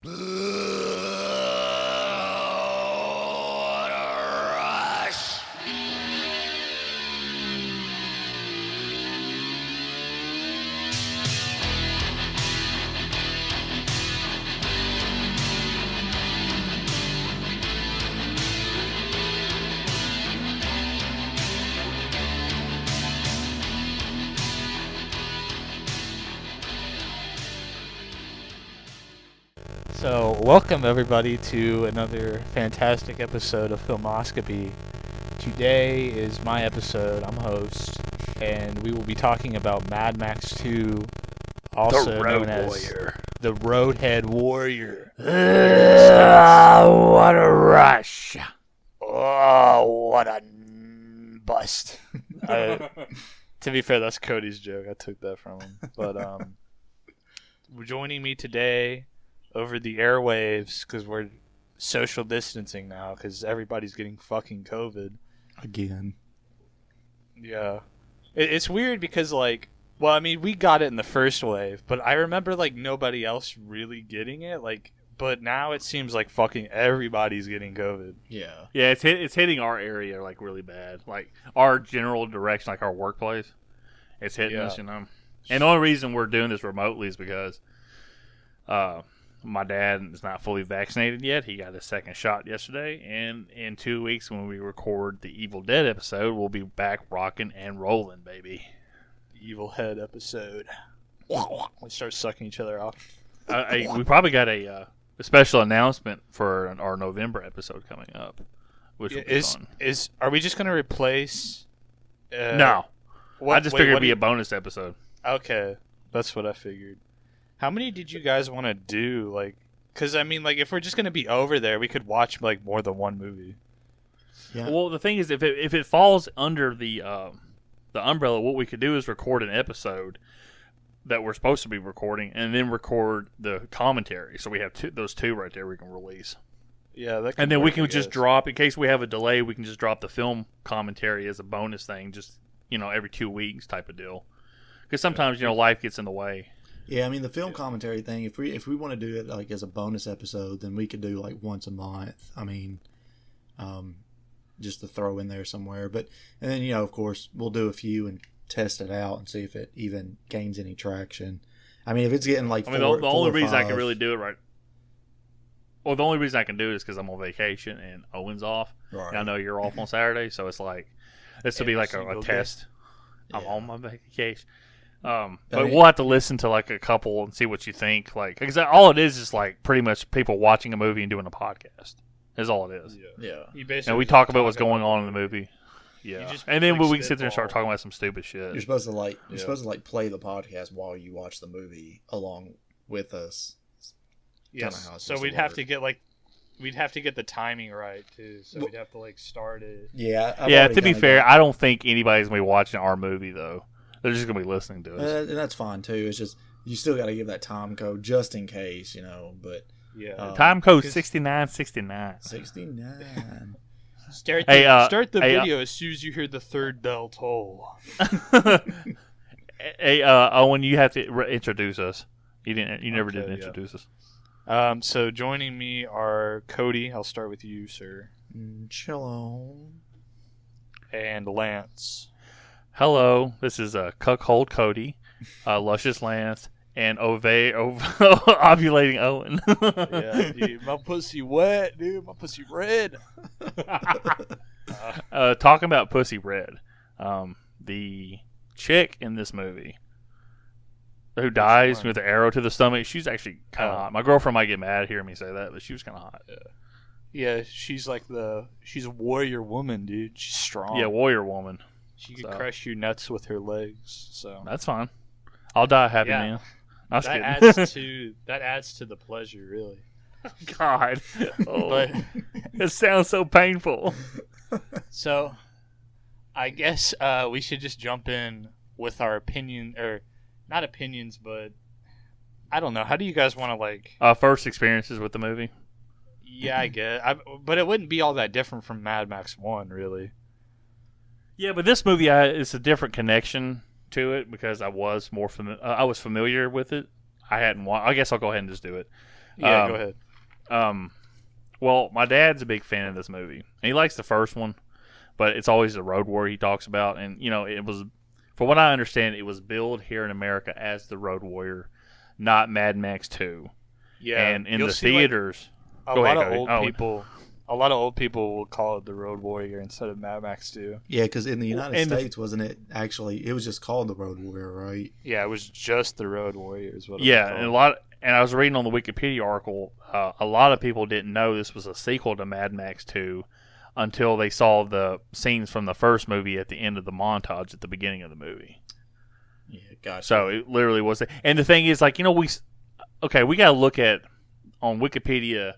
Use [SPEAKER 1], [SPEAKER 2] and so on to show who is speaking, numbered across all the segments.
[SPEAKER 1] What a rush!
[SPEAKER 2] So, welcome everybody to another fantastic episode of Filmoscopy. Today is my episode. I'm host, and we will be talking about Mad Max 2, also known as the Roadhead Warrior.
[SPEAKER 1] What a rush! Oh, what a bust!
[SPEAKER 2] To be fair, that's Cody's joke. I took that from him. But joining me today over the airwaves, because we're social distancing now, because everybody's getting fucking COVID.
[SPEAKER 3] Again.
[SPEAKER 2] Yeah. It's weird because, like, well, I mean, we got it in the first wave, but I remember, like, nobody else really getting it, like, but now it seems like fucking everybody's getting COVID.
[SPEAKER 3] Yeah.
[SPEAKER 4] Yeah, it's hitting our area, like, really bad. Like, our general direction, like our workplace, it's hitting us, you know. And the only reason we're doing this remotely is because my dad is not fully vaccinated yet. He got his second shot yesterday. And in 2 weeks, when we record the Evil Dead episode, we'll be back rocking and rolling, baby.
[SPEAKER 2] Evil Head episode. We start sucking each other off.
[SPEAKER 4] We probably got a special announcement for our November episode coming up, which will be fun.
[SPEAKER 2] Are we just going to replace...
[SPEAKER 4] No. I just figured it'd be a bonus episode.
[SPEAKER 2] Okay. That's what I figured. How many did you guys want to do? Like, because, I mean, like, if we're just going to be over there, we could watch, like, more than one movie.
[SPEAKER 3] Yeah.
[SPEAKER 4] Well, the thing is, if it falls under the umbrella, what we could do is record an episode that we're supposed to be recording, and then record the commentary. So we have those two right there we can release.
[SPEAKER 2] Yeah, that.
[SPEAKER 4] And then we can just drop, in case we have a delay, we can just drop the film commentary as a bonus thing, just, you know, every 2 weeks type of deal. Because sometimes, you know, life gets in the way.
[SPEAKER 3] Yeah, I mean the film commentary thing. If we want to do it like as a bonus episode, then we could do like once a month. I mean, just to throw in there somewhere. But and then of course we'll do a few and test it out and see if it even gains any traction. I mean, if it's getting like
[SPEAKER 4] the only reason I can really do it right. Well, the only reason I can do it is because I'm on vacation and Owen's off.
[SPEAKER 3] Right.
[SPEAKER 4] And I know you're off on Saturday, so it's like this will be like a test.
[SPEAKER 3] Yeah.
[SPEAKER 4] I'm on my vacation. But we'll have to listen to like a couple and see what you think. Like, because all it is like pretty much people watching a movie and doing a podcast. Is all it is.
[SPEAKER 3] Yeah.
[SPEAKER 4] And we talk about what's going on in the movie. Yeah. And then
[SPEAKER 2] like,
[SPEAKER 4] we can sit there and start talking about some stupid shit.
[SPEAKER 3] You're supposed to play the podcast while you watch the movie along with us.
[SPEAKER 2] Yes. So we'd have to get the timing right too. So we'd have to like start it.
[SPEAKER 3] Yeah.
[SPEAKER 4] Yeah. To be fair, I don't think anybody's gonna be watching our movie though. They're just going to be listening to us.
[SPEAKER 3] And that's fine, too. It's just, you still got to give that time code just in case, But
[SPEAKER 2] yeah,
[SPEAKER 4] time code 6969.
[SPEAKER 3] 69.
[SPEAKER 2] Start the video as soon as you hear the third bell toll.
[SPEAKER 4] Hey, Owen, you have to introduce us. You never did introduce us.
[SPEAKER 2] So joining me are Cody. I'll start with you, sir.
[SPEAKER 3] Shalom.
[SPEAKER 2] And Lance.
[SPEAKER 4] Hello, this is Cuckold Cody, Luscious Lance, and ovulating Owen.
[SPEAKER 2] Yeah, dude, my pussy wet, dude. My pussy red.
[SPEAKER 4] Talking about pussy red, the chick in this movie who dies with an arrow to the stomach, she's actually kind of hot. My girlfriend might get mad at hearing me say that, but she was kind of hot.
[SPEAKER 2] Yeah, she's a warrior woman, dude. She's strong.
[SPEAKER 4] Yeah, warrior woman.
[SPEAKER 2] She could crush your nuts with her legs. So
[SPEAKER 4] that's fine. I'll die a happy man.
[SPEAKER 2] That adds to the pleasure, really.
[SPEAKER 4] God, but it sounds so painful.
[SPEAKER 2] So, I guess we should just jump in with our opinion, or not opinions, but I don't know. How do you guys want to like
[SPEAKER 4] first experiences with the movie?
[SPEAKER 2] Yeah, I guess. But it wouldn't be all that different from Mad Max 1, really.
[SPEAKER 4] Yeah, but this movie, it's a different connection to it because I was more I was familiar with it. I hadn't. I guess I'll go ahead and just do it.
[SPEAKER 2] Yeah, go ahead.
[SPEAKER 4] Well, my dad's a big fan of this movie. And he likes the first one, but it's always the Road Warrior he talks about. And, it was, for what I understand, it was billed here in America as the Road Warrior, not Mad Max 2.
[SPEAKER 2] Yeah.
[SPEAKER 4] And in the theaters...
[SPEAKER 2] A lot of old people will call it the Road Warrior instead of Mad Max 2.
[SPEAKER 3] Yeah, because in the United States, wasn't it actually? It was just called the Road Warrior, right?
[SPEAKER 2] Yeah, it was just the Road Warrior. Is what
[SPEAKER 4] and I was reading on the Wikipedia article, a lot of people didn't know this was a sequel to Mad Max 2 until they saw the scenes from the first movie at the end of the montage at the beginning of the movie.
[SPEAKER 3] Yeah, gotcha.
[SPEAKER 4] So it literally was. And the thing is, we got to look at, on Wikipedia,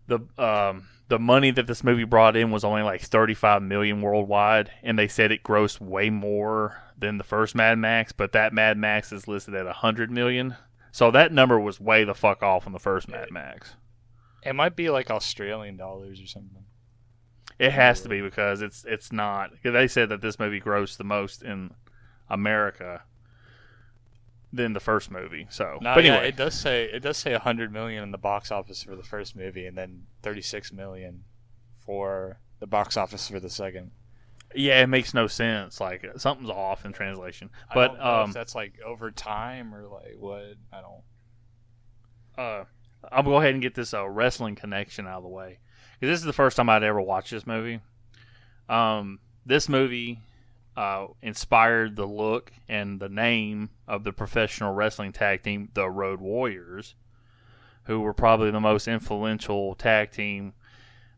[SPEAKER 4] the money that this movie brought in was only like $35 million worldwide, and they said it grossed way more than the first Mad Max, but that Mad Max is listed at $100 million. So that number was way the fuck off on the first Mad Max.
[SPEAKER 2] It might be like Australian dollars or something.
[SPEAKER 4] It has to be, because it's not. They said that this movie grossed the most in America than the first movie. So,
[SPEAKER 2] but anyway, yeah, it does say $100 million in the box office for the first movie, and then $36 million for the box office for the second.
[SPEAKER 4] Yeah, it makes no sense. Like, something's off in translation. But
[SPEAKER 2] I don't know if that's like over time or like what. I don't.
[SPEAKER 4] I'll go ahead and get this wrestling connection out of the way, because this is the first time I'd ever watched this movie. This movie inspired the look and the name of the professional wrestling tag team, the Road Warriors, who were probably the most influential tag team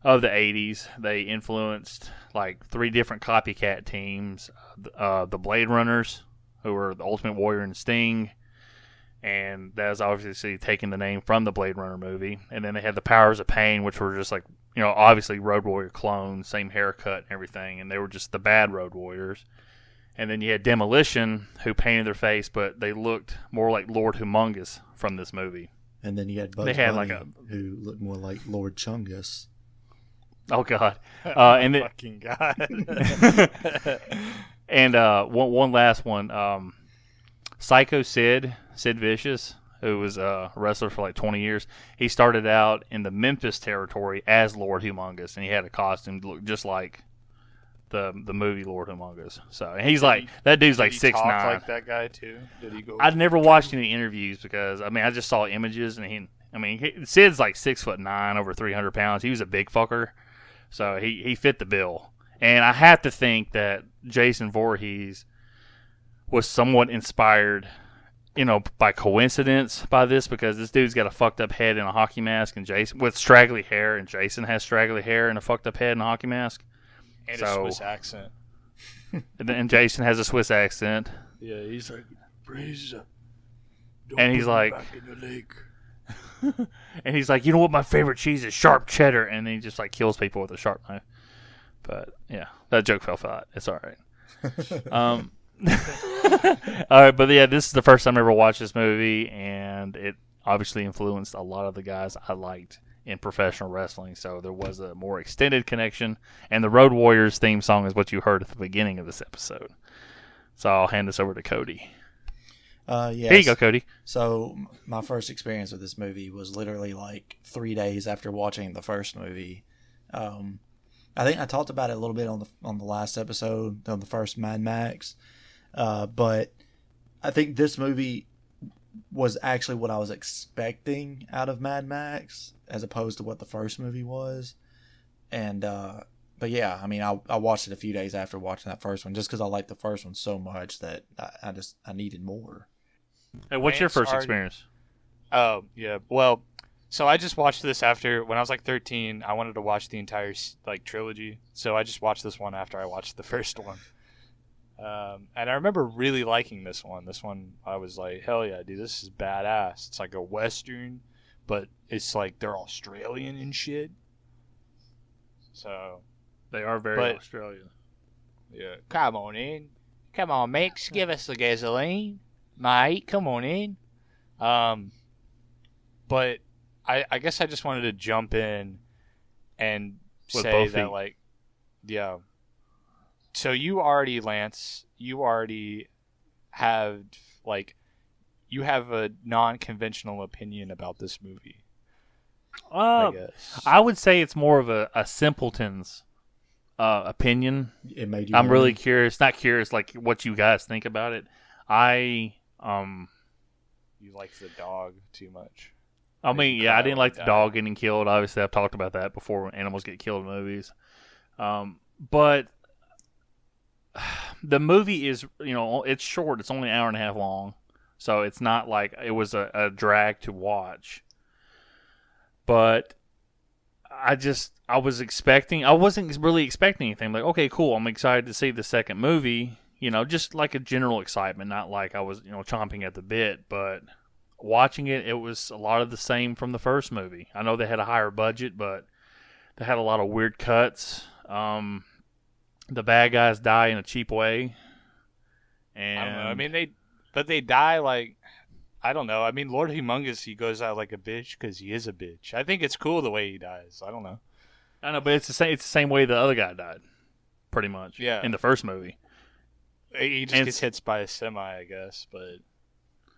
[SPEAKER 4] of the 80s. They influenced like 3 different copycat teams, the Blade Runners, who were the Ultimate Warrior and Sting, and that was obviously taking the name from the Blade Runner movie. And then they had the Powers of Pain, which were just like, obviously Road Warrior clones, same haircut and everything, and they were just the bad Road Warriors. And then you had Demolition, who painted their face, but they looked more like Lord Humongous from this movie.
[SPEAKER 3] And then you had Bugs Bunny, who looked more like Lord Chungus.
[SPEAKER 4] Oh God! And then,
[SPEAKER 2] fucking God!
[SPEAKER 4] And one last one, Psycho Sid Vicious, who was a wrestler for like 20 years. He started out in the Memphis territory as Lord Humongous, and he had a costume that looked just like the movie Lord Humongous. So, and he's like, that dude's like 6'9".
[SPEAKER 2] Like that guy too? Did he go?
[SPEAKER 4] I'd never watched any interviews, because I just saw images, and Sid's like 6'9", over 300 pounds. He was a big fucker, so he fit the bill. And I have to think that Jason Voorhees was somewhat inspired, by coincidence by this, because this dude's and a fucked up head and a hockey mask, and Jason with straggly hair, and Jason has straggly hair and a fucked up head and a hockey mask.
[SPEAKER 2] And a Swiss accent.
[SPEAKER 4] And Jason has a Swiss accent.
[SPEAKER 2] Yeah, he's like, "Please,
[SPEAKER 4] and he's like,
[SPEAKER 2] back in the lake."
[SPEAKER 4] And he's like, "You know what? My favorite cheese is sharp cheddar," and then he just like kills people with a sharp knife. But yeah, that joke fell flat. It's all right. All right, but yeah, this is the first time I ever watched this movie, and it obviously influenced a lot of the guys I liked in professional wrestling, so there was a more extended connection, and the Road Warriors theme song is what you heard at the beginning of this episode. So I'll hand this over to Cody.
[SPEAKER 3] Yes.
[SPEAKER 4] Here you go, Cody.
[SPEAKER 3] So my first experience with this movie was literally like 3 days after watching the first movie. I think I talked about it a little bit on the last episode, on the first Mad Max, but I think this movie was actually what I was expecting out of Mad Max, as opposed to what the first movie was. And but yeah, I watched it a few days after watching that first one, just because I liked the first one so much that I needed more.
[SPEAKER 4] Hey, what's your first experience?
[SPEAKER 2] Oh yeah, well, so I just watched this after, when I was like 13. I wanted to watch the entire trilogy, so I just watched this one after I watched the first one. And I remember really liking this one. This one, I was like, hell yeah, dude, this is badass. It's like a Western, but it's like they're Australian and shit. So
[SPEAKER 4] they are very Australian.
[SPEAKER 2] Yeah. Come on in. Come on, Mix. Give us the gasoline. Mate, come on in. But I guess I just wanted to jump in and say that, like, yeah. So you already, Lance, have, like, you have a non-conventional opinion about this movie. I guess. I would say it's more of a simpleton's opinion.
[SPEAKER 3] It made you.
[SPEAKER 2] I'm really curious. Not curious, like what you guys think about it. You
[SPEAKER 5] like the dog too much.
[SPEAKER 2] I mean, yeah, I didn't like the dog getting killed. Obviously, I've talked about that before. Animals get killed in movies, but the movie is, it's short. It's only an hour and a half long, so it's not like it was a drag to watch. But I wasn't really expecting anything. Like, okay, cool. I'm excited to see the second movie. Just like a general excitement, not like I was, chomping at the bit. But watching it, it was a lot of the same from the first movie. I know they had a higher budget, but they had a lot of weird cuts. The bad guys die in a cheap way. And
[SPEAKER 5] I don't know. I mean, they die like, I don't know. I mean, Lord Humongous, he goes out like a bitch because he is a bitch. I think it's cool the way he dies. I don't know.
[SPEAKER 2] I know, but it's the same way the other guy died, pretty much.
[SPEAKER 5] Yeah.
[SPEAKER 2] In the first movie,
[SPEAKER 5] he just gets hit by a semi, I guess. But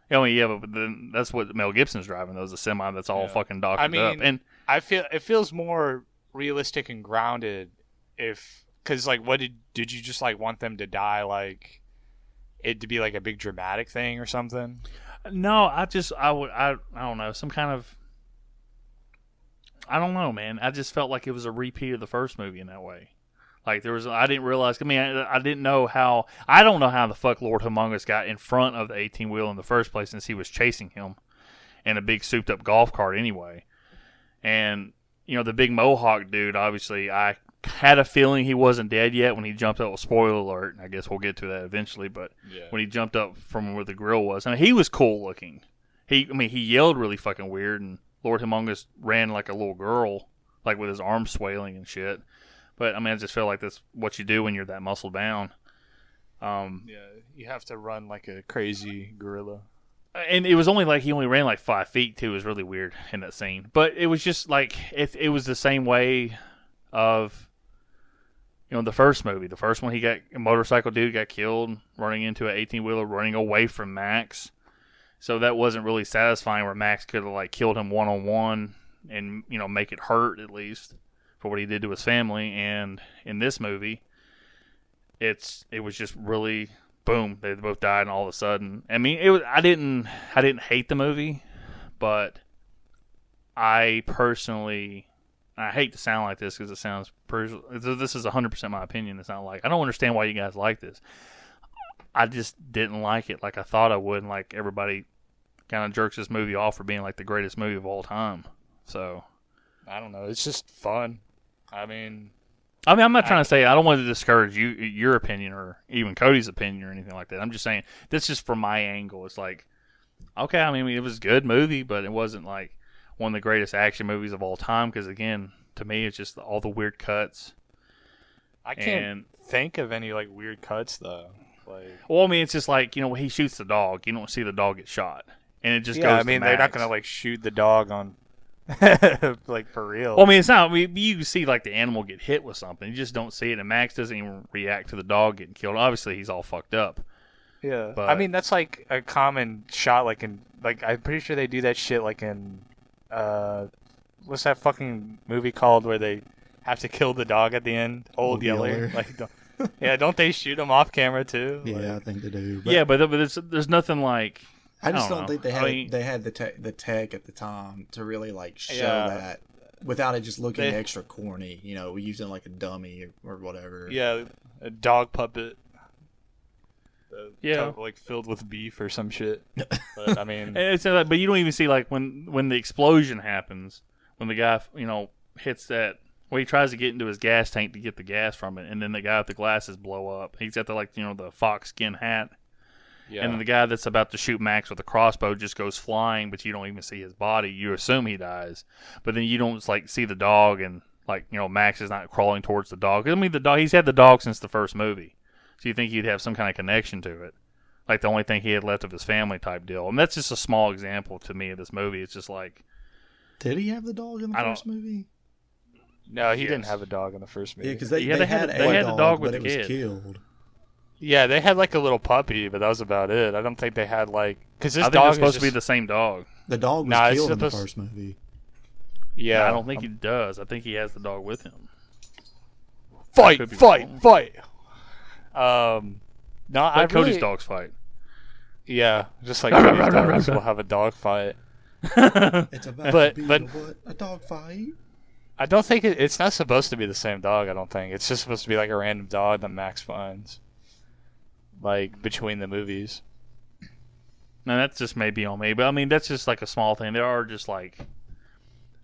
[SPEAKER 2] but then that's what Mel Gibson's driving. That was a semi that's all fucking doctored up. And
[SPEAKER 5] I feel it feels more realistic and grounded because like, what did you just like want them to die, like it to be like a big dramatic thing or something?
[SPEAKER 2] No, I don't know, some kind of, I don't know, man. I just felt like it was a repeat of the first movie in that way. Like I didn't realize. I mean, I didn't know how. I don't know how the fuck Lord Humongous got in front of the 18-wheel in the first place, since he was chasing him in a big souped-up golf cart anyway. And the big Mohawk dude. Obviously, I had a feeling he wasn't dead yet when he jumped up. Spoiler alert. I guess we'll get to that eventually. But when he jumped up from where the grill was, I mean, he was cool looking. He yelled really fucking weird, and Lord Humongous ran like a little girl, like with his arms swailing and shit. But I mean, I just feel like that's what you do when you're that muscled down.
[SPEAKER 5] You have to run like a crazy gorilla.
[SPEAKER 2] And it was only like he only ran like 5 feet too. It was really weird in that scene. But it was just like it was the same way of the first movie. The first one, a motorcycle dude got killed running into an 18-wheeler, running away from Max. So that wasn't really satisfying, where Max could have like killed him one-on-one and make it hurt at least for what he did to his family. And in this movie, it was just really boom, they both died, and all of a sudden, I mean, I didn't hate the movie, but I personally, I hate to sound like this because it sounds this is 100% my opinion. It's not like, I don't understand why you guys like this. I just didn't like it like I thought I would, and like everybody kind of jerks this movie off for being like the greatest movie of all time. So
[SPEAKER 5] I don't know, it's just fun. I mean,
[SPEAKER 2] I'm not trying to say, I don't want to discourage your opinion or even Cody's opinion or anything like that. I'm just saying, this is from my angle. It's like, okay, I mean, it was a good movie, but it wasn't like one of the greatest action movies of all time. Because again, to me, it's just all the weird cuts.
[SPEAKER 5] I can't think of any like weird cuts though.
[SPEAKER 2] Well, I mean, it's just like, when he shoots the dog, you don't see the dog get shot, and it just goes.
[SPEAKER 5] I mean,
[SPEAKER 2] to
[SPEAKER 5] they're
[SPEAKER 2] Max.
[SPEAKER 5] not gonna like shoot the dog on. Like for real.
[SPEAKER 2] Well, I mean, it's not. You see like the animal get hit with something. You just don't see it, and Max doesn't even react to the dog getting killed. Obviously, he's all fucked up.
[SPEAKER 5] Yeah,
[SPEAKER 2] but,
[SPEAKER 5] I mean, that's like a common shot. Like I'm pretty sure they do that shit. Like in what's that fucking movie called where they have to kill the dog at the end? Old Yeller. Don't they shoot him off camera too?
[SPEAKER 3] Yeah, I think they do.
[SPEAKER 2] But there's nothing like.
[SPEAKER 3] I just don't think they had
[SPEAKER 2] they
[SPEAKER 3] had the tech at the time to really like show that without it just looking extra corny. Using like a dummy or whatever.
[SPEAKER 5] Yeah, a dog puppet. Like filled with beef or some shit. But I mean,
[SPEAKER 2] but you don't even see like when the explosion happens, when the guy hits that. Well, he tries to get into his gas tank to get the gas from it, and then the guy with the glasses blow up. He's got the fox skin hat. Yeah. And then the guy that's about to shoot Max with a crossbow just goes flying, but you don't even see his body. You assume he dies, but then you don't see the dog, and Max is not crawling towards the dog. I mean, the dog, he's had the dog since the first movie, so you think he'd have some kind of connection to it, like the only thing he had left of his family type deal. And that's just a small example to me of this movie. It's just like,
[SPEAKER 3] did he have the dog in the first movie?
[SPEAKER 5] No, he didn't have a dog in the first movie.
[SPEAKER 3] Yeah, because they had a dog with the kid. Was killed.
[SPEAKER 5] Yeah, they had like a little puppy, but that was about it. I don't think they had like, because this
[SPEAKER 2] I think
[SPEAKER 5] dog
[SPEAKER 2] was supposed to be the same dog.
[SPEAKER 3] The dog was killed in the first movie.
[SPEAKER 5] Yeah,
[SPEAKER 4] I don't think he does. I think he has the dog with him.
[SPEAKER 5] Fight. No, I
[SPEAKER 4] Let Cody's
[SPEAKER 5] really,
[SPEAKER 4] dogs fight.
[SPEAKER 5] Yeah, just like Cody's dogs will have a dog fight.
[SPEAKER 3] It's about
[SPEAKER 5] But-
[SPEAKER 3] to be
[SPEAKER 5] but-
[SPEAKER 3] a dog fight.
[SPEAKER 5] I don't think it's not supposed to be the same dog. I don't think it's just supposed to be like a random dog that Max finds, like between the movies.
[SPEAKER 4] Now that's just maybe on me, but I mean that's just like a small thing. There are just like,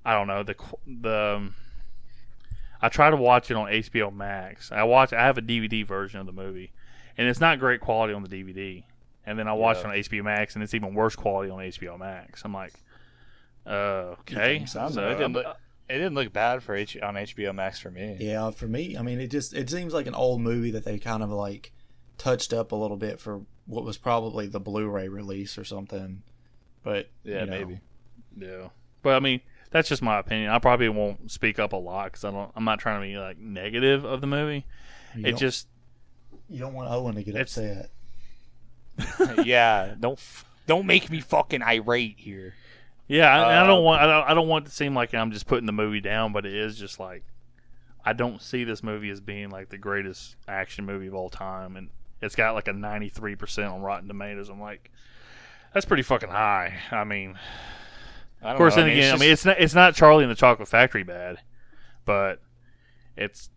[SPEAKER 4] I don't know, the I try to watch it on HBO Max. I have a DVD version of the movie, and it's not great quality on the DVD. And then I watch it on HBO Max, and it's even worse quality on HBO Max. I'm like, okay.
[SPEAKER 5] It didn't look bad for on HBO Max for me.
[SPEAKER 3] Yeah, for me, I mean, it seems like an old movie that they kind of like touched up a little bit for what was probably the Blu-ray release or something. But
[SPEAKER 5] Yeah, maybe.
[SPEAKER 4] Yeah, but I mean that's just my opinion. I probably won't speak up a lot because I'm not trying to be like negative of the movie.
[SPEAKER 3] you
[SPEAKER 4] just
[SPEAKER 3] you don't want Owen to get upset.
[SPEAKER 5] Yeah, don't make me fucking irate here.
[SPEAKER 4] Yeah, I don't want it to seem like I'm just putting the movie down, but it is just like I don't see this movie as being like the greatest action movie of all time, and it's got like a 93% on Rotten Tomatoes. I'm like, that's pretty fucking high. I mean, of course, then again, it's not Charlie and the Chocolate Factory bad, but it's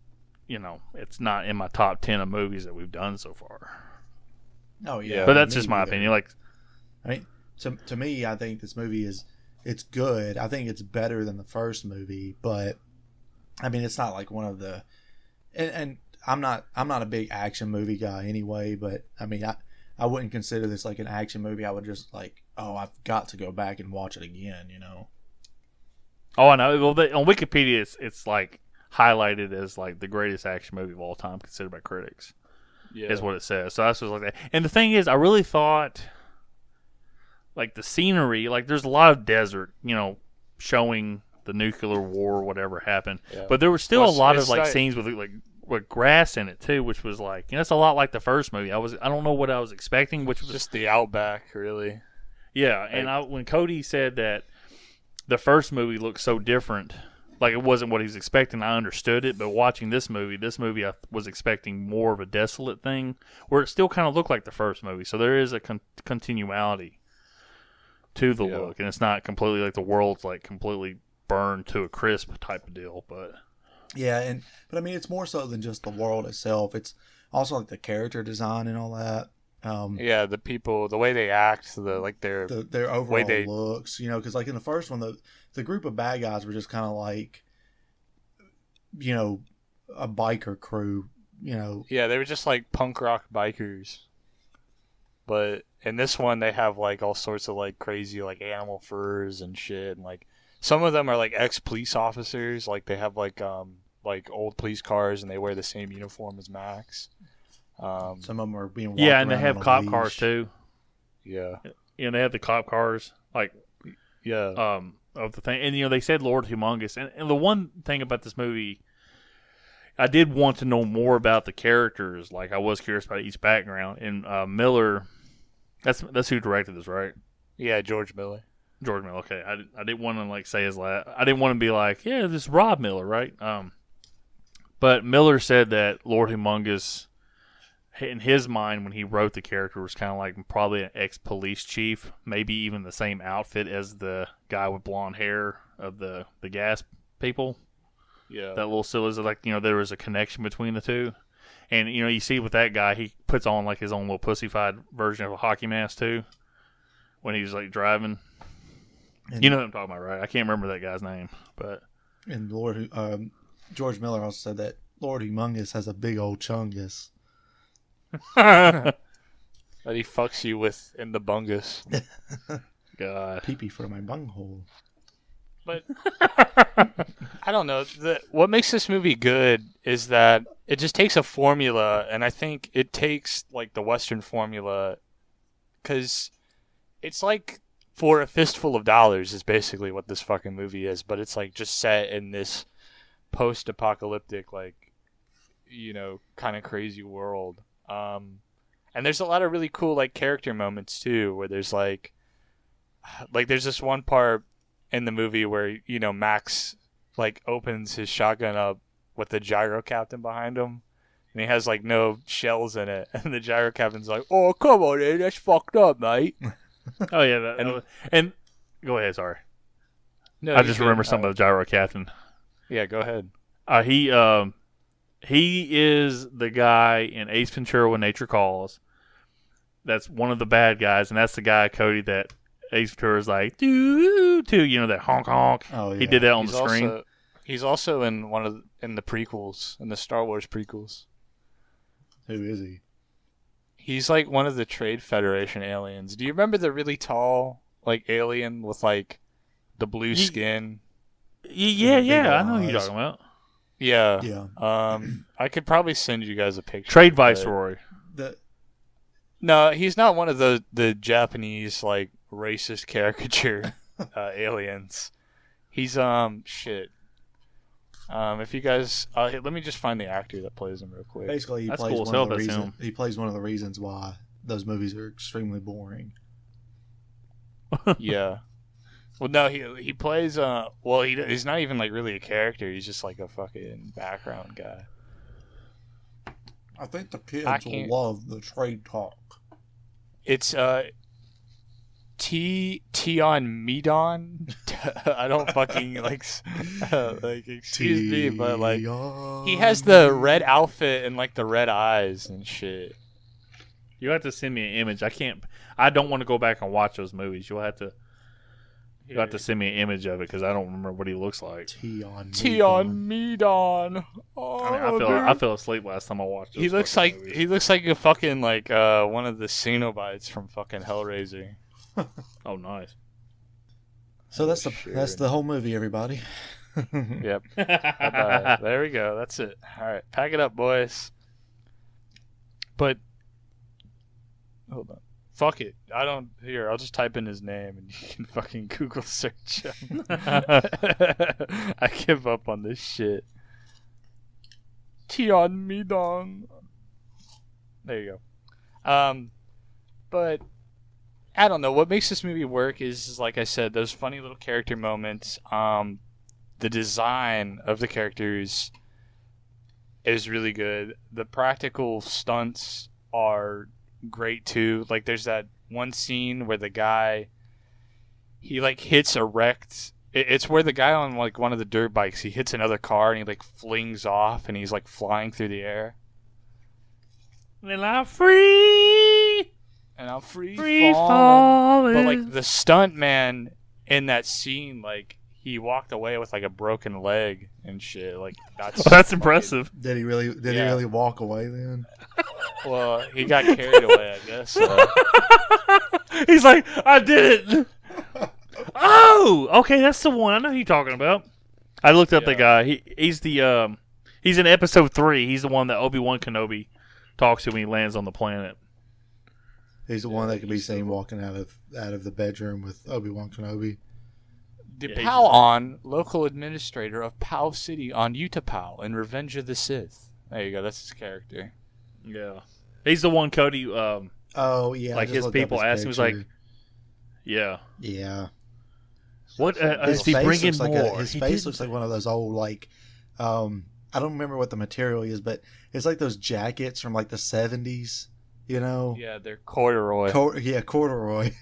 [SPEAKER 4] it's not in my top 10 of movies that we've done so far.
[SPEAKER 3] Oh yeah,
[SPEAKER 4] but that's just my opinion. Like,
[SPEAKER 3] I mean, to me, I think this movie it's good. I think it's better than the first movie, but I mean, it's not like one of the. And I'm not a big action movie guy anyway, but I mean, I wouldn't consider this like an action movie. I would just like, oh, I've got to go back and watch it again.
[SPEAKER 4] Oh, I know. Well, on Wikipedia, it's like highlighted as like the greatest action movie of all time, considered by critics. Yeah, is what it says. So that's just like that. And the thing is, I really thought, like the scenery, like there's a lot of desert, showing the nuclear war or whatever happened. Yeah. But there was still a lot of like scenes with grass in it too, which was like it's a lot like the first movie. I don't know what I was expecting, which was
[SPEAKER 5] just the outback, really.
[SPEAKER 4] Yeah, and when Cody said that the first movie looked so different, like it wasn't what he was expecting, I understood it. But watching this movie I was expecting more of a desolate thing, where it still kind of looked like the first movie. So there is a continuality to the look, and it's not completely like the world's like completely burned to a crisp type of deal. But
[SPEAKER 3] yeah, but I mean, it's more so than just the world itself. It's also like the character design and all that.
[SPEAKER 5] Yeah, the people, the way they act, their
[SPEAKER 3] overall looks, because like in the first one, the group of bad guys were just kind of like, a biker crew,
[SPEAKER 5] Yeah, they were just like punk rock bikers. But in this one, they have like all sorts of like crazy like animal furs and shit, and like some of them are like ex-police officers. Like they have like old police cars, and they wear the same uniform as Max.
[SPEAKER 3] Some of them are being
[SPEAKER 4] and they have cop cars too.
[SPEAKER 5] Yeah,
[SPEAKER 4] they have the cop cars of the thing, and they said Lord Humongous, and the one thing about this movie, I did want to know more about the characters. Like I was curious about each background, and Miller, that's who directed this, right?
[SPEAKER 5] Yeah, George Miller.
[SPEAKER 4] George Miller. Okay, I didn't want to like say his last. I didn't want to be like, yeah, this is Rob Miller, right? But Miller said that Lord Humongous, in his mind, when he wrote the character, was kind of like probably an ex-police chief, maybe even the same outfit as the guy with blonde hair of the gas people.
[SPEAKER 5] Yeah,
[SPEAKER 4] that little silly is like there was a connection between the two, and you see with that guy, he puts on like his own little pussyfied version of a hockey mask too, when he's like driving. And you know what I'm talking about, right? I can't remember that guy's name, but
[SPEAKER 3] and George Miller also said that Lord Humongous has a big old chungus.
[SPEAKER 5] That he fucks you with in the bungus.
[SPEAKER 4] God.
[SPEAKER 3] Pee-pee for my bunghole.
[SPEAKER 5] But I don't know. What makes this movie good is that it just takes a formula, and I think it takes like the Western formula, because it's like For a Fistful of Dollars is basically what this fucking movie is, but it's like just set in this post-apocalyptic, like, kind of crazy world. And there's a lot of really cool like character moments too, where there's like there's this one part in the movie where Max like opens his shotgun up with the gyro captain behind him, and he has like no shells in it, and the gyro captain's like, "Oh, come on, man, that's fucked up, mate."
[SPEAKER 4] Oh yeah, and go ahead. Sorry,
[SPEAKER 5] No,
[SPEAKER 4] I just remember something about the gyro captain.
[SPEAKER 5] Yeah, go ahead.
[SPEAKER 4] He is the guy in Ace Ventura: When Nature Calls. That's one of the bad guys, and that's the guy, Cody, that Ace Ventura's like, doo, that honk honk.
[SPEAKER 3] Oh, yeah.
[SPEAKER 4] He did that on the screen.
[SPEAKER 5] He's also in in the prequels, in the Star Wars prequels.
[SPEAKER 3] Who is he?
[SPEAKER 5] He's like one of the Trade Federation aliens. Do you remember the really tall like alien with like the blue skin?
[SPEAKER 4] Yeah, I know who you're talking about.
[SPEAKER 5] Yeah.
[SPEAKER 3] Yeah.
[SPEAKER 5] I could probably send you guys a picture.
[SPEAKER 4] Trade Viceroy.
[SPEAKER 5] No, he's not one of the Japanese like racist caricature aliens. He's shit. If you guys, let me just find the actor that plays him real quick.
[SPEAKER 3] Basically, he
[SPEAKER 4] That's
[SPEAKER 3] plays
[SPEAKER 4] cool as
[SPEAKER 3] one
[SPEAKER 4] hell,
[SPEAKER 3] of the
[SPEAKER 4] that's
[SPEAKER 3] reasons.
[SPEAKER 4] him.
[SPEAKER 3] He plays one of the reasons why those movies are extremely boring.
[SPEAKER 5] Yeah. Well, no, he plays. Well, he's not even like really a character. He's just like a fucking background guy.
[SPEAKER 3] I think the kids
[SPEAKER 5] will
[SPEAKER 3] love the trade talk.
[SPEAKER 5] It's Tion Medon. I don't fucking like excuse me, but like he has the red outfit and like the red eyes and shit.
[SPEAKER 4] You have to send me an image. I don't want to go back and watch those movies. You'll have to send me an image of it because I don't remember what he looks like.
[SPEAKER 5] Tion Medon. Oh,
[SPEAKER 4] I fell asleep last time I watched those.
[SPEAKER 5] He looks like a fucking like one of the Cenobites from fucking Hellraiser.
[SPEAKER 4] Oh, nice.
[SPEAKER 3] So that's the whole movie, everybody.
[SPEAKER 5] Yep. Bye-bye. There we go. That's it. All right, pack it up, boys. But hold on. Fuck it. I'll just type in his name and you can fucking Google search him. I give up on this shit. Tion Medon. There you go. But I don't know. What makes this movie work is like I said, those funny little character moments. The design of the characters is really good. The practical stunts are great too. Like there's that one scene where the guy he like hits a wrecked it's where the guy on like one of the dirt bikes, he hits another car and he like flings off and he's like flying through the air.
[SPEAKER 4] Well, I'm free falling.
[SPEAKER 5] But like the stunt man in that scene, like he walked away with like a broken leg and shit. Like
[SPEAKER 4] that's impressive.
[SPEAKER 3] Did he really walk away then?
[SPEAKER 5] Well, he got carried away, I guess.
[SPEAKER 4] He's like, I did it. Oh, okay, that's the one. I know who you're talking about. I looked up the guy. He's in episode 3. He's the one that Obi-Wan Kenobi talks to when he lands on the planet.
[SPEAKER 3] He's the one that can be seen walking out of the bedroom with Obi-Wan Kenobi.
[SPEAKER 5] The Pal-On, local administrator of Pal City on Utapau in Revenge of the Sith. There you go. That's his character.
[SPEAKER 4] Yeah, he's the one Cody.
[SPEAKER 3] Oh yeah,
[SPEAKER 4] like his people asked him, he was like, "Yeah, What is he bringing more?"
[SPEAKER 3] His face looks like one of those old like, I don't remember what the material is, but it's like those jackets from like the 70s. You know?
[SPEAKER 5] Yeah, they're corduroy.
[SPEAKER 3] Corduroy.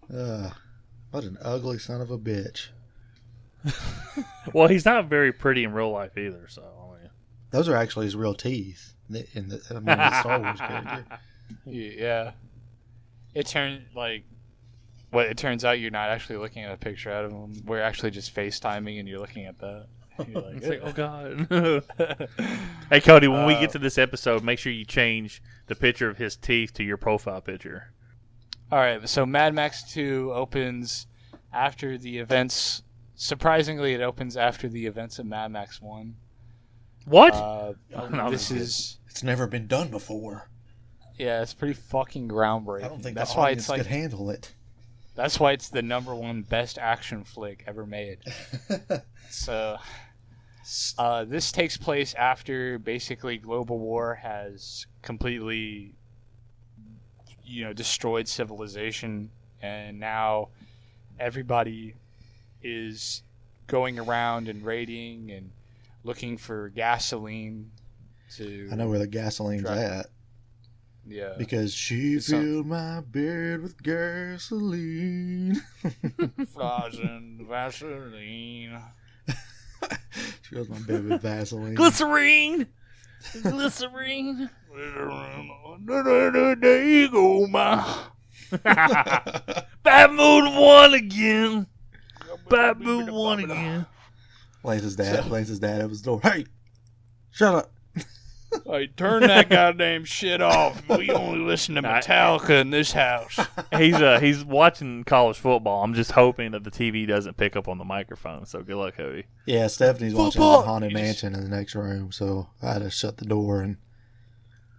[SPEAKER 3] What an ugly son of a bitch.
[SPEAKER 4] Well, he's not very pretty in real life either. So I mean.
[SPEAKER 3] Those are actually his real teeth in the Star Wars character.
[SPEAKER 5] Yeah. It turns out you're not actually looking at a picture out of him. We're actually just FaceTiming and you're looking at that. You're like,
[SPEAKER 4] it's like, oh god. Hey Cody, when we get to this episode, make sure you change the picture of his teeth to your profile picture.
[SPEAKER 5] All right, so Mad Max 2 opens after the events. Surprisingly, it opens after the events of Mad Max 1.
[SPEAKER 4] What?
[SPEAKER 3] It's never been done before.
[SPEAKER 5] Yeah, it's pretty fucking groundbreaking.
[SPEAKER 3] I don't think
[SPEAKER 5] that's
[SPEAKER 3] the
[SPEAKER 5] why
[SPEAKER 3] audience
[SPEAKER 5] it's like
[SPEAKER 3] could handle it.
[SPEAKER 5] That's why it's the #1 best action flick ever made. So, this takes place after basically global war has completely, destroyed civilization, and now everybody is going around and raiding and looking for gasoline to.
[SPEAKER 3] I know where the gasoline's at.
[SPEAKER 5] Yeah.
[SPEAKER 3] Because she filled my beard with gasoline.
[SPEAKER 5] Frozen Vaseline.
[SPEAKER 3] She fills my beard with Vaseline.
[SPEAKER 4] Glycerine! Glycerine!
[SPEAKER 5] There you go, ma.
[SPEAKER 4] Bad mood one again. Bad mood one again.
[SPEAKER 3] Lance's dad opens the door. Hey, shut up.
[SPEAKER 5] Hey, turn that goddamn shit off. We only listen to Metallica in this house.
[SPEAKER 4] He's watching college football. I'm just hoping that the TV doesn't pick up on the microphone. So good luck, Cody.
[SPEAKER 3] Yeah, Stephanie's watching the Haunted Mansion in the next room, so I had to shut the door and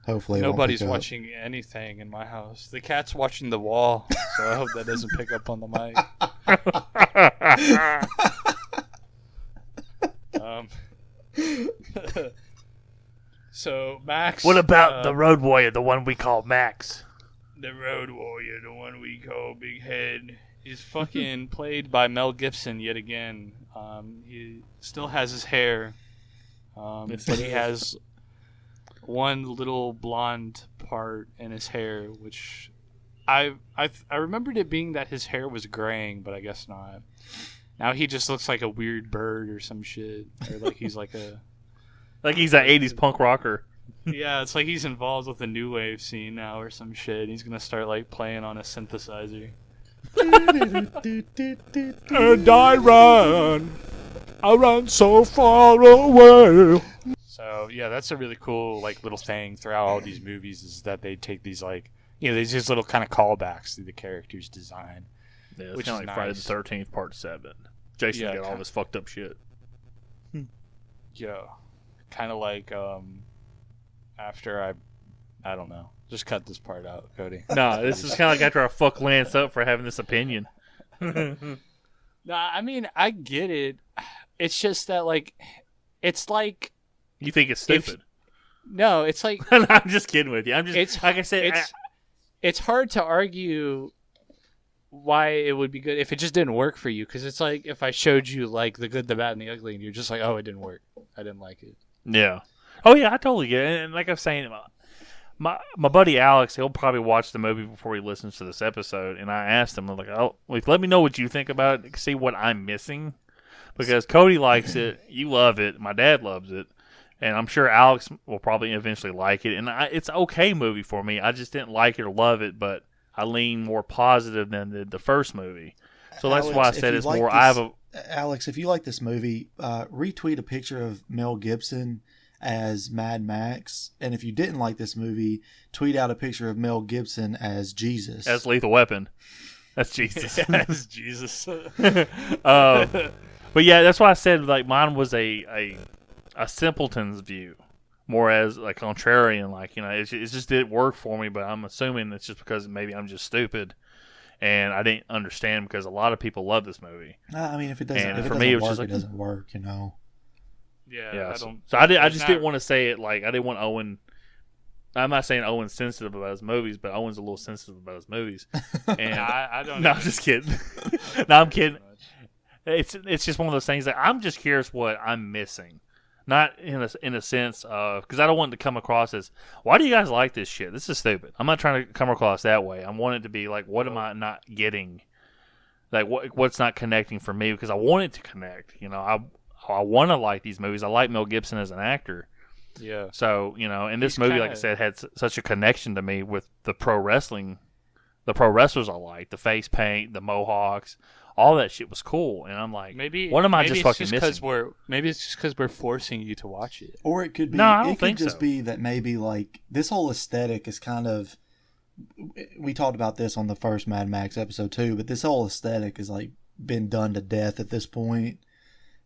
[SPEAKER 3] hopefully
[SPEAKER 5] nobody's watching anything in my house. The cat's watching the wall, so I hope that doesn't pick up on the mic. So Max.
[SPEAKER 4] What about the Road Warrior, the one we call Max?
[SPEAKER 5] The Road Warrior, the one we call Big Head, is fucking played by Mel Gibson yet again. He still has his hair, but he has one little blonde part in his hair, which I remembered it being that his hair was graying, but I guess not. Now he just looks like a weird bird or some shit, or like he's like a.
[SPEAKER 4] Like he's an 80s punk rocker.
[SPEAKER 5] Yeah, it's like he's involved with the new wave scene now or some shit. He's gonna start like playing on a synthesizer. And I run so far away. So yeah, that's a really cool like little thing throughout all these movies is that they take these like these just little kind of callbacks to the character's design.
[SPEAKER 4] Yeah, it's
[SPEAKER 5] which
[SPEAKER 4] kind of
[SPEAKER 5] is
[SPEAKER 4] like Friday
[SPEAKER 5] nice.
[SPEAKER 4] the 13th Part 7. Jason got all this fucked up shit.
[SPEAKER 5] Yeah, kind of like after I don't know. Just cut this part out, Cody.
[SPEAKER 4] No, this is kind of like after I fuck Lance up for having this opinion.
[SPEAKER 5] No, I mean I get it. It's just that like, it's like
[SPEAKER 4] you think it's stupid.
[SPEAKER 5] No, it's like
[SPEAKER 4] I'm just kidding with you. I'm just
[SPEAKER 5] it's
[SPEAKER 4] like I said.
[SPEAKER 5] It's hard to argue why it would be good if it just didn't work for you. Because it's like if I showed you like the good, the bad, and the ugly, and you're just like, oh, it didn't work. I didn't like it.
[SPEAKER 4] Yeah. Oh yeah, I totally get it. And like I'm saying, my buddy Alex, he'll probably watch the movie before he listens to this episode. And I asked him, I'm like, let me know what you think about it. See what I'm missing. Because Cody likes it, you love it, my dad loves it, and I'm sure Alex will probably eventually like it. And it's an okay movie for me. I just didn't like it or love it, but I lean more positive than the first movie. So that's
[SPEAKER 3] Alex,
[SPEAKER 4] why I said it's
[SPEAKER 3] like
[SPEAKER 4] more.
[SPEAKER 3] Alex, if you like this movie, retweet a picture of Mel Gibson as Mad Max, and if you didn't like this movie, tweet out a picture of Mel Gibson as Jesus.
[SPEAKER 4] As Lethal Weapon. That's Jesus.
[SPEAKER 5] That's Jesus.
[SPEAKER 4] But yeah, that's why I said like mine was a simpleton's view, more as like contrarian. Like it just didn't work for me. But I'm assuming it's just because maybe I'm just stupid, and I didn't understand because a lot of people love this movie.
[SPEAKER 3] I mean, if it doesn't,
[SPEAKER 4] and
[SPEAKER 3] if
[SPEAKER 4] for
[SPEAKER 3] it
[SPEAKER 4] me,
[SPEAKER 3] doesn't
[SPEAKER 4] it was
[SPEAKER 3] work,
[SPEAKER 4] just like,
[SPEAKER 3] it doesn't work.
[SPEAKER 5] Yeah,
[SPEAKER 4] I just didn't want to say it like I didn't want Owen. I'm not saying Owen's sensitive about his movies, but Owen's a little sensitive about his movies. And
[SPEAKER 5] I don't.
[SPEAKER 4] No, I'm just kidding. No, I'm kidding. It's just one of those things that I'm just curious what I'm missing, not in a sense of because I don't want it to come across as why do you guys like this shit? This is stupid. I'm not trying to come across that way. I want it to be like what am I not getting? Like what's not connecting for me because I want it to connect. I want to like these movies. I like Mel Gibson as an actor.
[SPEAKER 5] Yeah.
[SPEAKER 4] So and this movie, like I said, had such a connection to me with the pro wrestling, the pro wrestlers I like, the face paint, the mohawks. All that shit was cool, and I'm like, what am I just fucking missing?
[SPEAKER 5] Maybe it's just because we're forcing you to watch it.
[SPEAKER 3] Or it could be.
[SPEAKER 4] No, I don't
[SPEAKER 3] it
[SPEAKER 4] think
[SPEAKER 3] could just
[SPEAKER 4] so.
[SPEAKER 3] be that maybe like this whole aesthetic is kind of. We talked about this on the first Mad Max episode too, but this whole aesthetic has like been done to death at this point.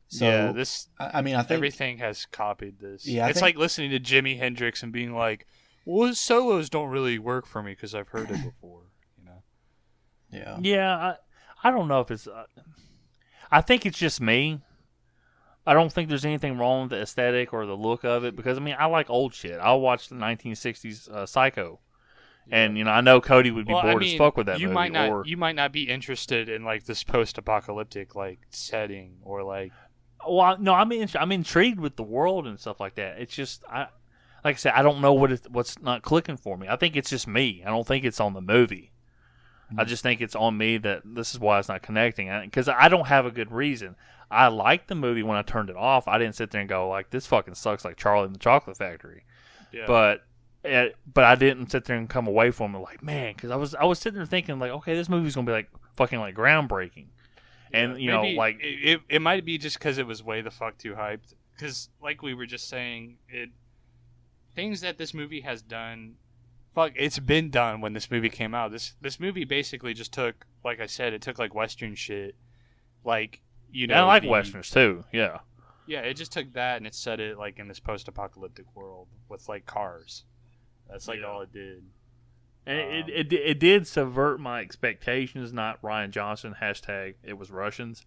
[SPEAKER 3] So
[SPEAKER 5] yeah,
[SPEAKER 3] I mean, I think
[SPEAKER 5] everything has copied this.
[SPEAKER 3] Yeah,
[SPEAKER 5] it's like listening to Jimi Hendrix and being like, "Well, his solos don't really work for me because I've heard it before."
[SPEAKER 3] Yeah.
[SPEAKER 4] Yeah, I don't know if it's. I think it's just me. I don't think there's anything wrong with the aesthetic or the look of it because I mean I like old shit. I'll watch the 1960s Psycho, And I know Cody would be bored as fuck with that
[SPEAKER 5] you
[SPEAKER 4] movie.
[SPEAKER 5] You might not be interested in like this post-apocalyptic like setting or like.
[SPEAKER 4] Well, no, I'm intrigued with the world and stuff like that. It's just like I said, I don't know what's not clicking for me. I think it's just me. I don't think it's on the movie. I just think it's on me that this is why it's not connecting. Because I don't have a good reason. I liked the movie when I turned it off. I didn't sit there and go like, this fucking sucks like Charlie and the Chocolate Factory. Yeah. But I didn't sit there and come away from it like, man, because I was sitting there thinking like, okay, this movie's gonna be like fucking like groundbreaking, and
[SPEAKER 5] maybe
[SPEAKER 4] like
[SPEAKER 5] it might be just because it was way the fuck too hyped. Because like we were just saying, things that this movie has done, it's been done when this movie came out. This movie basically just took, like I said, it took like Western shit, like
[SPEAKER 4] and I like Westerns too, yeah.
[SPEAKER 5] Yeah, it just took that and it set it like in this post-apocalyptic world with like cars. That's like all it did.
[SPEAKER 4] And it did subvert my expectations. Not Ryan Johnson # it was Russians.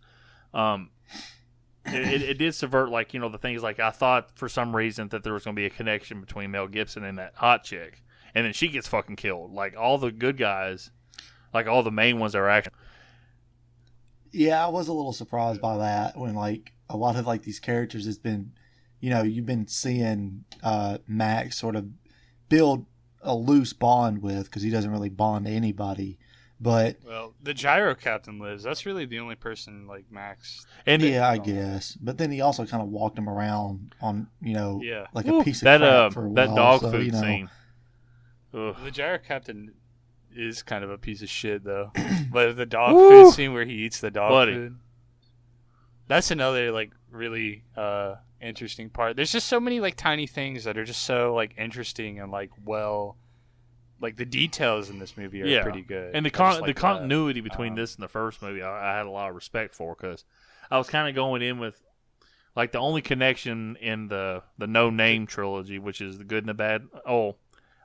[SPEAKER 4] It did subvert like the things like I thought for some reason that there was going to be a connection between Mel Gibson and that hot chick, and then she gets fucking killed. Like all the good guys, like all the main ones are actually.
[SPEAKER 3] Yeah, I was a little surprised by that when like a lot of like these characters has been, you've been seeing Max sort of build a loose bond with because he doesn't really bond to anybody. But
[SPEAKER 5] the gyro captain lives. That's really the only person like Max.
[SPEAKER 3] I guess. But then he also kind of walked him around on like a piece of crap for a while.
[SPEAKER 4] That dog food scene.
[SPEAKER 5] Ugh. The gyro captain is kind of a piece of shit though. But the dog food scene where he eats the dog food. That's another like really interesting part. There's just so many like tiny things that are just so like interesting and like like the details in this movie are pretty good.
[SPEAKER 4] And the continuity between this and the first movie, I had a lot of respect for because I was kind of going in with like the only connection in the No Name trilogy, which is the good and the bad. Oh,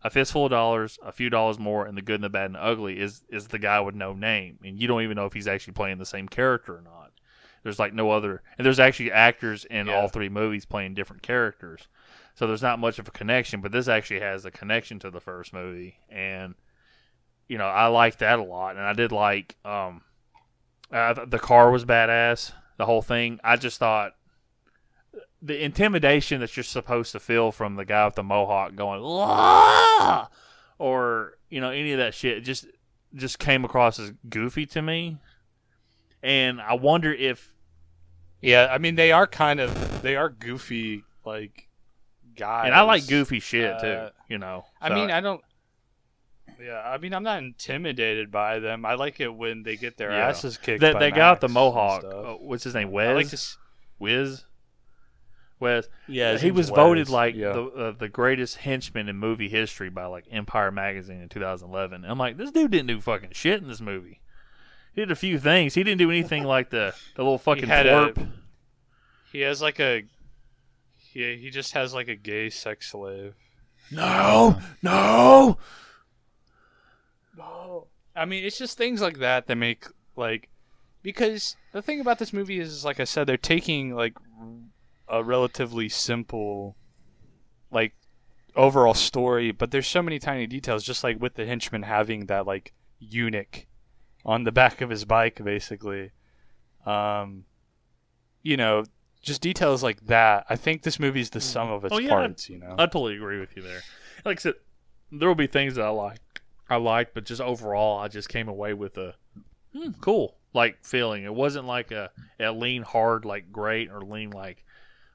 [SPEAKER 4] A Fistful of Dollars, A Few Dollars More, and the Good and the Bad and the Ugly is the guy with no name, and you don't even know if he's actually playing the same character or not. There's like no other, and there's actually actors in all three movies playing different characters, so there's not much of a connection. But this actually has a connection to the first movie, and I liked that a lot. And I did like the car was badass. The whole thing, I just thought the intimidation that you're supposed to feel from the guy with the mohawk going, "Wah!" or any of that shit just came across as goofy to me. And I wonder if...
[SPEAKER 5] Yeah, I mean, they are goofy, like, guys.
[SPEAKER 4] And I like goofy shit, too, So,
[SPEAKER 5] I mean, I don't... Yeah, I mean, I'm not intimidated by them. I like it when they get their asses kicked by
[SPEAKER 4] That guy with the mohawk, what's his name, Wes?
[SPEAKER 5] I like to...
[SPEAKER 4] Wes.
[SPEAKER 5] Yeah,
[SPEAKER 4] he was voted, like, the greatest henchman in movie history by, like, Empire Magazine in 2011. And I'm like, this dude didn't do fucking shit in this movie. He did a few things. He didn't do anything like the little fucking twerp.
[SPEAKER 5] He has like a... He just has like a gay sex slave.
[SPEAKER 4] No!
[SPEAKER 5] I mean, it's just things like that make like... Because the thing about this movie is, like I said, they're taking like a relatively simple like overall story, but there's so many tiny details, just like with the henchman having that like eunuch on the back of his bike, basically. Just details like that. I think this movie's the sum of its parts,
[SPEAKER 4] I totally agree with you there. Like I said, there will be things that I like, but just overall, I just came away with a cool like feeling. It wasn't like a lean hard like great or lean like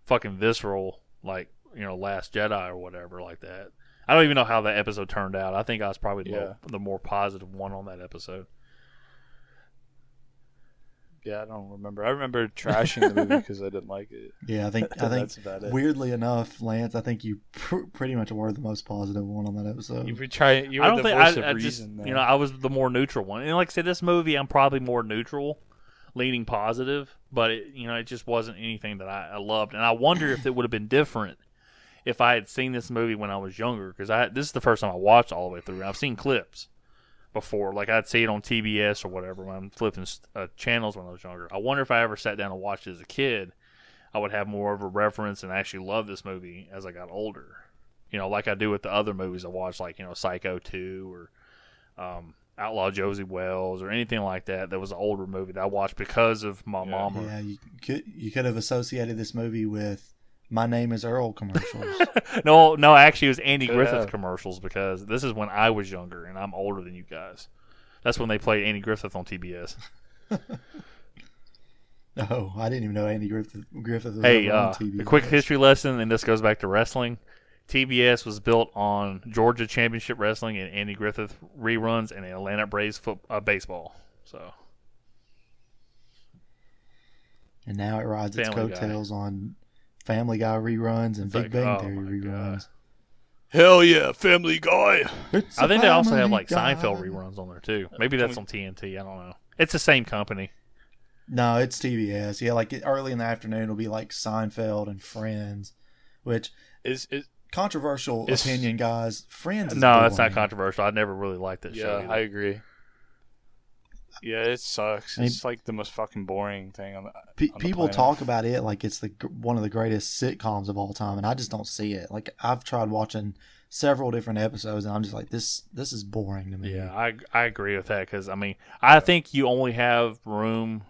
[SPEAKER 4] fucking visceral like Last Jedi or whatever like that. I don't even know how that episode turned out. I think I was probably the more positive one on that episode.
[SPEAKER 5] Yeah, I don't remember. I remember trashing the movie because I didn't like it.
[SPEAKER 3] Yeah, I think weirdly enough, Lance, I think you pretty much were the most positive one on that episode.
[SPEAKER 5] You were the voice of reason.
[SPEAKER 4] Just, I was the more neutral one. And like I said, this movie, I'm probably more neutral, leaning positive, but it just wasn't anything that I loved. And I wonder if it would have been different if I had seen this movie when I was younger, because this is the first time I watched all the way through. I've seen clips before, like I'd see it on TBS or whatever when I'm flipping channels when I was younger. I wonder if I ever sat down and watched it as a kid, I would have more of a reference and actually love this movie as I got older. like I do with the other movies I watch, like Psycho 2 or Outlaw Josie Wells or anything like that. That was an older movie that I watched because of my mom.
[SPEAKER 3] Yeah, you could have associated this movie with My Name Is Earl commercials.
[SPEAKER 4] No, actually, it was Andy Griffith commercials because this is when I was younger and I'm older than you guys. That's when they played Andy Griffith on TBS.
[SPEAKER 3] Oh, I didn't even know Andy Griffith was
[SPEAKER 4] Hey,
[SPEAKER 3] on TBS.
[SPEAKER 4] a quick history lesson, and this goes back to wrestling. TBS was built on Georgia Championship Wrestling and Andy Griffith reruns and Atlanta Braves baseball. So,
[SPEAKER 3] and now it rides its
[SPEAKER 4] Family
[SPEAKER 3] coattails on Family Guy reruns and Big Bang Theory reruns.
[SPEAKER 5] Hell yeah, Family Guy.
[SPEAKER 4] I think they also have like Seinfeld reruns on there too. Maybe that's on TNT. I don't know. It's the same company.
[SPEAKER 3] No, it's TBS. Yeah, like early in the afternoon will be like Seinfeld and Friends, which
[SPEAKER 5] is
[SPEAKER 3] controversial opinion, guys. Friends is
[SPEAKER 4] no, that's
[SPEAKER 3] boring.
[SPEAKER 4] not controversial. I never really liked that show.
[SPEAKER 5] Yeah, I agree. Yeah, it sucks. It's like the most fucking boring thing on the
[SPEAKER 3] people talk about it like it's one of the greatest sitcoms of all time, and I just don't see it. Like I've tried watching several different episodes, and I'm just like, this is boring to me.
[SPEAKER 4] Yeah, I agree with that because I think you only have room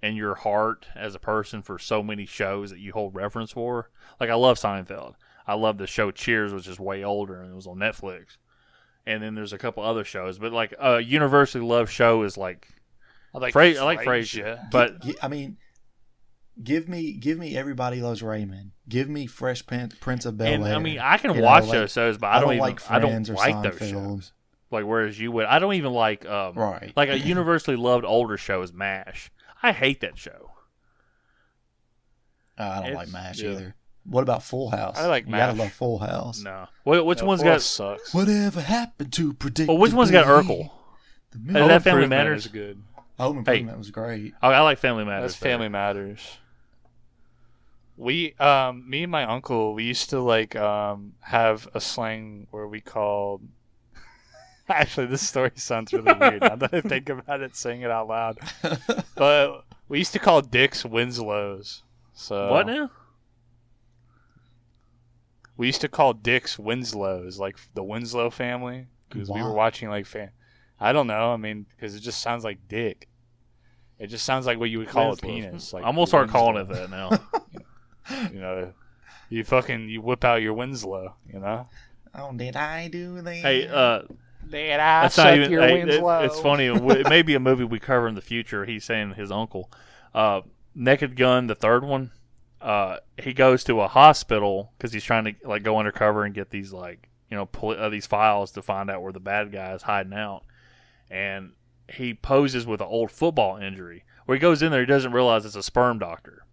[SPEAKER 4] in your heart as a person for so many shows that you hold reverence for. Like I love Seinfeld. I love the show Cheers, which is way older and it was on Netflix. And then there's a couple other shows, but like a universally loved show is like I like Frasier. But
[SPEAKER 3] I mean, give me Everybody Loves Raymond. Give me Fresh Prince of Bel-Air.
[SPEAKER 4] And I mean, I can watch those shows, but I don't like
[SPEAKER 3] Friends or
[SPEAKER 4] those
[SPEAKER 3] Seinfeld.
[SPEAKER 4] shows. Like whereas you would, I don't even like
[SPEAKER 3] right.
[SPEAKER 4] Like a universally loved older show is MASH. I hate that show.
[SPEAKER 3] I don't like MASH either. What about Full House?
[SPEAKER 5] I like
[SPEAKER 3] MASH.
[SPEAKER 5] MASH.
[SPEAKER 3] You gotta love Full House.
[SPEAKER 4] No. Which one's got
[SPEAKER 5] sucks?
[SPEAKER 3] Whatever happened to predict?
[SPEAKER 4] Well, which one's got Urkel?
[SPEAKER 3] Is
[SPEAKER 4] that Family Matters?
[SPEAKER 5] Is good.
[SPEAKER 3] Home Improvement was great.
[SPEAKER 4] I like Family Matters.
[SPEAKER 5] That's Family Matters. Me and my uncle, we used to like have a slang where we called. Actually, this story sounds really weird now that I think about it, saying it out loud. But we used to call dicks Winslows. So
[SPEAKER 4] what now?
[SPEAKER 5] We used to call dicks Winslows, like the Winslow family, because we were watching like I don't know. I mean, because it just sounds like dick. It just sounds like what you would call a penis. Like
[SPEAKER 4] I'm gonna start calling it that now.
[SPEAKER 5] You whip out your Winslow. You know.
[SPEAKER 3] Oh, did I do that?
[SPEAKER 4] Hey,
[SPEAKER 5] did I suck your Winslow?
[SPEAKER 4] It's funny. It may be a movie we cover in the future. He's saying his uncle, Naked Gun, the third one. He goes to a hospital because he's trying to like go undercover and get these like these files to find out where the bad guy is hiding out, and he poses with an old football injury. Where he goes in there, he doesn't realize it's a sperm doctor,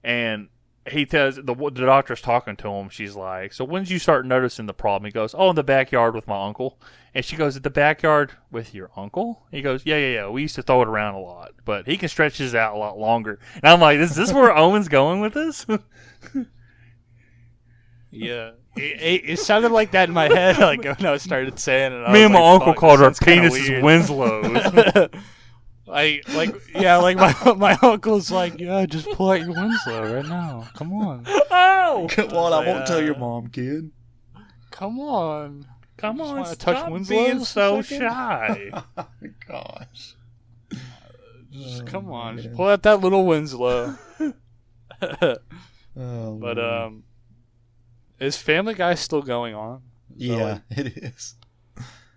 [SPEAKER 4] and he tells the doctor's talking to him. She's like, "So when did you start noticing the problem?" He goes, "Oh, in the backyard with my uncle." And she goes, "At the backyard with your uncle?" He goes, Yeah. We used to throw it around a lot, but he can stretch his out a lot longer." And I'm like, "Is this where Owen's going with this?"
[SPEAKER 5] Yeah, it sounded like that in my head. Like when I started saying it,
[SPEAKER 4] Me and my uncle called our penises Winslows.
[SPEAKER 5] My uncle's like, yeah, just pull out your Winslow right now. Come on.
[SPEAKER 4] Oh,
[SPEAKER 3] Come on, I won't tell your mom, kid.
[SPEAKER 5] Come on.
[SPEAKER 4] come on,
[SPEAKER 5] touch
[SPEAKER 4] stop
[SPEAKER 5] Winslows
[SPEAKER 4] being
[SPEAKER 5] for
[SPEAKER 4] so
[SPEAKER 5] a second?
[SPEAKER 4] shy.
[SPEAKER 3] Oh, gosh.
[SPEAKER 5] Come on, just pull out that little Winslow.
[SPEAKER 3] Oh,
[SPEAKER 5] But is Family Guy still going on?
[SPEAKER 3] yeah, it is.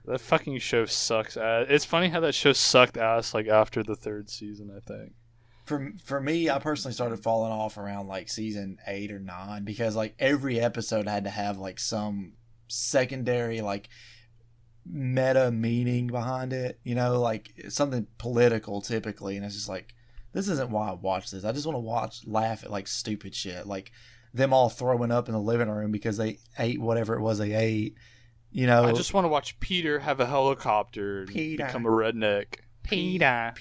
[SPEAKER 5] That fucking show sucks ass. It's funny how that show sucked ass like after the third season, I think.
[SPEAKER 3] For me, I personally started falling off around like season 8 or 9 because like every episode had to have like some secondary like meta meaning behind it, like something political typically, and it's just like, this isn't why I watch this. I just want to laugh at like stupid shit, like them all throwing up in the living room because they ate whatever it was they ate.
[SPEAKER 5] I just want to watch Peter have a helicopter and become a redneck.
[SPEAKER 3] Peter.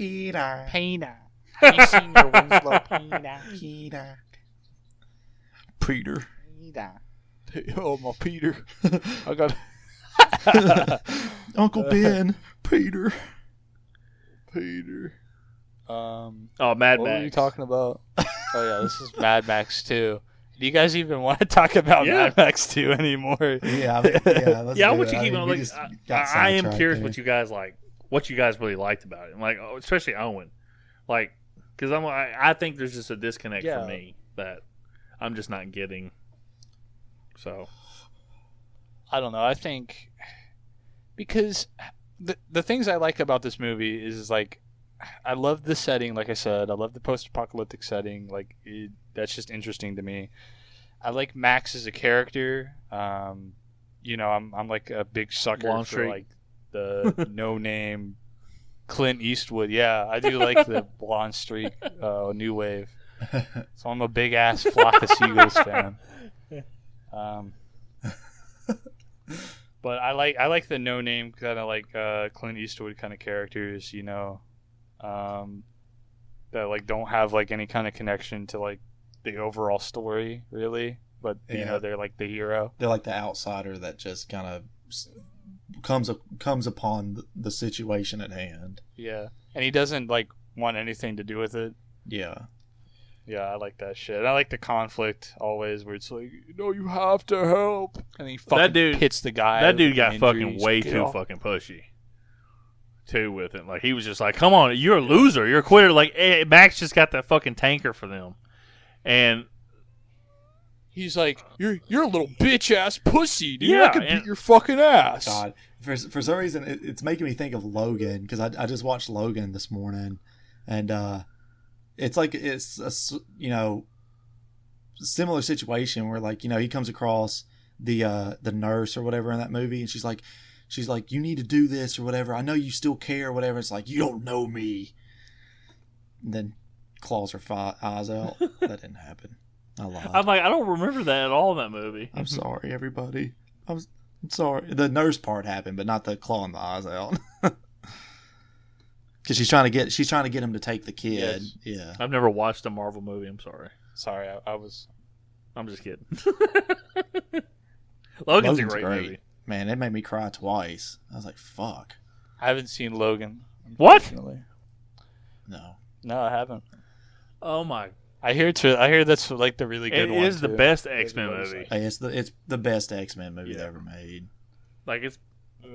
[SPEAKER 5] Have you seen your Winslow, Peter?
[SPEAKER 3] Peter.
[SPEAKER 5] Oh, my Peter. I got
[SPEAKER 3] Uncle Ben. Peter.
[SPEAKER 4] Oh, Mad
[SPEAKER 5] What
[SPEAKER 4] Max.
[SPEAKER 5] were you talking about? Oh, yeah, this is Mad Max 2. Do you guys even want to talk about
[SPEAKER 4] Yeah.
[SPEAKER 5] Mad Max 2 anymore?
[SPEAKER 3] Yeah, I mean, yeah. Let's
[SPEAKER 4] Yeah, I
[SPEAKER 3] do
[SPEAKER 4] want
[SPEAKER 3] it.
[SPEAKER 4] you to keep
[SPEAKER 3] mean,
[SPEAKER 4] on.
[SPEAKER 3] we
[SPEAKER 4] Like,
[SPEAKER 3] just got
[SPEAKER 4] I am
[SPEAKER 3] sidetracked
[SPEAKER 4] curious
[SPEAKER 3] there.
[SPEAKER 4] what you guys like, what you guys really liked about it, like especially Owen, like because I think there's just a disconnect
[SPEAKER 5] Yeah.
[SPEAKER 4] for me that I'm just not getting. So
[SPEAKER 5] I don't know. I think because the things I like about this movie is like I love the setting. Like I said, I love the post-apocalyptic setting. Like that's just interesting to me. I like Max as a character. You know, I'm like a big sucker
[SPEAKER 4] Blonde
[SPEAKER 5] for
[SPEAKER 4] streak.
[SPEAKER 5] like the no name Clint Eastwood. Yeah, I do like the blonde streak, new wave. So I'm a big ass Flock of Seagulls fan. But I like the no name kind of like Clint Eastwood kind of characters, you know, that like don't have like any kind of connection to like the overall story really, but you
[SPEAKER 3] Yeah.
[SPEAKER 5] know they're like the hero.
[SPEAKER 3] They're like the outsider that just kind of comes upon the situation at hand.
[SPEAKER 5] Yeah, and he doesn't like want anything to do with it.
[SPEAKER 3] Yeah.
[SPEAKER 5] Yeah, I like that shit. I like the conflict always, where it's like, no, you have to help, and he fucking
[SPEAKER 4] dude-
[SPEAKER 5] hits the guy.
[SPEAKER 4] that dude
[SPEAKER 5] with
[SPEAKER 4] got
[SPEAKER 5] an
[SPEAKER 4] fucking
[SPEAKER 5] injury.
[SPEAKER 4] way
[SPEAKER 5] He's like,
[SPEAKER 4] too
[SPEAKER 5] "Get off."
[SPEAKER 4] fucking pushy. Too with it, like he was just like, "Come on, you're a loser, you're a quitter." Like Max just got that fucking tanker for them, and
[SPEAKER 5] He's like, you're a little bitch ass pussy, dude.
[SPEAKER 4] Yeah,
[SPEAKER 5] I could
[SPEAKER 4] and-
[SPEAKER 5] beat your fucking ass.
[SPEAKER 3] God, for some reason, it's making me think of Logan because I just watched Logan this morning, and it's like it's a similar situation where like he comes across the nurse or whatever in that movie, and she's like you need to do this or whatever. I know you still care or whatever. It's like you don't know me. And then claws her eyes out. That didn't happen. I lied.
[SPEAKER 4] I'm like, I don't remember that at all in that movie.
[SPEAKER 3] I'm sorry, everybody. I'm sorry. The nurse part happened, but not the clawing the eyes out. Because she's trying to get him to take the kid.
[SPEAKER 5] Yes.
[SPEAKER 3] Yeah.
[SPEAKER 4] I've never watched a Marvel movie. I'm sorry.
[SPEAKER 5] Sorry, I was.
[SPEAKER 4] I'm just kidding. Logan's a great movie.
[SPEAKER 3] Man, it made me cry twice. I was like, "Fuck."
[SPEAKER 5] I haven't seen Logan.
[SPEAKER 4] What?
[SPEAKER 5] Unfortunately.
[SPEAKER 3] No.
[SPEAKER 5] No, I haven't.
[SPEAKER 4] Oh my!
[SPEAKER 5] I hear that's like the really good
[SPEAKER 4] It
[SPEAKER 5] one.
[SPEAKER 4] is the
[SPEAKER 5] too.
[SPEAKER 4] best X-Men
[SPEAKER 5] Everybody's
[SPEAKER 4] movie.
[SPEAKER 3] Hey, it's the best X-Men movie
[SPEAKER 4] Yeah.
[SPEAKER 3] ever made.
[SPEAKER 4] Like it's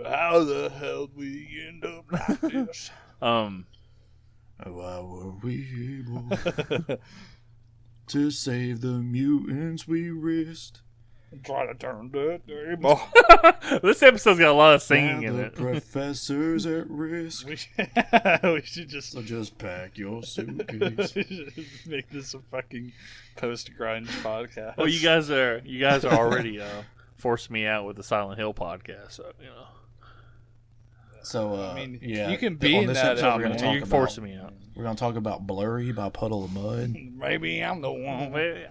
[SPEAKER 5] How the hell did we end up like this?
[SPEAKER 3] Why were we able to save the mutants we risked?
[SPEAKER 5] Try to turn that table.
[SPEAKER 4] this episode's got a lot of singing
[SPEAKER 3] Now
[SPEAKER 4] in
[SPEAKER 3] the
[SPEAKER 4] it.
[SPEAKER 3] professor's at risk.
[SPEAKER 5] we should just
[SPEAKER 3] So just pack your suitcase.
[SPEAKER 5] make this a fucking post grunge podcast.
[SPEAKER 4] Well, you guys are already forcing me out with the Silent Hill podcast, so
[SPEAKER 3] So,
[SPEAKER 5] I mean,
[SPEAKER 3] yeah,
[SPEAKER 5] you can be
[SPEAKER 3] on
[SPEAKER 5] in
[SPEAKER 3] this
[SPEAKER 5] that.
[SPEAKER 3] episode,
[SPEAKER 5] I
[SPEAKER 3] we're going
[SPEAKER 5] mean,
[SPEAKER 3] to talk
[SPEAKER 4] you're
[SPEAKER 3] about
[SPEAKER 4] forcing me out.
[SPEAKER 3] We're going to talk about "Blurry" by Puddle of Mud.
[SPEAKER 5] Maybe I'm the one.
[SPEAKER 4] Wait,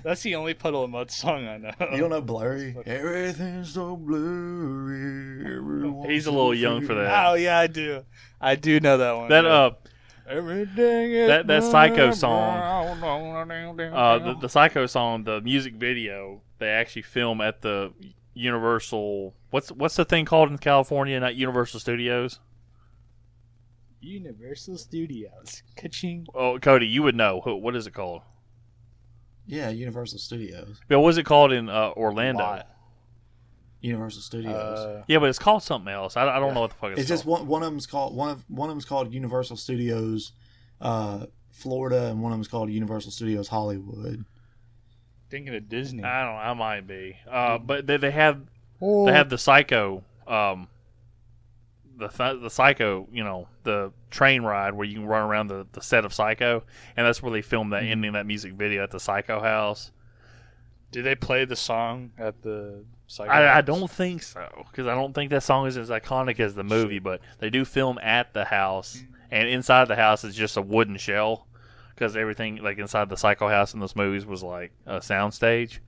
[SPEAKER 5] That's the only Puddle of Mud song I know.
[SPEAKER 3] You don't know "Blurry"? Everything's so blurry. everyone's
[SPEAKER 4] He's a little
[SPEAKER 3] so
[SPEAKER 4] young for
[SPEAKER 3] free.
[SPEAKER 4] that.
[SPEAKER 5] Oh yeah, I do. I do know that one.
[SPEAKER 4] That
[SPEAKER 5] yeah. Everything is
[SPEAKER 4] that Psycho song,
[SPEAKER 5] song.
[SPEAKER 4] the Psycho song, the music video, they actually film at the Universal. What's the thing called in California? Not Universal Studios.
[SPEAKER 5] Universal Studios. Ka-ching.
[SPEAKER 4] Oh, Cody, you would know. What is it called?
[SPEAKER 3] Yeah, Universal Studios.
[SPEAKER 4] But what's it called in Orlando?
[SPEAKER 5] Lot.
[SPEAKER 3] Universal Studios.
[SPEAKER 4] Yeah, but it's called something else. I don't know what the fuck
[SPEAKER 3] It's just
[SPEAKER 4] called.
[SPEAKER 3] one of them's called one of them's called Universal Studios, Florida, and one of them's called Universal Studios Hollywood.
[SPEAKER 5] Thinking of Disney.
[SPEAKER 4] I might be. But they have the Psycho, the Psycho, the train ride where you can run around the set of Psycho, and that's where they filmed that ending of that music video at the Psycho house.
[SPEAKER 5] Did they play the song at the Psycho
[SPEAKER 4] I
[SPEAKER 5] house?
[SPEAKER 4] don't think so, because I don't think that song is as iconic as the movie, but they do film at the house, and inside the house is just a wooden shell, because everything like inside the Psycho house in those movies was like a soundstage.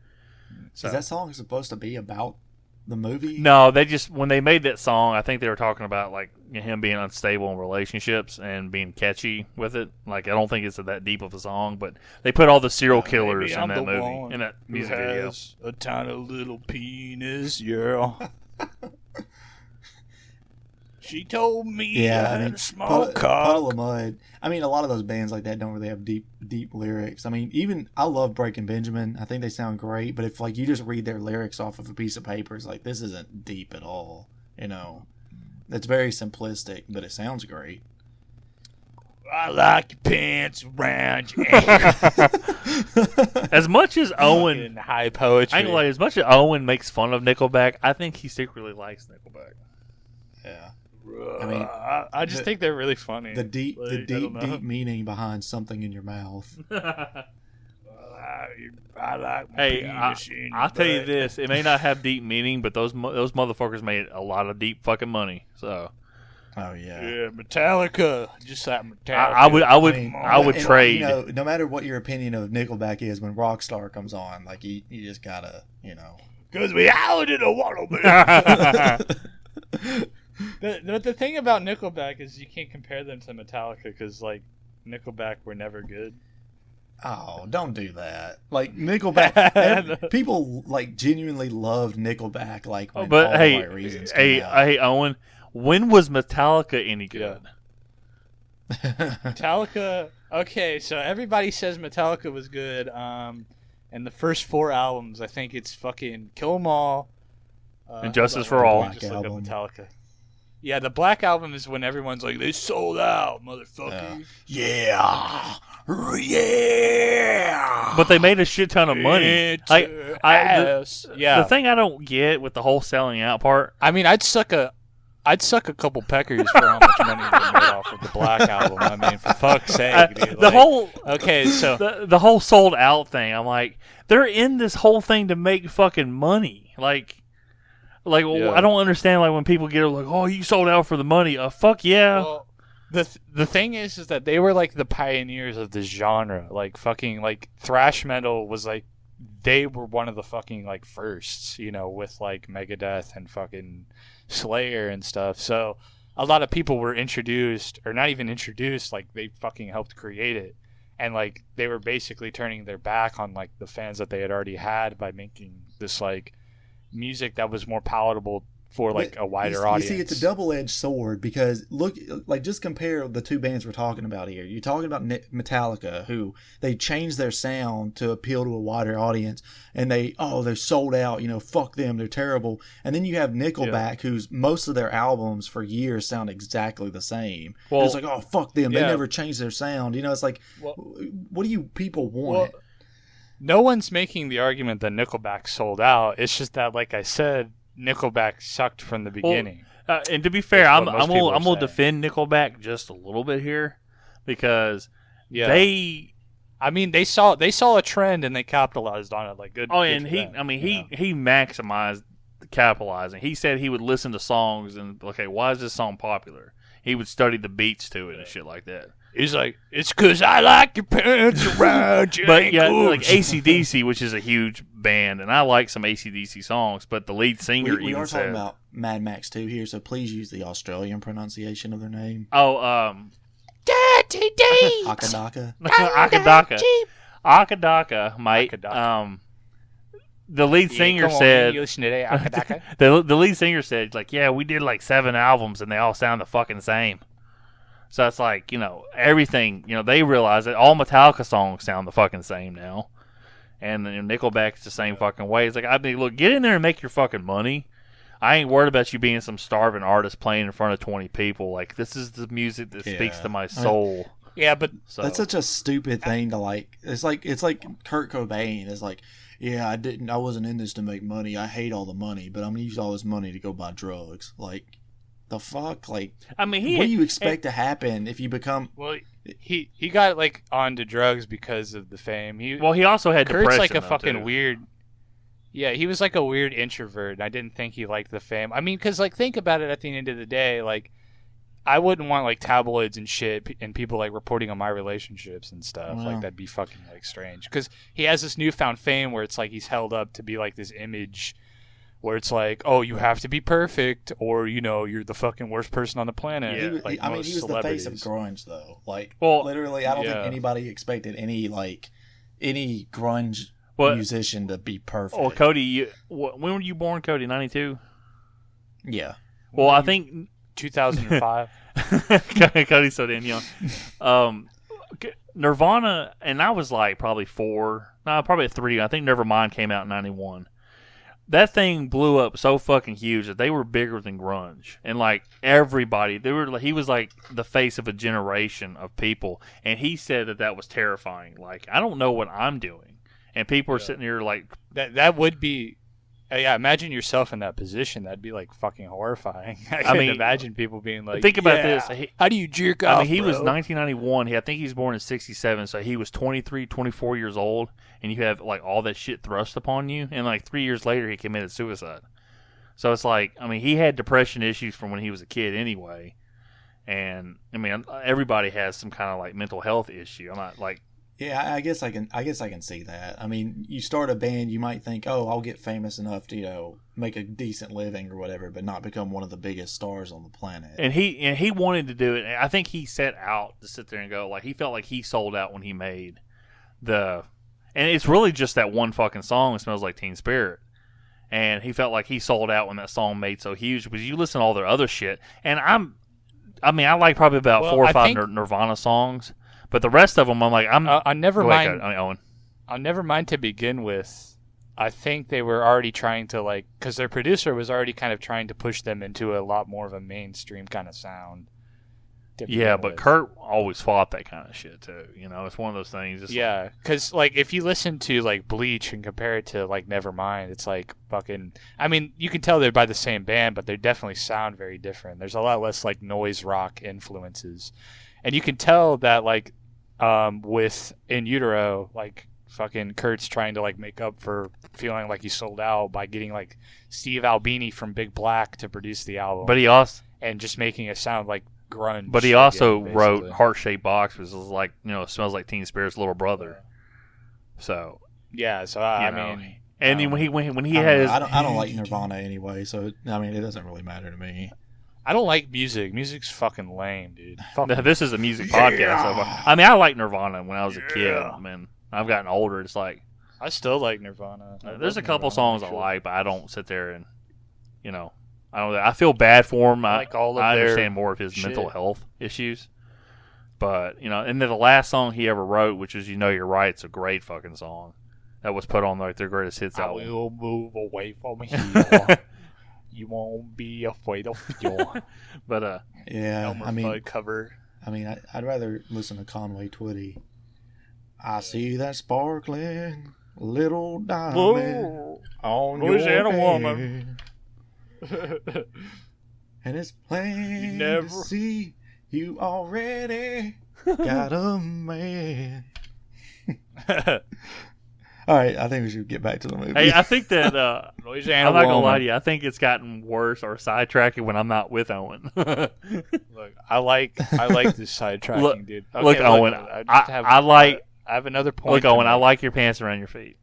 [SPEAKER 4] So
[SPEAKER 3] Is that song supposed to be about the movie?
[SPEAKER 4] no, they just when they made that song, I think they were talking about like him being unstable in relationships and being catchy with it. Like I don't think it's that deep of a song, but they put all the serial killers in that movie, in that music video.
[SPEAKER 5] Has a tiny little penis, yeah. She told me
[SPEAKER 3] Yeah,
[SPEAKER 5] I
[SPEAKER 3] I mean,
[SPEAKER 5] had a small
[SPEAKER 3] Puddle
[SPEAKER 5] cock.
[SPEAKER 3] of Mud. I mean, a lot of those bands like that don't really have deep lyrics. I mean, even I love Breaking Benjamin. I think they sound great, but if like you just read their lyrics off of a piece of paper, it's like this isn't deep at all. You know, it's very simplistic, but it sounds great.
[SPEAKER 5] I like your pants around your ankles.
[SPEAKER 4] As much as Owen,
[SPEAKER 5] High poetry.
[SPEAKER 4] I ain't gonna lie, as much as Owen makes fun of Nickelback, I think he secretly likes Nickelback.
[SPEAKER 3] Yeah,
[SPEAKER 5] I mean, I just think they're really funny.
[SPEAKER 3] the deep
[SPEAKER 5] don't know.
[SPEAKER 3] meaning behind something in your mouth.
[SPEAKER 5] I like my
[SPEAKER 4] Hey,
[SPEAKER 5] penis in your
[SPEAKER 4] I'll tell you
[SPEAKER 5] butt.
[SPEAKER 4] this: it may not have deep meaning, but those motherfuckers made a lot of deep fucking money. So
[SPEAKER 3] Oh yeah.
[SPEAKER 5] Yeah, Metallica. Just like Metallica.
[SPEAKER 4] I would
[SPEAKER 3] And,
[SPEAKER 4] trade.
[SPEAKER 3] You know, no matter what your opinion of Nickelback is, when Rockstar comes on, like you just gotta, you know.
[SPEAKER 5] Because we out in a watermelon. The thing about Nickelback is you can't compare them to Metallica because, like, Nickelback were never good.
[SPEAKER 3] Oh, don't do that. Like Nickelback, people like genuinely loved Nickelback. Like, when
[SPEAKER 4] But
[SPEAKER 3] all
[SPEAKER 4] hey,
[SPEAKER 3] the right reasons came out.
[SPEAKER 4] hey, Owen, when was Metallica any good?
[SPEAKER 5] Metallica. Okay, so everybody says Metallica was good. And the first 4 albums, I think it's fucking Kill 'Em All.
[SPEAKER 4] And Justice
[SPEAKER 5] hold
[SPEAKER 4] for
[SPEAKER 5] on,
[SPEAKER 4] All.
[SPEAKER 5] let me just look up
[SPEAKER 3] Album.
[SPEAKER 5] Metallica. Yeah, the Black Album is when everyone's like, they sold out, motherfucker.
[SPEAKER 3] Yeah. Yeah.
[SPEAKER 4] But they made a shit ton of money. Like,
[SPEAKER 5] Yeah.
[SPEAKER 4] The thing I don't get with the whole selling out part.
[SPEAKER 5] I mean, I'd suck a couple peckers for how much money they made off of the Black Album. I mean, for fuck's sake, dude.
[SPEAKER 4] The whole
[SPEAKER 5] Okay, so
[SPEAKER 4] the whole sold out thing. I'm like, they're in this whole thing to make fucking money. Like
[SPEAKER 5] Yeah.
[SPEAKER 4] I don't understand. Like when people get like, oh, you sold out for the money. Fuck yeah.
[SPEAKER 5] well, the thing is that they were like the pioneers of this genre. Like fucking like thrash metal was like they were one of the fucking like firsts, you know, with like Megadeth and fucking Slayer and stuff. So a lot of people were introduced, or not even introduced, like they fucking helped create it. And like they were basically turning their back on like the fans that they had already had by making this like music that was more palatable for like a wider audience.
[SPEAKER 3] You see, it's a double-edged sword because look, like just compare the two bands we're talking about here. You're talking about Metallica, who they changed their sound to appeal to a wider audience, and they're sold out. You know, fuck them, they're terrible. And then you have Nickelback, whose most of their albums for years sound exactly the same.
[SPEAKER 4] Well,
[SPEAKER 3] it's like, oh fuck them, they
[SPEAKER 5] yeah.
[SPEAKER 3] never changed their sound. You know, it's like, what do you people want?
[SPEAKER 5] Well, no one's making the argument that Nickelback sold out. It's just that, like I said, Nickelback sucked from the beginning.
[SPEAKER 4] And to be fair,
[SPEAKER 5] That's
[SPEAKER 4] I'm
[SPEAKER 5] what most people
[SPEAKER 4] gonna
[SPEAKER 5] say.
[SPEAKER 4] defend Nickelback just a little bit here because
[SPEAKER 5] Yeah.
[SPEAKER 4] they.
[SPEAKER 5] I mean, they saw a trend and they capitalized on it. Like good.
[SPEAKER 4] Oh,
[SPEAKER 5] good
[SPEAKER 4] and
[SPEAKER 5] for
[SPEAKER 4] he.
[SPEAKER 5] them,
[SPEAKER 4] I mean,
[SPEAKER 5] you know?
[SPEAKER 4] he capitalizing. He said he would listen to songs and okay, why is this song popular? He would study the beats to it and shit like that.
[SPEAKER 5] He's like, it's because I like your pants around your
[SPEAKER 4] But yeah,
[SPEAKER 5] ankles.
[SPEAKER 4] like AC/DC, which is a huge band, and I like some AC/DC songs, but the lead singer
[SPEAKER 3] We
[SPEAKER 4] even
[SPEAKER 3] are
[SPEAKER 4] said,
[SPEAKER 3] talking about Mad Max 2 here, so please use the Australian pronunciation of their name.
[SPEAKER 5] Dirty deeds.
[SPEAKER 3] Akadaka.
[SPEAKER 4] Akadaka, mate.
[SPEAKER 5] Akadaka.
[SPEAKER 4] The lead singer said,
[SPEAKER 5] you listen to that, Akadaka?
[SPEAKER 4] the lead singer said, like, yeah, we did like 7 albums and they all sound the fucking same. So it's like, you know, everything, you know, they realize that all Metallica songs sound the fucking same now. And then Nickelback's the same fucking way. It's like, I mean, look, get in there and make your fucking money. I ain't worried about you being some starving artist playing in front of 20 people. Like, this is the music that speaks to my soul.
[SPEAKER 5] Yeah, but
[SPEAKER 4] So
[SPEAKER 3] That's such a stupid thing to like. It's like Kurt Cobain is like, yeah, I wasn't in this to make money. I hate all the money, but I'm gonna use all this money to go buy drugs. Like, the fuck? Like,
[SPEAKER 4] I mean,
[SPEAKER 3] what do you expect to happen if you become?
[SPEAKER 5] well, he got like onto drugs because of the fame. He
[SPEAKER 4] also had
[SPEAKER 5] Kurt's
[SPEAKER 4] depression.
[SPEAKER 5] like a
[SPEAKER 4] though,
[SPEAKER 5] fucking
[SPEAKER 4] too.
[SPEAKER 5] weird. Yeah, he was like a weird introvert. And I didn't think he liked the fame. I mean, because like think about it. At the end of the day, like I wouldn't want like tabloids and shit and people like reporting on my relationships and stuff.
[SPEAKER 3] Wow.
[SPEAKER 5] Like that'd be fucking like strange. Because he has this newfound fame where it's like he's held up to be like this image where it's like, oh, you have to be perfect, or you know, you're the fucking worst person on the planet.
[SPEAKER 4] Yeah.
[SPEAKER 3] He was,
[SPEAKER 5] like
[SPEAKER 3] I mean,
[SPEAKER 5] most
[SPEAKER 3] he was the face of
[SPEAKER 5] celebrities.
[SPEAKER 3] grunge, though. Like,
[SPEAKER 4] Well,
[SPEAKER 3] literally, I don't
[SPEAKER 5] yeah.
[SPEAKER 3] think anybody expected any grunge
[SPEAKER 4] Well-
[SPEAKER 3] musician to be perfect.
[SPEAKER 4] Oh, Cody, when were you born, Cody? 92?
[SPEAKER 3] Yeah.
[SPEAKER 4] Well, I think
[SPEAKER 5] 2005.
[SPEAKER 4] Cody's so damn young. Nirvana, and I was like probably 4, no, probably 3. I think Nevermind came out in 91. That thing blew up so fucking huge that they were bigger than grunge, and like everybody, he was like the face of a generation of people, and he said that was terrifying. Like, I don't know what I'm doing, and people are sitting here like
[SPEAKER 5] that would be. Yeah, imagine yourself in that position. That'd be like fucking horrifying. I mean, imagine people being like,
[SPEAKER 4] think about this.
[SPEAKER 5] How do you jerk off?
[SPEAKER 4] I mean, he was 1991. I think he's born in 67, so he was 23, 24 years old, and you have like all that shit thrust upon you, and like 3 years later, he committed suicide. So it's like, I mean, he had depression issues from when he was a kid anyway, and I mean, everybody has some kind of like mental health issue. I'm not like.
[SPEAKER 3] Yeah, I guess I can see that. I mean, you start a band, you might think, "Oh, I'll get famous enough to, make a decent living or whatever, but not become one of the biggest stars on the planet."
[SPEAKER 4] And he wanted to do it. I think he set out to sit there and go, like, he felt like he sold out when he made and it's really just that one fucking song, It Smells Like Teen Spirit. And he felt like he sold out when that song made so huge, because you listen to all their other shit, and I like probably about 4 or 5 Nirvana songs. But the rest of them, I'm like,
[SPEAKER 5] I never mind.
[SPEAKER 4] Owen.
[SPEAKER 5] On Nevermind to begin with, I think they were already trying to because their producer was already kind of trying to push them into a lot more of a mainstream kind of sound.
[SPEAKER 4] Yeah, but Kurt always fought that kind of shit too. It's one of those things.
[SPEAKER 5] Yeah, because if you listen to Bleach and compare it to Nevermind, it's like fucking. I mean, you can tell they're by the same band, but they definitely sound very different. There's a lot less noise rock influences. And you can tell that, with In Utero, fucking Kurt's trying to, make up for feeling like he sold out by getting, Steve Albini from Big Black to produce the album.
[SPEAKER 4] But he also...
[SPEAKER 5] And just making it sound like grunge.
[SPEAKER 4] But he also wrote Heart-Shaped Box, which is It Smells Like Teen Spirit's little brother. So...
[SPEAKER 5] Yeah, so, I mean...
[SPEAKER 4] And then when he has...
[SPEAKER 3] I don't like Nirvana anyway, so, I mean, it doesn't really matter to me.
[SPEAKER 5] I don't like music. Music's fucking lame, dude.
[SPEAKER 4] This is a music podcast. So I mean, I liked Nirvana when I was a kid. I mean, I've gotten older. It's like...
[SPEAKER 5] I still like Nirvana.
[SPEAKER 4] There's a couple songs I like, but I don't sit there and, I feel bad for him. I understand more of his mental health issues. But, and then the last song he ever wrote, which is You Know You're Right, it's a great fucking song. That was put on their greatest hits album.
[SPEAKER 5] I will move away from here. You won't be afraid of your
[SPEAKER 4] but
[SPEAKER 3] yeah,
[SPEAKER 5] Elmer Fudd cover.
[SPEAKER 3] I mean, I'd rather listen to Conway Twitty. I see that sparkling little diamond on your head, woman, and it's plain to see you already got a man. All right, I think we should get back to the movie.
[SPEAKER 4] Hey, I think that I'm not gonna lie to you. I think it's gotten worse or sidetracking when I'm not with Owen.
[SPEAKER 5] Look, I like this sidetracking, dude. Okay,
[SPEAKER 4] look, Owen, I
[SPEAKER 5] have another point.
[SPEAKER 4] Look, Owen, I like your pants around your feet.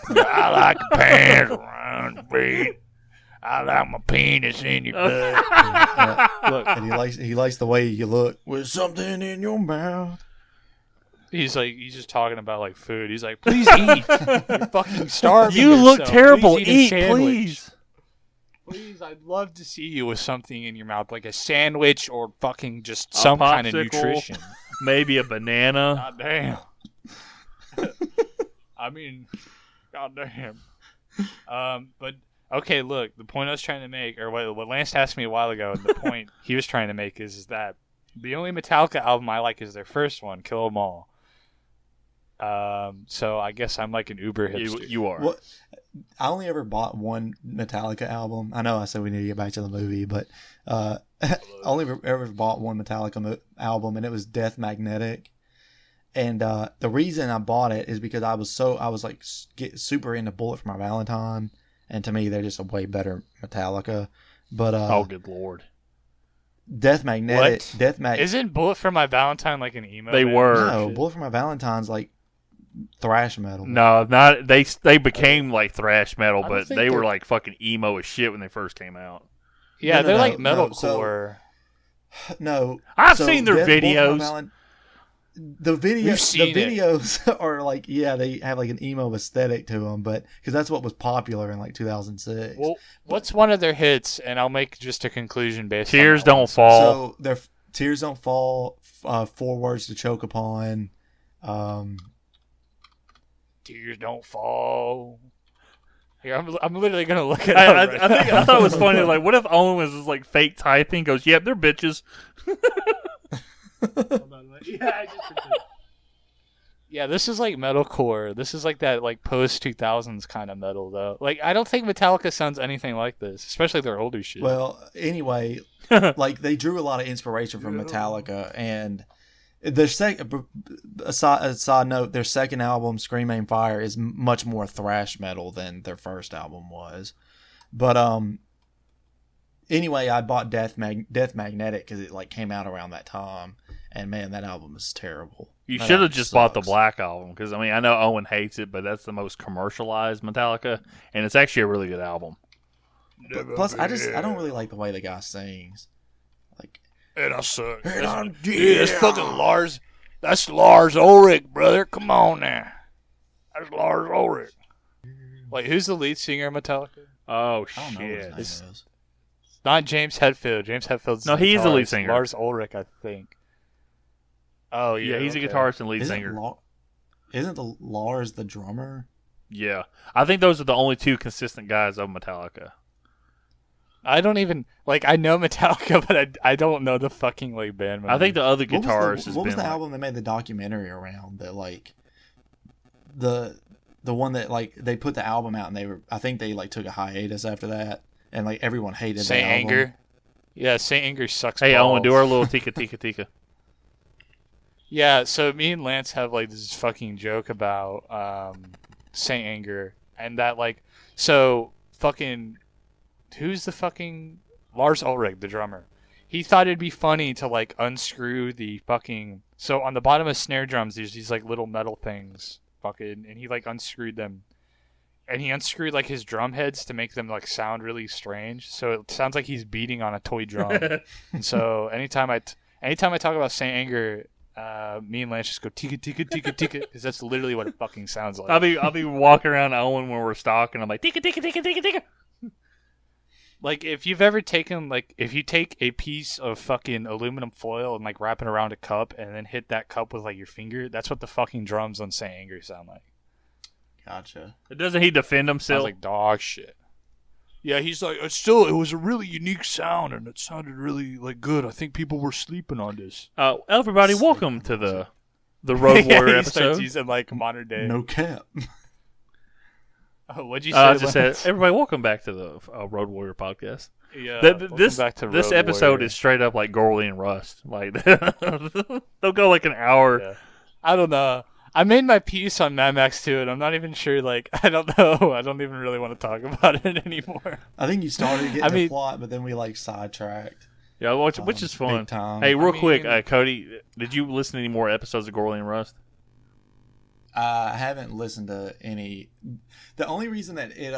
[SPEAKER 1] I like your pants around your feet. I like my penis in your butt.
[SPEAKER 3] Look, and he likes the way you look with something in your mouth.
[SPEAKER 5] He's just talking about food. He's like, please eat. You're fucking starving.
[SPEAKER 4] You look
[SPEAKER 5] yourself.
[SPEAKER 4] terrible.
[SPEAKER 5] Please
[SPEAKER 4] eat, please.
[SPEAKER 5] Please, I'd love to see you with something in your mouth, like a sandwich or fucking just some kind of nutrition.
[SPEAKER 4] Maybe a banana.
[SPEAKER 5] God damn. I mean, god damn. But okay, look, the point I was trying to make, or what Lance asked me a while ago, the point he was trying to make is that the only Metallica album I like is their first one, Kill 'Em All. So I guess I'm like an uber hipster.
[SPEAKER 4] You are.
[SPEAKER 3] Well, I only ever bought one Metallica album. I know I said we need to get back to the movie, but I only ever bought one Metallica album, and it was Death Magnetic. And the reason I bought it is because I was super into Bullet for My Valentine, and to me they're just a way better Metallica. But
[SPEAKER 4] oh, good lord.
[SPEAKER 3] Death Magnetic.
[SPEAKER 5] What? Isn't Bullet for My Valentine like an emo?
[SPEAKER 4] They
[SPEAKER 5] band?
[SPEAKER 4] were.
[SPEAKER 3] No, Bullet for My Valentine's like thrash metal.
[SPEAKER 4] No, not they became like thrash metal, but they were like fucking emo as shit when they first came out.
[SPEAKER 5] Yeah, they're like metalcore.
[SPEAKER 3] No,
[SPEAKER 4] I've seen their videos.
[SPEAKER 3] the videos are like, yeah, they have like an emo aesthetic to them, but because that's what was popular in like 2006.
[SPEAKER 5] Well, what's one of their hits? And I'll make just a conclusion based.
[SPEAKER 4] Tears
[SPEAKER 5] on that
[SPEAKER 4] Don't Fall.
[SPEAKER 3] So their Tears Don't Fall. 4 Words to Choke Upon.
[SPEAKER 5] Tears Don't Fall. Here, I'm literally gonna look it up.
[SPEAKER 4] I thought it was funny. Like, what if Owen was just like fake typing? Goes, yep, they're bitches.
[SPEAKER 5] Yeah, this is like metalcore. This is like that like post 2000s kind of metal though. Like I don't think Metallica sounds anything like this, especially their older shit.
[SPEAKER 3] Well, anyway, like they drew a lot of inspiration from Metallica, and their a side note, their second album, Scream Aim Fire, is much more thrash metal than their first album was. But anyway, I bought Death Magnetic because it like came out around that time, and man, that album is terrible.
[SPEAKER 4] You should have just bought the Black Album, because I mean I know Owen hates it, but that's the most commercialized Metallica, and it's actually a really good album.
[SPEAKER 3] But plus, I don't really like the way the guy sings. Like,
[SPEAKER 1] and I suck.
[SPEAKER 5] Yeah, that's fucking Lars. That's Lars Ulrich, brother. Come on now. That's Lars Ulrich. Like, who's the lead singer of Metallica?
[SPEAKER 4] Oh
[SPEAKER 3] I don't know what
[SPEAKER 4] shit!
[SPEAKER 3] his name is.
[SPEAKER 5] Not James Hetfield. James Hetfield's
[SPEAKER 4] No, he's the lead singer.
[SPEAKER 5] Lars Ulrich, I think. Oh yeah,
[SPEAKER 4] he's
[SPEAKER 5] okay.
[SPEAKER 4] a guitarist and lead singer.
[SPEAKER 3] Isn't the Lars the drummer?
[SPEAKER 4] Yeah, I think those are the only two consistent guys of Metallica.
[SPEAKER 5] I don't even like. I know Metallica, but I don't know the fucking like band.
[SPEAKER 4] I think the other guitarist
[SPEAKER 3] What was the album that made the documentary around that like the one that like they put the album out and I think they like took a hiatus after that and like everyone hated
[SPEAKER 5] Saint
[SPEAKER 3] the album.
[SPEAKER 5] Anger. Yeah, Saint Anger sucks.
[SPEAKER 4] Hey,
[SPEAKER 5] balls.
[SPEAKER 4] Owen, do our little tika tika tika.
[SPEAKER 5] Yeah, so me and Lance have like this fucking joke about Saint Anger, and that like so fucking who's the fucking Lars Ulrich, the drummer. He thought it'd be funny to like unscrew the fucking so on the bottom of snare drums there's these like little metal things fucking, and he like unscrewed them. And he unscrewed like his drum heads to make them like sound really strange. So it sounds like he's beating on a toy drum. And so anytime I talk about Saint Anger, me and Lance just go tika tika tika tika because that's literally what it fucking sounds like.
[SPEAKER 4] I'll be walking around Owen when we're stalking. I'm like tika tika tika tika tika.
[SPEAKER 5] Like if you've ever taken like if you take a piece of fucking aluminum foil and like wrap it around a cup and then hit that cup with like your finger, that's what the fucking drums on Saint Anger sound like.
[SPEAKER 3] Gotcha.
[SPEAKER 4] Doesn't he defend
[SPEAKER 5] Sounds
[SPEAKER 4] himself?
[SPEAKER 5] like dog shit.
[SPEAKER 1] Yeah, he's like, it was a really unique sound, and it sounded really like good. I think people were sleeping on this.
[SPEAKER 4] Everybody, welcome to the Road Warrior
[SPEAKER 5] he
[SPEAKER 4] episode.
[SPEAKER 5] starts using like modern day.
[SPEAKER 3] No cap.
[SPEAKER 5] Oh, what'd you say?
[SPEAKER 4] I just said,
[SPEAKER 5] Lance?
[SPEAKER 4] everybody, welcome back to the Road Warrior podcast.
[SPEAKER 5] Yeah,
[SPEAKER 4] This
[SPEAKER 5] back to
[SPEAKER 4] this
[SPEAKER 5] Road
[SPEAKER 4] episode
[SPEAKER 5] Warrior.
[SPEAKER 4] is straight up like Gorley and Rust. Like they'll go like an hour.
[SPEAKER 5] Yeah. I don't know. I made my piece on Mad Max 2, and I'm not even sure. Like, I don't know. I don't even really want to talk about it anymore.
[SPEAKER 3] I think you started getting the plot, but then we like sidetracked.
[SPEAKER 4] Yeah, which is fun.
[SPEAKER 3] Big time.
[SPEAKER 4] Hey, real quick, Cody, did you listen to any more episodes of Gorley and Rust?
[SPEAKER 3] I haven't listened to any. The only reason that it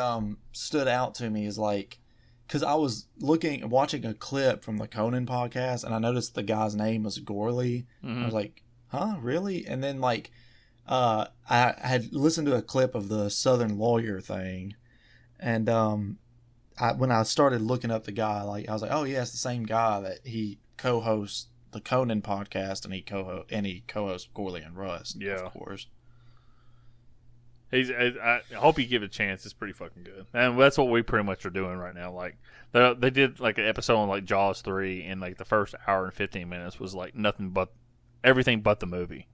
[SPEAKER 3] stood out to me is like because I was watching a clip from the Conan podcast, and I noticed the guy's name was Gorley.
[SPEAKER 4] Mm-hmm.
[SPEAKER 3] I was like, huh, really? And then like I had listened to a clip of the Southern Lawyer thing, and when I started looking up the guy, like I was like, oh yeah, it's the same guy that he co-hosts the Conan podcast, and he co-hosts Gorley and Rust.
[SPEAKER 4] Yeah,
[SPEAKER 3] of course.
[SPEAKER 4] I hope you give it a chance. It's pretty fucking good, and that's what we pretty much are doing right now. Like they did like an episode on like Jaws 3, and like the first hour and 15 minutes was like nothing but everything but the movie.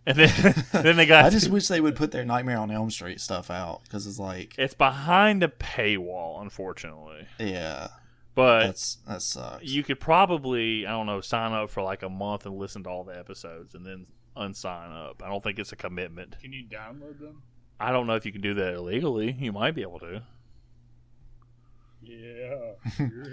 [SPEAKER 4] And then they got.
[SPEAKER 3] I just wish they would put their Nightmare on Elm Street stuff out because it's like
[SPEAKER 4] it's behind a paywall, unfortunately.
[SPEAKER 3] Yeah,
[SPEAKER 4] but
[SPEAKER 3] that sucks.
[SPEAKER 4] You could probably sign up for like a month and listen to all the episodes, and then unsign up. I don't think it's a commitment.
[SPEAKER 5] Can you download them?
[SPEAKER 4] I don't know if you can do that illegally. You might be able to.
[SPEAKER 5] Yeah.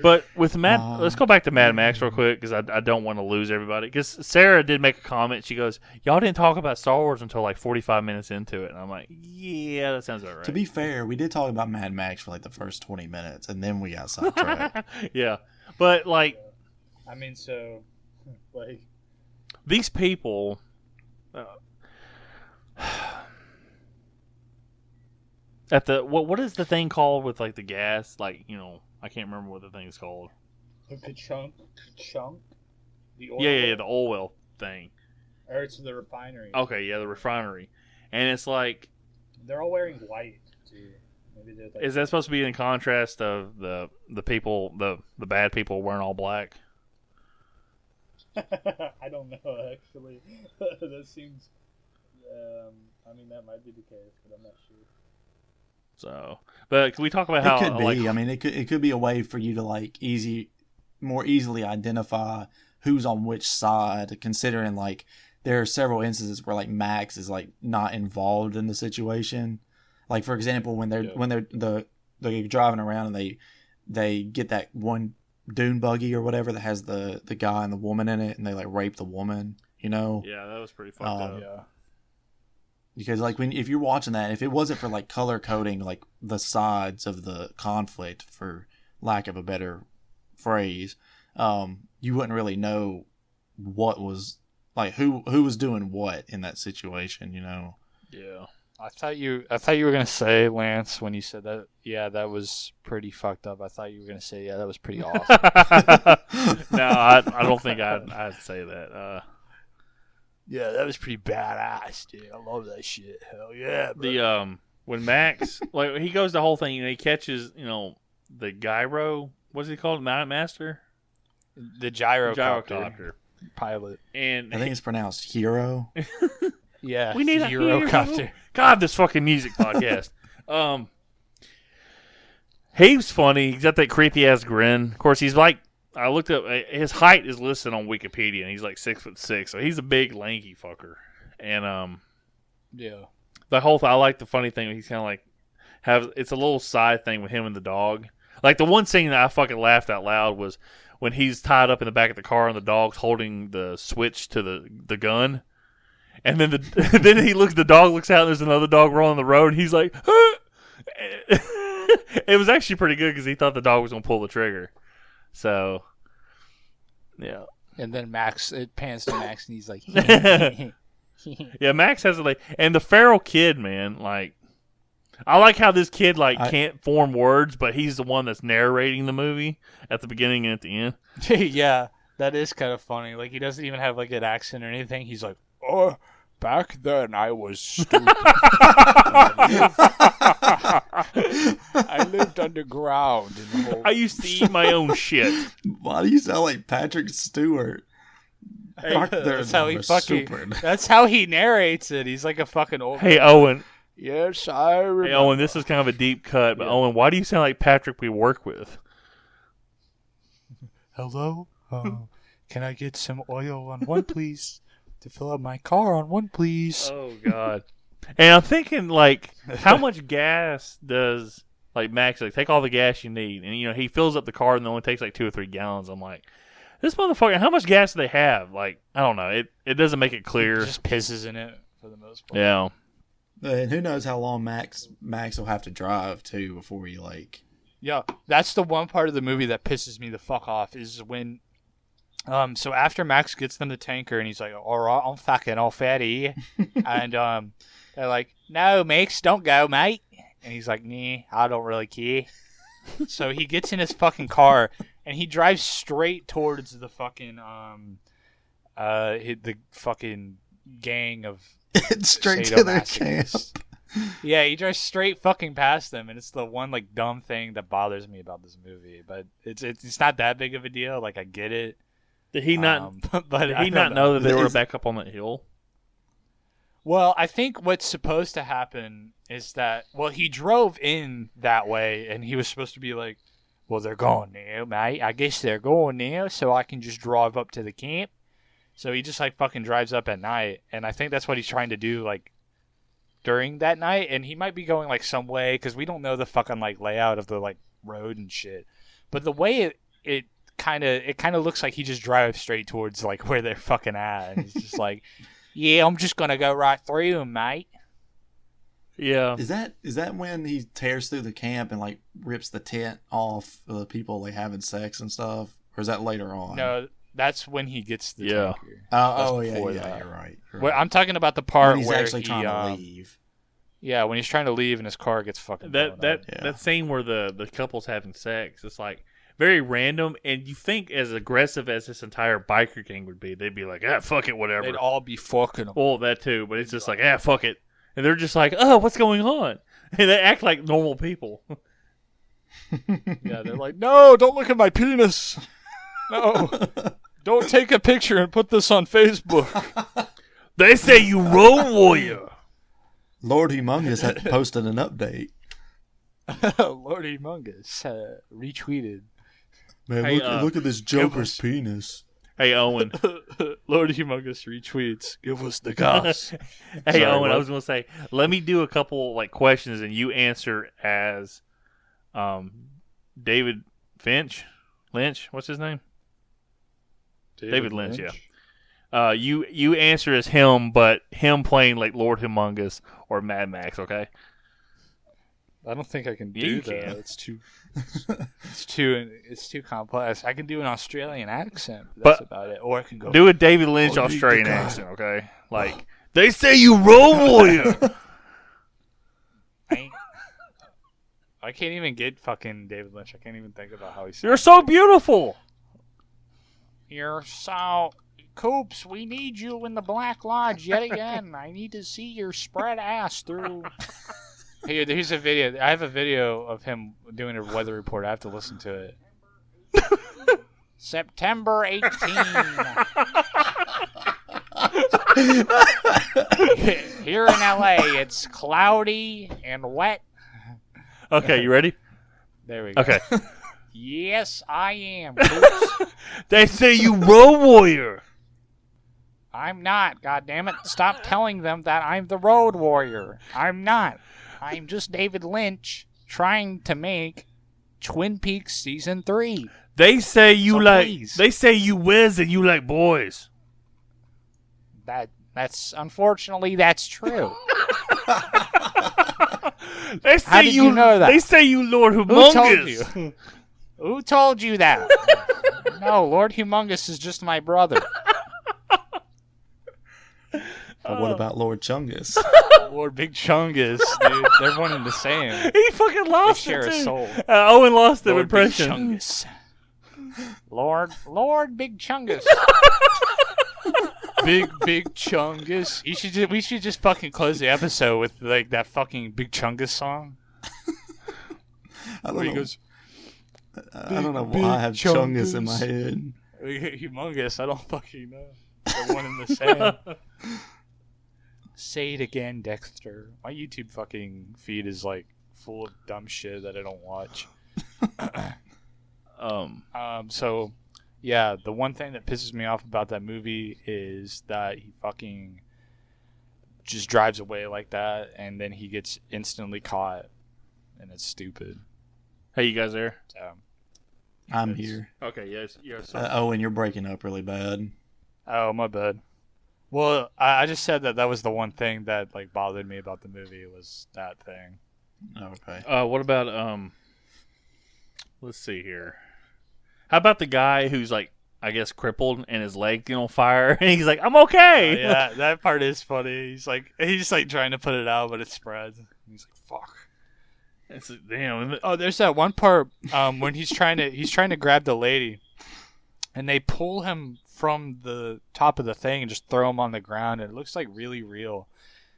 [SPEAKER 4] But with let's go back to Mad Max real quick because I don't want to lose everybody. Because Sarah did make a comment. She goes, "Y'all didn't talk about Star Wars until like 45 minutes into it," and I'm like, "Yeah, that sounds about right."
[SPEAKER 3] To be fair, we did talk about Mad Max for like the first 20 minutes, and then we got sidetracked.
[SPEAKER 4] Yeah, but like,
[SPEAKER 5] I mean, so like
[SPEAKER 4] these people At the what is the thing called with like the gas? Like, you know, I can't remember what the thing's called.
[SPEAKER 5] The chunk. The oil.
[SPEAKER 4] Yeah, the oil well thing.
[SPEAKER 5] Or it's the refinery.
[SPEAKER 4] Okay, yeah, the refinery, and it's like
[SPEAKER 5] they're all wearing white too. Maybe they're like.
[SPEAKER 4] Is that supposed to be in contrast of the people, the bad people wearing all black?
[SPEAKER 5] I don't know actually. That seems. I mean, that might be the case, but I'm not sure.
[SPEAKER 4] So, but can we talk about how
[SPEAKER 3] it could be?
[SPEAKER 4] like,
[SPEAKER 3] I mean, it could be a way for you to like more easily identify who's on which side, considering like there are several instances where like Max is like not involved in the situation. Like for example, when they're driving around and they get that one dune buggy or whatever that has the guy and the woman in it, and they like rape the woman. You know?
[SPEAKER 4] Yeah, that was pretty fucked up.
[SPEAKER 5] Yeah.
[SPEAKER 3] Because like if you're watching that, if it wasn't for like color coding like the sides of the conflict, for lack of a better phrase, you wouldn't really know what was like who was doing what in that situation, you know.
[SPEAKER 4] Yeah.
[SPEAKER 5] I thought you were gonna say, Lance, when you said that. Yeah, that was pretty fucked up. I thought you were gonna say, yeah, that was pretty awesome.
[SPEAKER 4] No, I don't think I'd say that.
[SPEAKER 5] Yeah, that was pretty badass, dude. I love that shit. Hell yeah, bro.
[SPEAKER 4] The when Max like he goes the whole thing, you know, he catches, you know, the gyro. What's he called? Master.
[SPEAKER 5] The gyrocopter
[SPEAKER 4] Gyrocopter
[SPEAKER 5] pilot.
[SPEAKER 4] And
[SPEAKER 3] I think it's pronounced hero.
[SPEAKER 5] Yeah,
[SPEAKER 4] we need a
[SPEAKER 5] gyrocopter.
[SPEAKER 4] God, this fucking music podcast. He's funny. He's got that creepy ass grin. Of course, he's like, I looked up his height is listed on Wikipedia, and he's like 6'6", so he's a big lanky fucker. And
[SPEAKER 5] Yeah.
[SPEAKER 4] the whole I like the funny thing. He's kind of like it's a little side thing with him and the dog. Like the one scene that I fucking laughed out loud was when he's tied up in the back of the car and the dog's holding the switch to the gun. And then then the dog looks out and there's another dog rolling the road and he's like, huh! It was actually pretty good because he thought the dog was going to pull the trigger. So, yeah.
[SPEAKER 5] And then it pans to Max and he's like,
[SPEAKER 4] Yeah, Max has and the feral kid, man, like, I like how this kid can't form words, but he's the one that's narrating the movie at the beginning and at the end.
[SPEAKER 5] Yeah, that is kind of funny. Like, he doesn't even have like an accent or anything. He's like, oh, back then I was stupid. I lived underground.
[SPEAKER 4] I used to eat my own shit.
[SPEAKER 3] Why do you sound like Patrick Stewart?
[SPEAKER 5] That's how he narrates it. He's like a fucking old.
[SPEAKER 4] Hey, Owen.
[SPEAKER 5] Yes, I remember.
[SPEAKER 4] Hey, Owen, this is kind of a deep cut, but Owen, why do you sound like Patrick we work with?
[SPEAKER 5] Hello? Can I get some oil on one, please? To fill up my car on one, please.
[SPEAKER 4] Oh, God. And I'm thinking, like, how much gas does, like, Max, like, take all the gas you need? And, you know, he fills up the car and it only takes, like, 2 or 3 gallons. I'm like, this motherfucker, how much gas do they have? Like, I don't know. It doesn't make it clear.
[SPEAKER 5] It just pisses in it for the most part.
[SPEAKER 4] Yeah.
[SPEAKER 3] And who knows how long Max will have to drive, too, before he, like...
[SPEAKER 5] Yeah, that's the one part of the movie that pisses me the fuck off, is when... So after Max gets them the tanker and he's like, all right, I'm fucking off out of here. And they're like, no, Max, don't go, mate. And he's like, nah, I don't really care. So he gets in his fucking car and he drives straight towards the fucking, the fucking gang of...
[SPEAKER 3] straight to their camp.
[SPEAKER 5] Yeah, he drives straight fucking past them, and it's the one like dumb thing that bothers me about this movie. But it's not that big of a deal. Like, I get it.
[SPEAKER 4] Did he not?
[SPEAKER 5] But
[SPEAKER 4] did he not know that they were back up on that hill?
[SPEAKER 5] Well, I think what's supposed to happen is that he drove in that way, and he was supposed to be like, well, they're gone now, mate. I guess they're going now, so I can just drive up to the camp. So he just like fucking drives up at night, and I think that's what he's trying to do like during that night. And he might be going like some way because we don't know the fucking like layout of the like road and shit. But the way it kind of looks like he just drives straight towards like where they're fucking at, and he's just like, yeah, I'm just gonna go right through them, mate.
[SPEAKER 4] Yeah.
[SPEAKER 3] Is that when he tears through the camp and like rips the tent off of the people like having sex and stuff, or is that later on?
[SPEAKER 5] No. That's when he gets the tanker.
[SPEAKER 3] Yeah,
[SPEAKER 5] before
[SPEAKER 3] yeah,
[SPEAKER 5] that.
[SPEAKER 3] you're right.
[SPEAKER 5] Well, I'm talking about the part
[SPEAKER 3] when he's
[SPEAKER 5] where
[SPEAKER 3] actually trying to leave.
[SPEAKER 5] Yeah, when he's trying to leave and his car gets fucking blown up.
[SPEAKER 4] That scene where the couple's having sex, it's like very random, and you think as aggressive as this entire biker gang would be, they'd be like, fuck it, whatever.
[SPEAKER 5] They'd all be fucking them.
[SPEAKER 4] Well, that too, but it's just like, fuck it. And they're just like, oh, what's going on? And they act like normal people.
[SPEAKER 5] Yeah, they're like, no, don't look at my penis. No, don't take a picture and put this on Facebook.
[SPEAKER 4] They say you road warrior.
[SPEAKER 3] Lord Humongous had posted an update.
[SPEAKER 5] Lord Humongous retweeted.
[SPEAKER 3] Man,
[SPEAKER 4] Hey,
[SPEAKER 3] look at this Joker's penis.
[SPEAKER 4] Hey, Owen.
[SPEAKER 5] Lord Humongous retweets. Give us the gas.
[SPEAKER 4] Hey,
[SPEAKER 5] Sorry,
[SPEAKER 4] Owen,
[SPEAKER 5] what?
[SPEAKER 4] I was going to say, let me do a couple like questions and you answer as David Lynch? What's his name? David Lynch, yeah. You answer as him, but him playing like Lord Humongous or Mad Max, okay?
[SPEAKER 5] I don't think I can
[SPEAKER 4] Yeah,
[SPEAKER 5] do
[SPEAKER 4] you
[SPEAKER 5] that.
[SPEAKER 4] can.
[SPEAKER 5] It's too complex. I can do an Australian accent, but that's about it. Or I can go
[SPEAKER 4] Do a David Lynch
[SPEAKER 3] Oh,
[SPEAKER 4] Australian
[SPEAKER 3] God.
[SPEAKER 4] accent, okay? Like, they say you road warrior.
[SPEAKER 5] I can't even get fucking David Lynch. I can't even think about how he sounds.
[SPEAKER 4] You're so beautiful.
[SPEAKER 5] You're so... Coops, we need you in the Black Lodge yet again. I need to see your spread ass through... Here, here's a video. I have a video of him doing a weather report. I have to listen to it. September 18. Here in LA, it's cloudy and wet.
[SPEAKER 4] Okay, you ready?
[SPEAKER 5] There we go.
[SPEAKER 4] Okay.
[SPEAKER 5] Yes, I am. Coops.
[SPEAKER 4] They say you road warrior.
[SPEAKER 5] I'm not. God damn it! Stop telling them that I'm the Road Warrior. I'm not. I'm just David Lynch trying to make Twin Peaks season 3.
[SPEAKER 4] They say you
[SPEAKER 5] So
[SPEAKER 4] like.
[SPEAKER 5] please.
[SPEAKER 4] They say you whiz and you like boys.
[SPEAKER 5] That's unfortunately that's true.
[SPEAKER 4] They say
[SPEAKER 5] How did you know that?
[SPEAKER 4] They say you Lord
[SPEAKER 5] Who
[SPEAKER 4] Humongous.
[SPEAKER 5] told you? Who told you that? No, Lord Humongous is just my brother.
[SPEAKER 3] What about Lord Chungus?
[SPEAKER 5] Lord Big Chungus, dude. They're one and the same.
[SPEAKER 4] He fucking
[SPEAKER 5] They
[SPEAKER 4] lost
[SPEAKER 5] share
[SPEAKER 4] it
[SPEAKER 5] a
[SPEAKER 4] too.
[SPEAKER 5] soul.
[SPEAKER 4] Owen lost the
[SPEAKER 5] Lord Big
[SPEAKER 4] impression.
[SPEAKER 5] Chungus. Lord Big Chungus. Big Chungus. We should just fucking close the episode with like that fucking Big Chungus song.
[SPEAKER 3] I
[SPEAKER 5] Where
[SPEAKER 3] don't
[SPEAKER 5] he
[SPEAKER 3] know.
[SPEAKER 5] goes,
[SPEAKER 3] I don't know
[SPEAKER 5] Big
[SPEAKER 3] why I have Chungus in my
[SPEAKER 5] Chungus.
[SPEAKER 3] head.
[SPEAKER 5] Humongous. I don't fucking know. They're one and the same. Say it again, Dexter. My YouTube fucking feed is like full of dumb shit that I don't watch. So yeah, the one thing that pisses me off about that movie is that he fucking just drives away like that, and then he gets instantly caught, and it's stupid.
[SPEAKER 4] Hey, you guys there?
[SPEAKER 5] So,
[SPEAKER 3] I'm here.
[SPEAKER 4] Okay, yes.
[SPEAKER 3] Owen, you're breaking up really bad.
[SPEAKER 5] oh, my bad. Well, I just said that was the one thing that like bothered me about the movie was that thing.
[SPEAKER 3] Okay.
[SPEAKER 4] What about let's see here. How about the guy who's like, I guess, crippled and his leg on fire, and he's like, "I'm okay."
[SPEAKER 5] Yeah, that part is funny. He's like trying to put it out, but it spreads. He's like, "Fuck."
[SPEAKER 4] It's like, damn.
[SPEAKER 5] Oh, there's that one part when he's trying to grab the lady, and they pull him from the top of the thing and just throw him on the ground, and it looks like really real.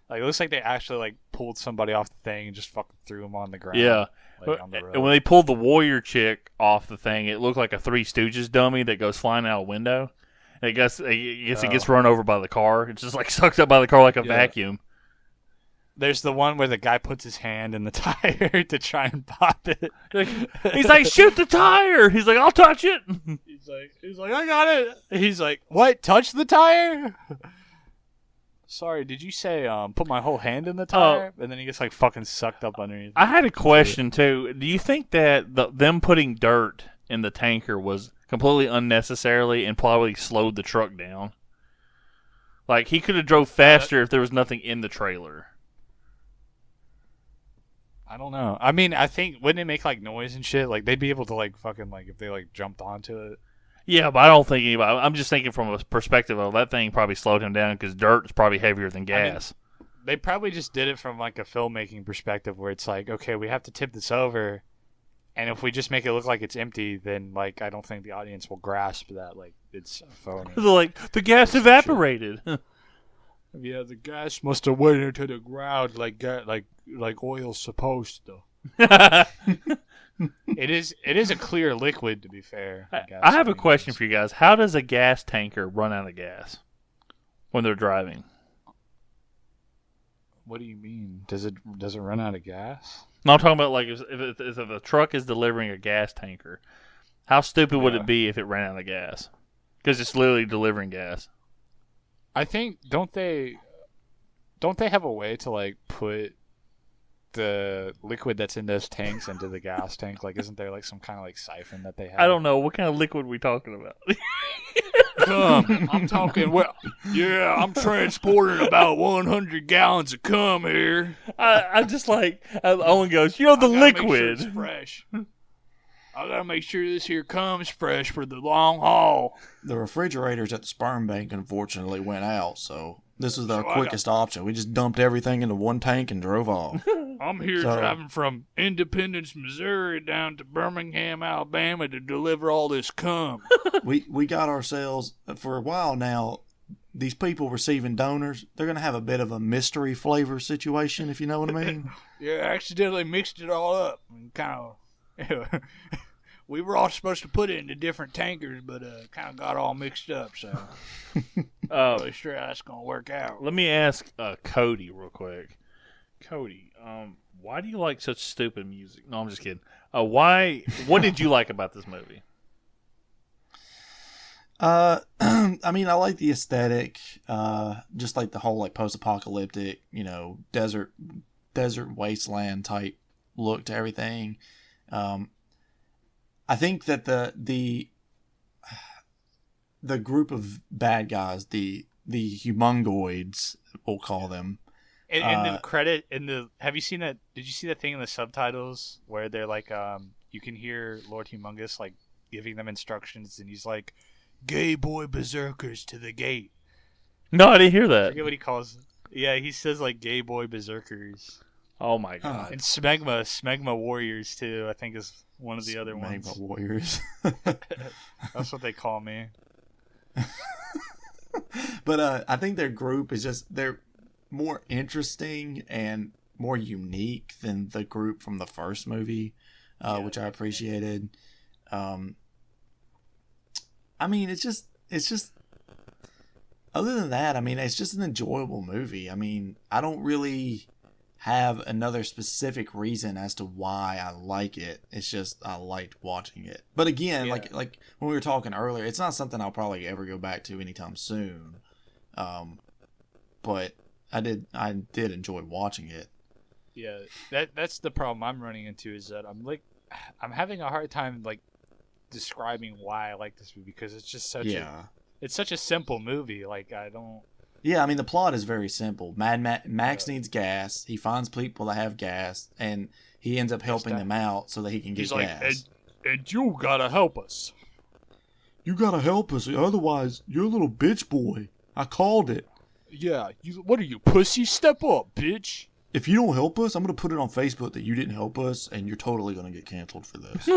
[SPEAKER 5] Like it looks like they actually like pulled somebody off the thing and just fucking threw him on the ground.
[SPEAKER 4] Yeah.
[SPEAKER 5] like, on the road.
[SPEAKER 4] And when they pulled the warrior chick off the thing, it looked like a Three Stooges dummy that goes flying out a window. And I guess it gets run over by the car. It's just like sucked up by the car like a vacuum.
[SPEAKER 5] There's the one where the guy puts his hand in the tire to try and pop it.
[SPEAKER 4] He's like, "Shoot the tire!" He's like, "I'll touch it."
[SPEAKER 5] He's like, I got it. He's like, what? Touch the tire? Sorry, did you say put my whole hand in the tire? And then he gets like fucking sucked up underneath.
[SPEAKER 4] I had a question too. Do you think that them putting dirt in the tanker was completely unnecessarily and probably slowed the truck down? Like he could have drove faster if there was nothing in the trailer.
[SPEAKER 5] I don't know. I mean, I think wouldn't it make like noise and shit? Like they'd be able to like fucking like if they like jumped onto it.
[SPEAKER 4] Yeah, but I don't think anybody. I'm just thinking from a perspective of that thing probably slowed him down because dirt is probably heavier than gas.
[SPEAKER 5] they probably just did it from like a filmmaking perspective, where it's like, okay, we have to tip this over, and if we just make it look like it's empty, then like I don't think the audience will grasp that like it's phony.
[SPEAKER 4] They're like, the gas evaporated.
[SPEAKER 1] Yeah, the gas must have went into the ground like oil's supposed to.
[SPEAKER 5] It is a clear liquid, to be fair.
[SPEAKER 4] I have a question for you guys. How does a gas tanker run out of gas when they're driving?
[SPEAKER 5] What do you mean? Does it run out of gas?
[SPEAKER 4] No, I'm talking about like if a truck is delivering a gas tanker, how stupid would it be if it ran out of gas? Because it's literally delivering gas.
[SPEAKER 5] I think don't they have a way to like put the liquid that's in those tanks into the gas tank? Like, isn't there like some kind of like siphon that they have?
[SPEAKER 4] I don't know. What kind of liquid are we talking about?
[SPEAKER 1] Cum. I'm talking. Well, yeah, I'm transporting about 100 gallons of cum here.
[SPEAKER 4] I'm just like, Owen goes, the liquid.
[SPEAKER 1] Make sure it's fresh. I gotta make sure this here cum's fresh for the long haul.
[SPEAKER 3] The refrigerators at the sperm bank unfortunately went out, so this was our quickest option. We just dumped everything into one tank and drove off.
[SPEAKER 1] I'm here driving from Independence, Missouri down to Birmingham, Alabama to deliver all this cum.
[SPEAKER 3] We got ourselves, for a while now, these people receiving donors, they're going to have a bit of a mystery flavor situation, if you know what I mean.
[SPEAKER 1] Yeah, I accidentally mixed it all up and kind of... we were all supposed to put it into different tankers, but kind of got all mixed up, so I'm really sure that's going to work out.
[SPEAKER 4] Let me ask Cody real quick. Cody, why do you like such stupid music? No, I'm just kidding. What did you like about this movie?
[SPEAKER 3] I mean, I like the aesthetic, just like the whole like post-apocalyptic, desert wasteland type look to everything. I think that the group of bad guys, the humongoids, we'll call them.
[SPEAKER 5] And the credit have you seen that? Did you see that thing in the subtitles where they're like, you can hear Lord Humongous like giving them instructions, and he's like, "Gay boy berserkers to the gate."
[SPEAKER 4] No, I didn't hear
[SPEAKER 5] I
[SPEAKER 4] that.
[SPEAKER 5] forget what he calls. Yeah, he says like "gay boy berserkers."
[SPEAKER 4] Oh my god!
[SPEAKER 5] And Smegma warriors too. I think is one of the other ones.
[SPEAKER 3] Smegma warriors.
[SPEAKER 5] That's what they call me.
[SPEAKER 3] But I think their group is they're more interesting and more unique than the group from the first movie, which I appreciated. I mean, it's just. Other than that, I mean, it's just an enjoyable movie. I mean, I don't really have another specific reason as to why I like it. It's just I liked watching it. But again, like when we were talking earlier, it's not something I'll probably ever go back to anytime soon. But I did enjoy watching it.
[SPEAKER 5] Yeah, that's the problem I'm running into, is that I'm having a hard time like describing why I like this movie, because it's just it's such a simple movie. Like, I don't.
[SPEAKER 3] Yeah, I mean, the plot is very simple. Max needs gas. He finds people that have gas, and he ends up helping them out so that he can get gas.
[SPEAKER 1] And you gotta help us.
[SPEAKER 3] You gotta help us, otherwise you're a little bitch boy. I called it.
[SPEAKER 1] Yeah, what are you, pussy? Step up, bitch.
[SPEAKER 3] If you don't help us, I'm gonna put it on Facebook that you didn't help us, and you're totally gonna get canceled for this.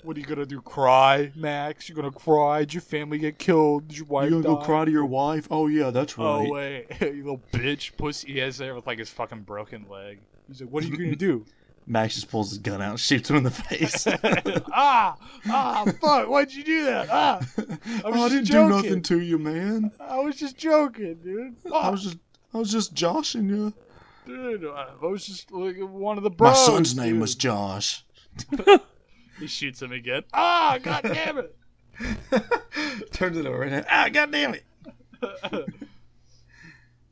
[SPEAKER 1] What are you gonna do? Cry, Max? You're gonna cry? Did your family get killed? Did your wife
[SPEAKER 3] You gonna
[SPEAKER 1] die?
[SPEAKER 3] go cry to your wife? Oh yeah, that's right.
[SPEAKER 1] Oh wait, you little bitch, pussy.
[SPEAKER 5] He has there with like his fucking broken leg.
[SPEAKER 1] He's like, what are you gonna do?
[SPEAKER 3] Max just pulls his gun out and shoots him in the face.
[SPEAKER 1] Fuck! Why'd you do that? I
[SPEAKER 3] didn't do nothing to you, man.
[SPEAKER 1] I was just joking, dude.
[SPEAKER 3] I was just joshing you.
[SPEAKER 1] Dude, I was just like one of the bros.
[SPEAKER 3] My son's name was Josh.
[SPEAKER 5] He shoots him again.
[SPEAKER 1] God damn it!
[SPEAKER 3] Turns it over and god damn it!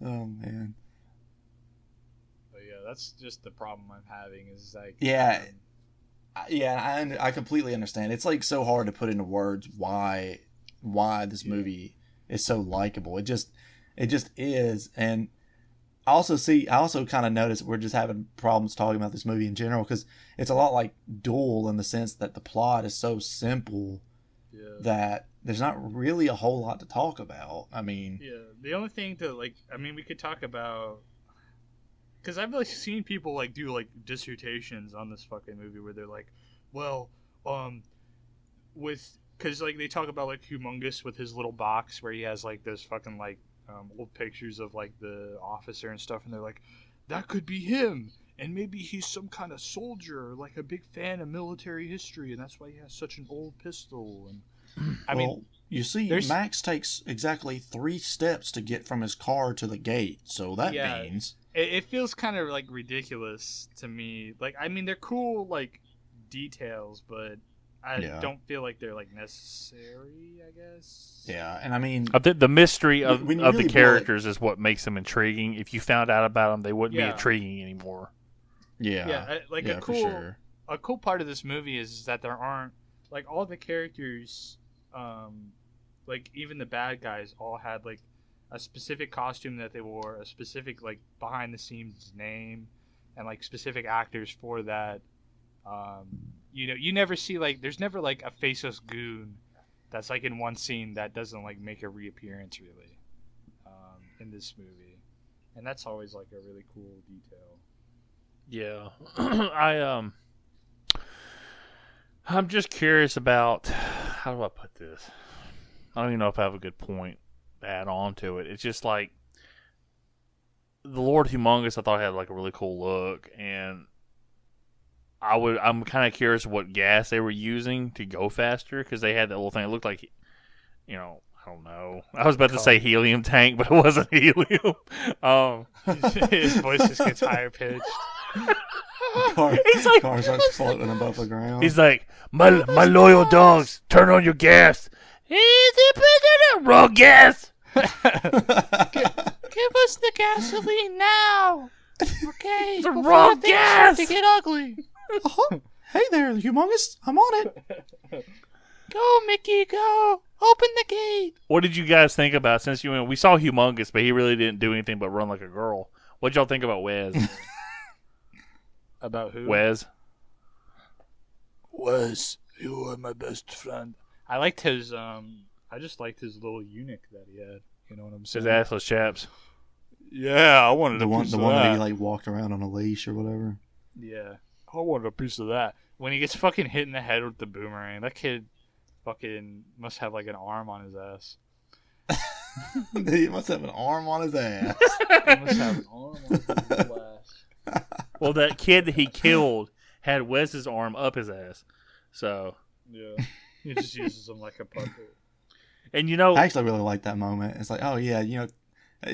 [SPEAKER 3] Oh man.
[SPEAKER 5] But yeah, that's just the problem I'm having. Is like
[SPEAKER 3] I completely understand. It's like so hard to put into words why this movie is so likable. It just is. And I also kind of notice we're just having problems talking about this movie in general, because it's a lot like Duel in the sense that the plot is so simple that there's not really a whole lot to talk about. I mean,
[SPEAKER 5] the only thing we could talk about Because I've like seen people like do like dissertations on this fucking movie where they're like, well, because like they talk about like Humongous with his little box where he has like those fucking like old pictures of like the officer and stuff, and they're like, that could be him, and maybe he's some kind of soldier, like a big fan of military history, and that's why he has such an old pistol. And I mean,
[SPEAKER 3] you see, Max takes exactly 3 steps to get from his car to the gate, so that means
[SPEAKER 5] it feels kind of like ridiculous to me. Like, I mean, they're cool like details, but I don't feel like they're like necessary, I guess.
[SPEAKER 3] Yeah, and I mean,
[SPEAKER 4] the mystery of the characters is what makes them intriguing. If you found out about them, they wouldn't be intriguing anymore.
[SPEAKER 5] A cool part of this movie is that there aren't like all the characters, like even the bad guys all had like a specific costume that they wore, a specific like behind the scenes name, and like specific actors for that. You never see like there's never like a faceless goon that's like in one scene that doesn't like make a reappearance really in this movie, and that's always like a really cool detail.
[SPEAKER 4] Yeah, I'm just curious about how do I put this? I don't even know if I have a good point to add on to it. It's just like the Lord Humongous I thought had like a really cool look, and I'm kind of curious what gas they were using to go faster, because they had that little thing. It looked like, I don't know. I was about to say helium tank, but it wasn't helium.
[SPEAKER 5] His voice just gets higher pitched.
[SPEAKER 3] Car starts floating above the ground.
[SPEAKER 4] He's like, my loyal dogs, turn on your gas. He's the prisoner. Wrong gas.
[SPEAKER 5] Give us the gasoline now. Okay.
[SPEAKER 4] The wrong gas.
[SPEAKER 5] To get ugly.
[SPEAKER 3] Hey there, Humongous. I'm on it.
[SPEAKER 5] Go, Mickey, go. Open the gate.
[SPEAKER 4] What did you guys think about, since we saw Humongous, but he really didn't do anything but run like a girl. What'd y'all think about Wes?
[SPEAKER 5] About who?
[SPEAKER 4] Wes,
[SPEAKER 5] you are my best friend. I liked his I just liked his little eunuch that he had. You know what I'm saying?
[SPEAKER 4] his assless chaps.
[SPEAKER 5] Yeah, I wanted
[SPEAKER 3] the one
[SPEAKER 5] that.
[SPEAKER 3] that he like walked around on a leash or whatever.
[SPEAKER 5] Yeah, I wanted a piece of that. When he gets fucking hit in the head with the boomerang, that kid fucking must have like an arm on his ass.
[SPEAKER 3] He must have an arm on his ass.
[SPEAKER 5] He must have an arm on his ass.
[SPEAKER 4] Well, that kid that he killed had Wes's arm up his ass. So
[SPEAKER 5] yeah, he just uses him like a puppet.
[SPEAKER 4] And
[SPEAKER 3] I actually really like that moment. It's like, oh yeah, it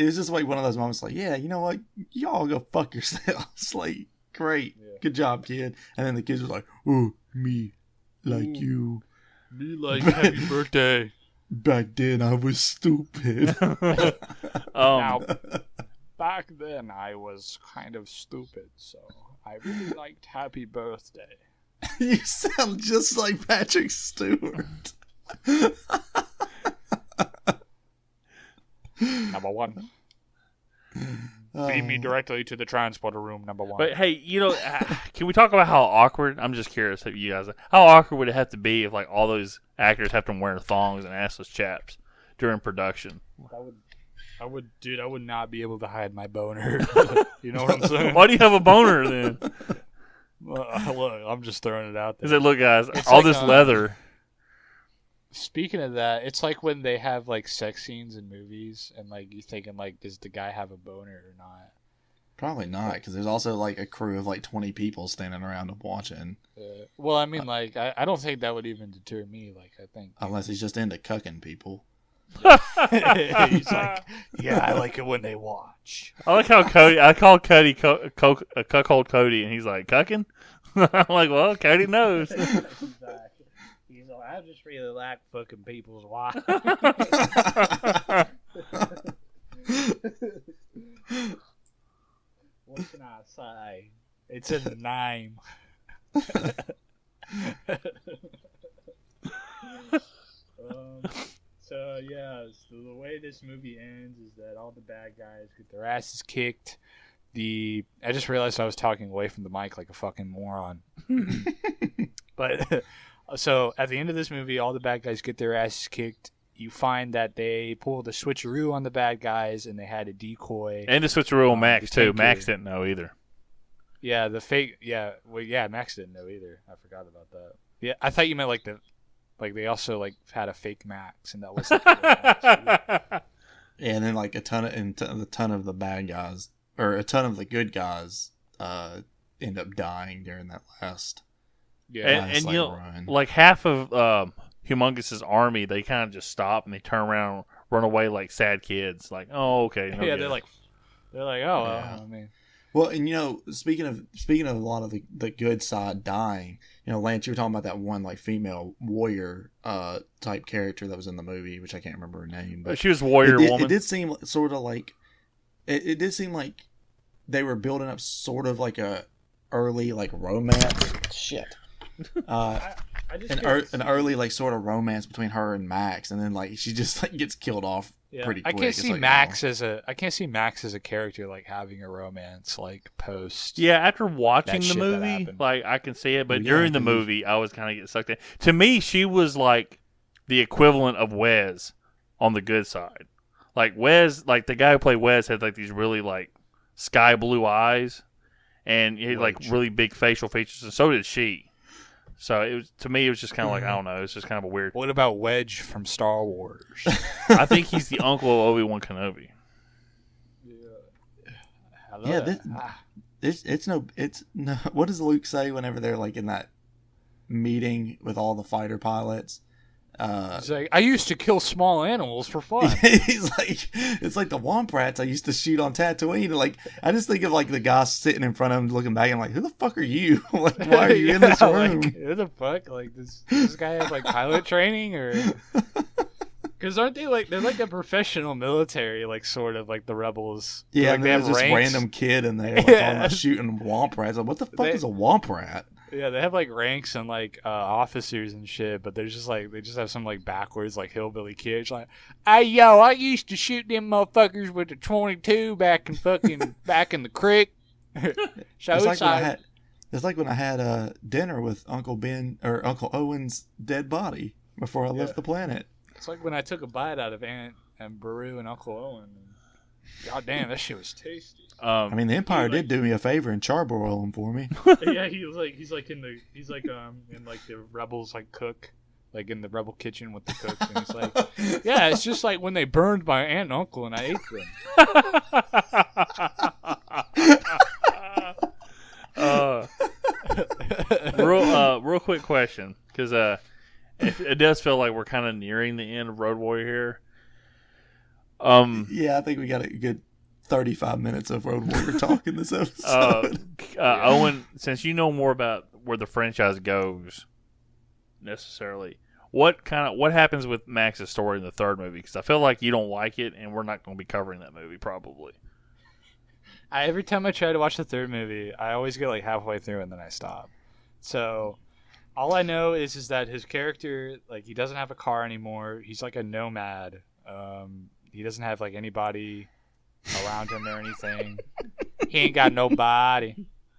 [SPEAKER 3] was just like one of those moments. Like, yeah, you know what, y'all go fuck yourselves. Like, great, good job, kid. And then the kids was like, oh, me, like you,
[SPEAKER 5] me like happy birthday.
[SPEAKER 3] Back then I was stupid.
[SPEAKER 5] Now, back then I was kind of stupid, so I really liked happy birthday.
[SPEAKER 3] You sound just like Patrick Stewart.
[SPEAKER 5] Number one. Feed me directly to the transporter room, number one.
[SPEAKER 4] But hey, can we talk about how awkward? I'm just curious if you guys, how awkward would it have to be if like all those actors have to wear thongs and assless chaps during production?
[SPEAKER 5] I would not be able to hide my boner. You know what I'm saying?
[SPEAKER 4] Why do you have a boner then?
[SPEAKER 5] Look, I'm just throwing it out there.
[SPEAKER 4] Is it, look, guys, it's all like, this leather.
[SPEAKER 5] Speaking of that, it's like when they have like sex scenes in movies, and like you thinking like, does the guy have a boner or not?
[SPEAKER 3] Probably not, because there's also like a crew of like 20 people standing around and watching.
[SPEAKER 5] Well, I mean, like I don't think that would even deter me. Like I think
[SPEAKER 3] unless he's just into cucking people.
[SPEAKER 5] He's like, yeah, I like it when they watch.
[SPEAKER 4] I like how I call Cody cuckold Cody, and he's like, cucking? I'm like, well, Cody knows.
[SPEAKER 5] He's like, I just really like fucking people's wives. What can I say? It's in the name. So the way this movie ends is that all the bad guys get their asses kicked. I just realized I was talking away from the mic like a fucking moron. But so at the end of this movie, all the bad guys get their asses kicked.
[SPEAKER 2] you find that they pulled a switcheroo on the bad guys, and they had a decoy.
[SPEAKER 4] And the switcheroo on Max too.
[SPEAKER 2] tanker.
[SPEAKER 4] Max didn't know either.
[SPEAKER 2] Yeah, the fake. Yeah, well, yeah. Max didn't know either. I forgot about that. Yeah, I thought you meant like they also like had a fake Max, and that was.
[SPEAKER 3] Yeah, and then like a ton of the bad guys, or a ton of the good guys, end up dying during that last.
[SPEAKER 4] Yeah, and you know, like half of Humongous's army, they kind of just stop and they turn around, and run away like sad kids. Like, oh, okay. No,
[SPEAKER 2] yeah, they're like, oh, well, I mean.
[SPEAKER 3] Well, and you know, speaking of a lot of the good side dying, you know, Lance, you were talking about that one like female warrior type character that was in the movie, which I can't remember her name, but
[SPEAKER 4] she was warrior woman.
[SPEAKER 3] It did seem sort of like it did seem like they were building up sort of like a early like romance. Shit. An early like sort of romance between her and Max, and then like she just like gets killed off pretty quick.
[SPEAKER 2] I can't see Max as a character like having a romance like post.
[SPEAKER 4] Yeah, after watching the movie, like I can see it, but during the movie, I was kind of getting sucked in. To me, she was like the equivalent of Wes on the good side. Like Wes, like the guy who played Wes had like these really like sky blue eyes, and he had like really big facial features, and so did she. So it was, to me, it was just kind of like, I don't know, it's just kind of a weird.
[SPEAKER 2] What about Wedge from Star Wars?
[SPEAKER 4] I think he's the uncle of Obi-Wan Kenobi.
[SPEAKER 3] It's no. What does Luke say whenever they're like in that meeting with all the fighter pilots?
[SPEAKER 2] He's like, I used to kill small animals for fun.
[SPEAKER 3] He's like, it's like the Womp Rats I used to shoot on Tatooine. Like, I just think of like the guy sitting in front of him, looking back, and I'm like, who the fuck are you? Like, why are you in this room?
[SPEAKER 2] Like, who the fuck? Like, this guy has like pilot training, or because aren't they like they're like a professional military, like sort of like the rebels?
[SPEAKER 3] Yeah,
[SPEAKER 2] like,
[SPEAKER 3] and
[SPEAKER 2] they have
[SPEAKER 3] there's this
[SPEAKER 2] ranks.
[SPEAKER 3] random kid in there like, talking about shooting Womp Rats. Like, what the fuck is a Womp Rat?
[SPEAKER 2] Yeah, they have like ranks and like officers and shit, but there's just like they just have some like backwards like hillbilly kids like, hey yo, I used to shoot them motherfuckers with the 22 back in the creek.
[SPEAKER 3] It's like when I had dinner with Uncle Ben or Uncle Owen's dead body before I left the planet.
[SPEAKER 2] It's like when I took a bite out of Aunt and Baru and Uncle Owen. God damn, that shit was tasty.
[SPEAKER 3] I mean, the Empire did do me a favor and charbroil them for me.
[SPEAKER 2] Yeah, he's like in the rebels like cook, like in the rebel kitchen with the cooks, and he's like, yeah, it's just like when they burned my aunt and uncle and I ate
[SPEAKER 4] them. Real quick question, because it does feel like we're kind of nearing the end of Road Warrior here.
[SPEAKER 3] Yeah, I think we got a good 35 minutes of Road Warrior talk in this episode.
[SPEAKER 4] Owen, since you know more about where the franchise goes, necessarily, what happens with Max's story in the third movie? Because I feel like you don't like it, and we're not going to be covering that movie probably.
[SPEAKER 2] Every time I try to watch the third movie, I always get like halfway through and then I stop. So all I know is that his character, like, he doesn't have a car anymore. He's like a nomad. He doesn't have like anybody around him or anything. He ain't got nobody.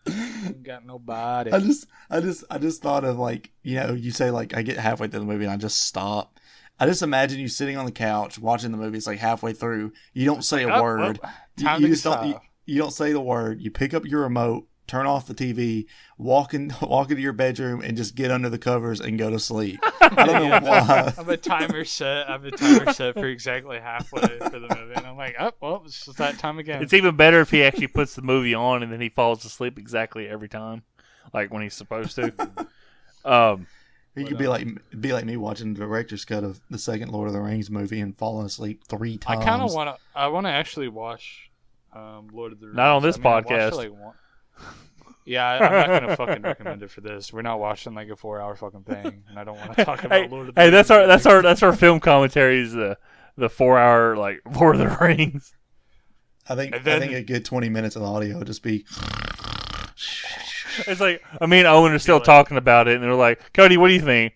[SPEAKER 2] I
[SPEAKER 3] just thought of like, you know, you say like I get halfway through the movie and I just stop. I just imagine you sitting on the couch watching the movie. It's like halfway through, you don't say a word. You don't say the word. You pick up your remote, turn off the TV, walk into your bedroom, and just get under the covers and go to sleep. I don't know why.
[SPEAKER 2] I have a timer set for exactly halfway for the movie, and I'm like, oh, well, it's just that time again.
[SPEAKER 4] It's even better if he actually puts the movie on and then he falls asleep exactly every time, like when he's supposed to.
[SPEAKER 3] He could be like me watching the director's cut of the second Lord of the Rings movie and falling asleep 3 times.
[SPEAKER 2] I want to actually watch Lord of the Rings.
[SPEAKER 4] Not on this podcast.
[SPEAKER 2] Yeah, I'm not going to fucking recommend it for this. We're not watching like a 4-hour fucking thing, and I don't want to talk about Lord of the Rings.
[SPEAKER 4] Hey, that's our film commentary is the 4-hour like Lord of the Rings.
[SPEAKER 3] I think a good 20 minutes of audio would just be.
[SPEAKER 4] It's like, I mean, Owen are still talking about it, and they're like, Cody, what do you think?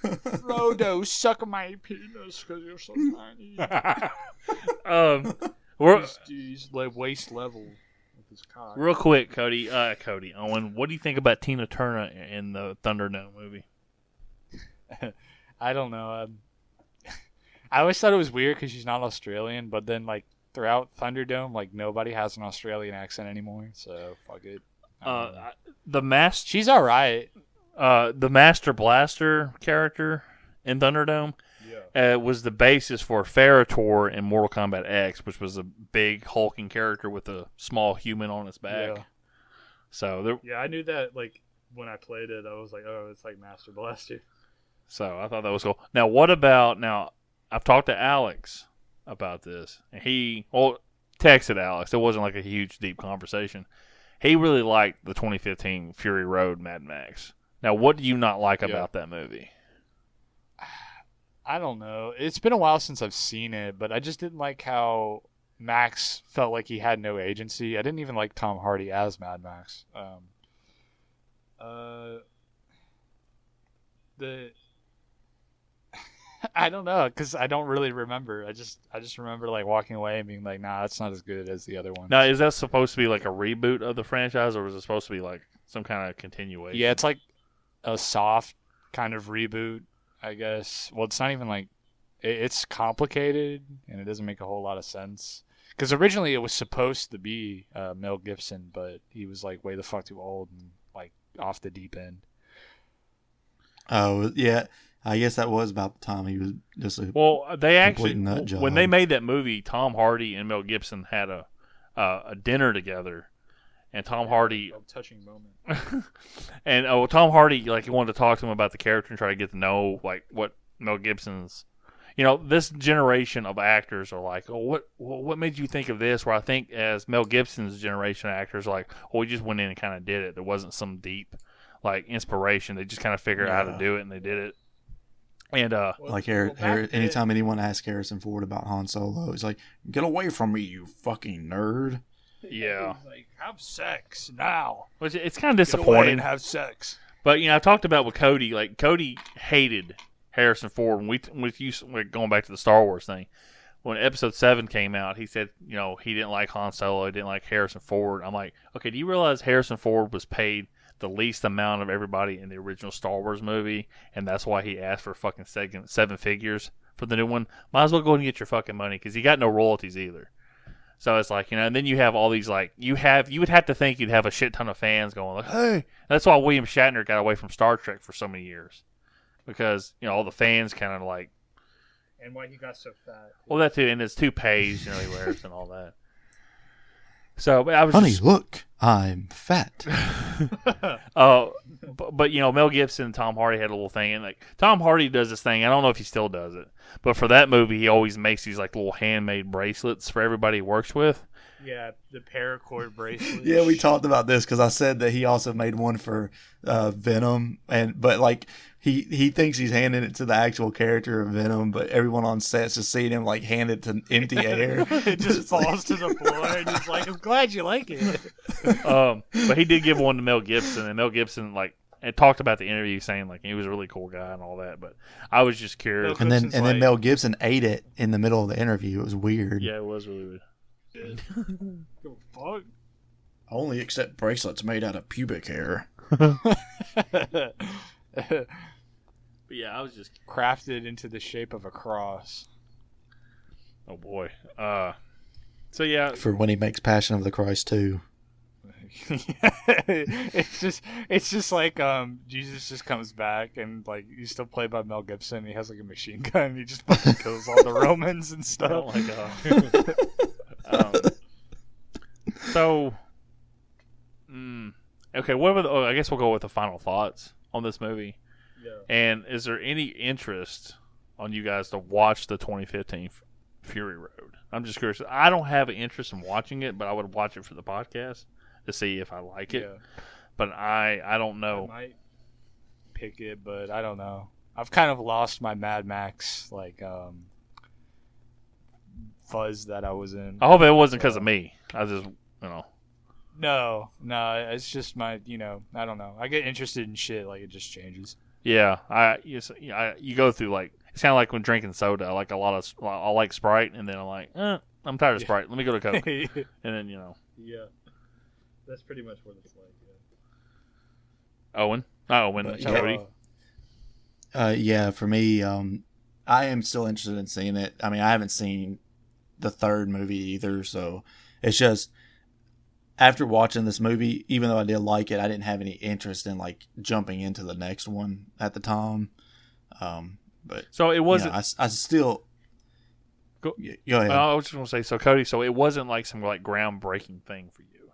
[SPEAKER 2] Frodo, suck my penis because you're so tiny. He's like waist level with his cock.
[SPEAKER 4] Real quick, Cody, Owen, what do you think about Tina Turner in the Thunderdome movie?
[SPEAKER 5] I don't know. I always thought it was weird because she's not Australian, but then like throughout Thunderdome, like nobody has an Australian accent anymore. So fuck it. She's all right.
[SPEAKER 4] The Master Blaster character in Thunderdome was the basis for Ferritor in Mortal Kombat X, which was a big hulking character with a small human on its back.
[SPEAKER 5] Yeah.
[SPEAKER 4] So
[SPEAKER 5] I knew that like when I played it, I was like, oh, it's like Master Blaster.
[SPEAKER 4] So I thought that was cool. Now, what about I've talked to Alex about this, and he texted Alex. It wasn't like a huge, deep conversation. He really liked the 2015 Fury Road Mad Max. Now, what do you not like about that movie?
[SPEAKER 5] I don't know. It's been a while since I've seen it, but I just didn't like how Max felt like he had no agency. I didn't even like Tom Hardy as Mad Max. I don't know, because I don't really remember. I just remember like walking away and being like, nah, that's not as good as the other one.
[SPEAKER 4] Now, is that supposed to be like a reboot of the franchise, or is it supposed to be like some kind of continuation?
[SPEAKER 5] Yeah, it's like a soft kind of reboot, I guess. Well, it's not even like it's complicated, and it doesn't make a whole lot of sense. Because originally it was supposed to be Mel Gibson, but he was like way the fuck too old and like off the deep end.
[SPEAKER 3] Oh yeah, I guess that was about the time he was just a
[SPEAKER 4] they actually
[SPEAKER 3] nut job.
[SPEAKER 4] When they made that movie, Tom Hardy and Mel Gibson had a dinner together, and Tom Hardy
[SPEAKER 5] a touching moment.
[SPEAKER 4] and Tom Hardy he wanted to talk to him about the character and try to get to know like what Mel Gibson's. This generation of actors are like, what made you think of this? Where I think as Mel Gibson's generation of actors are like, we just went in and kind of did it. There wasn't some deep like inspiration. They just kind of figured out how to do it, and they did it. And
[SPEAKER 3] anytime anyone asks Harrison Ford about Han Solo, he's like, "Get away from me, you fucking nerd!"
[SPEAKER 4] Yeah,
[SPEAKER 1] like have sex now.
[SPEAKER 4] Which it's kind of disappointing.
[SPEAKER 1] And have sex.
[SPEAKER 4] But I talked about with Cody. Like Cody hated Harrison Ford when going back to the Star Wars thing. When Episode 7 came out, he said, he didn't like Han Solo, he didn't like Harrison Ford. I'm like, okay, do you realize Harrison Ford was paid the least amount of everybody in the original Star Wars movie, and that's why he asked for fucking seven figures for the new one? Might as well go and get your fucking money, because he got no royalties either. So it's like, and then you have all these, like, you would have to think you'd have a shit ton of fans going, like, hey. That's why William Shatner got away from Star Trek for so many years. Because, all the fans kind of like...
[SPEAKER 5] And why he got so fat.
[SPEAKER 4] Well, that too, and his toupees, he wears and all that. So, but I was
[SPEAKER 3] Honey, look, I'm fat.
[SPEAKER 4] but Mel Gibson and Tom Hardy had a little thing, and like Tom Hardy does this thing. I don't know if he still does it, but for that movie, he always makes these like little handmade bracelets for everybody he works with.
[SPEAKER 5] Yeah, the paracord bracelet.
[SPEAKER 3] Yeah, we talked about this because I said that he also made one for Venom, but like he thinks he's handing it to the actual character of Venom, but everyone on set's just seeing him like hand it to empty air.
[SPEAKER 5] It just falls to the floor, and he's like, "I'm glad you like it."
[SPEAKER 4] But he did give one to Mel Gibson, and Mel Gibson and talked about the interview, saying like he was a really cool guy and all that. But I was just curious.
[SPEAKER 3] And then Mel Gibson ate it in the middle of the interview. It was weird.
[SPEAKER 4] Yeah, it was really weird.
[SPEAKER 1] Fuck.
[SPEAKER 3] I only accept bracelets made out of pubic hair.
[SPEAKER 5] But
[SPEAKER 4] yeah, I was just
[SPEAKER 5] crafted into the shape of a cross.
[SPEAKER 4] Oh boy. So yeah,
[SPEAKER 3] for when he makes Passion of the Christ 2.
[SPEAKER 5] It's just like Jesus just comes back, and like he's still played by Mel Gibson. He has like a machine gun, and he just fucking kills all the Romans and stuff.
[SPEAKER 4] Oh my god. Okay, I guess we'll go with the final thoughts on this movie.
[SPEAKER 5] Yeah.
[SPEAKER 4] And is there any interest on you guys to watch the 2015 Fury Road? I'm just curious. I don't have an interest in watching it, but I would watch it for the podcast to see if I like it. Yeah. But I don't know.
[SPEAKER 5] I might pick it, but I don't know. I've kind of lost my Mad Max fuzz that I was in.
[SPEAKER 4] I hope it wasn't because of me. I just,
[SPEAKER 5] No, it's just my, I don't know. I get interested in shit, like it just changes.
[SPEAKER 4] Yeah, you go through like, it's kind of like when drinking soda. I like I like Sprite, and then I'm like, I'm tired of Sprite. Let me go to Coke. And then,
[SPEAKER 5] Yeah. That's pretty much what it's like, yeah.
[SPEAKER 4] Cody.
[SPEAKER 3] Yeah, for me, I am still interested in seeing it. I mean, I haven't seen the third movie either, so it's just after watching this movie, even though I did like it, I didn't have any interest in like jumping into the next one at the time. But
[SPEAKER 4] so it wasn't.
[SPEAKER 3] I still go ahead.
[SPEAKER 4] I was just gonna say, so Cody, so it wasn't like some like groundbreaking thing for you.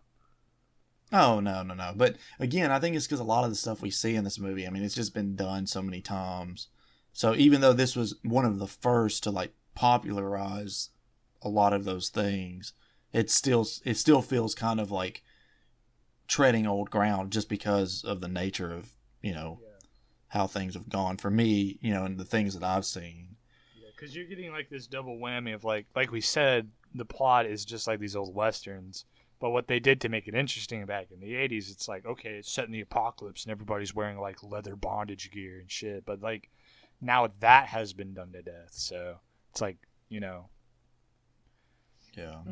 [SPEAKER 3] Oh no. But again, I think it's because a lot of the stuff we see in this movie, I mean, it's just been done so many times. So even though this was one of the first to like popularize a lot of those things, it still feels kind of like treading old ground just because of the nature of, how things have gone for me, and the things that I've seen.
[SPEAKER 5] Yeah, because you're getting like this double whammy of like we said, the plot is just like these old westerns. But what they did to make it interesting back in the 80s, it's like, okay, it's set in the apocalypse and everybody's wearing like leather bondage gear and shit. But like now that has been done to death. So it's like,
[SPEAKER 3] Yeah.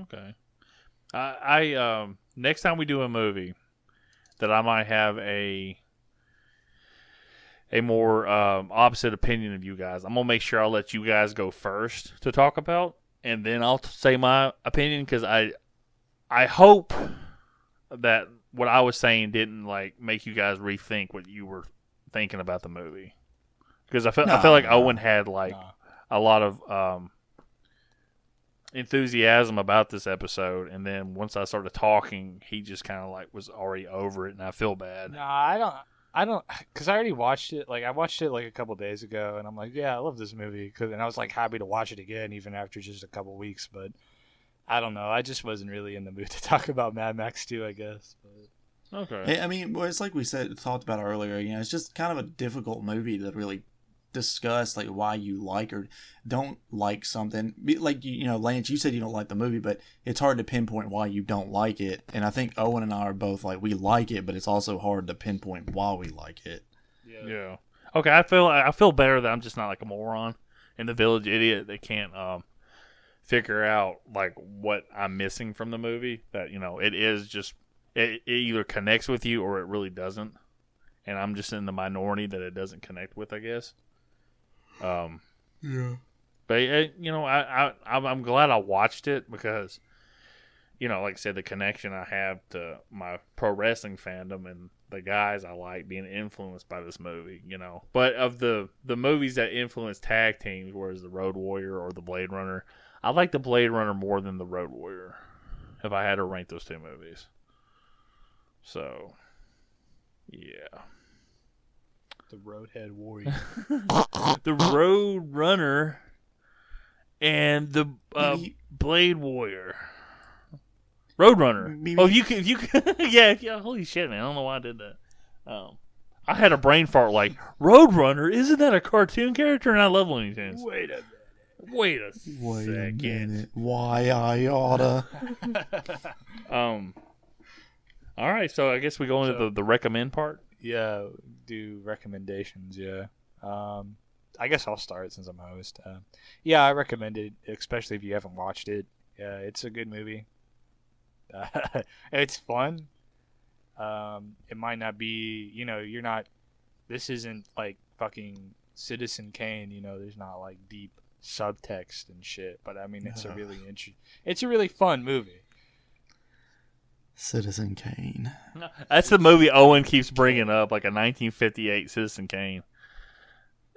[SPEAKER 4] Okay. I next time we do a movie that I might have a more opposite opinion of you guys, I'm gonna make sure I'll let you guys go first to talk about, and then I'll say my opinion, because I hope that what I was saying didn't like make you guys rethink what you were thinking about the movie, because I feel like Owen had like a lot of enthusiasm about this episode, and then once I started talking, he just kind of like was already over it, and I feel bad.
[SPEAKER 5] No, I don't, because I already watched it. Like I watched it like a couple days ago, and I'm like, yeah, I love this movie, and I was like happy to watch it again, even after just a couple weeks. But I don't know, I just wasn't really in the mood to talk about Mad Max 2, I guess. But...
[SPEAKER 4] Okay.
[SPEAKER 3] I mean, well, it's like we talked about earlier. It's just kind of a difficult movie to really discuss like why you like or don't like something. Like Lance, you said you don't like the movie, but it's hard to pinpoint why you don't like it. And I think Owen and I are both like, we like it, but it's also hard to pinpoint why we like it.
[SPEAKER 4] Yeah. Okay, I feel better that I'm just not like a moron and the village idiot that can't figure out like what I'm missing from the movie. That it is just it either connects with you or it really doesn't, and I'm just in the minority that it doesn't connect with, I guess.
[SPEAKER 3] Yeah.
[SPEAKER 4] But I'm glad I watched it because, like I said, the connection I have to my pro wrestling fandom and the guys I like being influenced by this movie. But of the movies that influence tag teams, whereas the Road Warrior or the Blade Runner, I like the Blade Runner more than the Road Warrior. If I had to rank those two movies, so yeah.
[SPEAKER 5] The Roadhead Warrior.
[SPEAKER 4] The Road Runner and the Blade Warrior. Road Runner. Oh, if you yeah, holy shit, man. I don't know why I did that. I had a brain fart like, Road Runner, isn't that a cartoon character? And I love Looney Tunes. Wait a second.
[SPEAKER 3] Why I oughta.
[SPEAKER 4] All right, so I guess we go into the recommend part.
[SPEAKER 5] Yeah, do recommendations, yeah. I guess I'll start since I'm host. Yeah, I recommend it, especially if you haven't watched it. Yeah, it's a good movie. It's fun. It might not be, you're not, this isn't like fucking Citizen Kane, there's not like deep subtext and shit, but I mean, it's a really fun movie.
[SPEAKER 3] Citizen Kane.
[SPEAKER 4] That's the movie Owen keeps bringing up, like a 1958 Citizen Kane.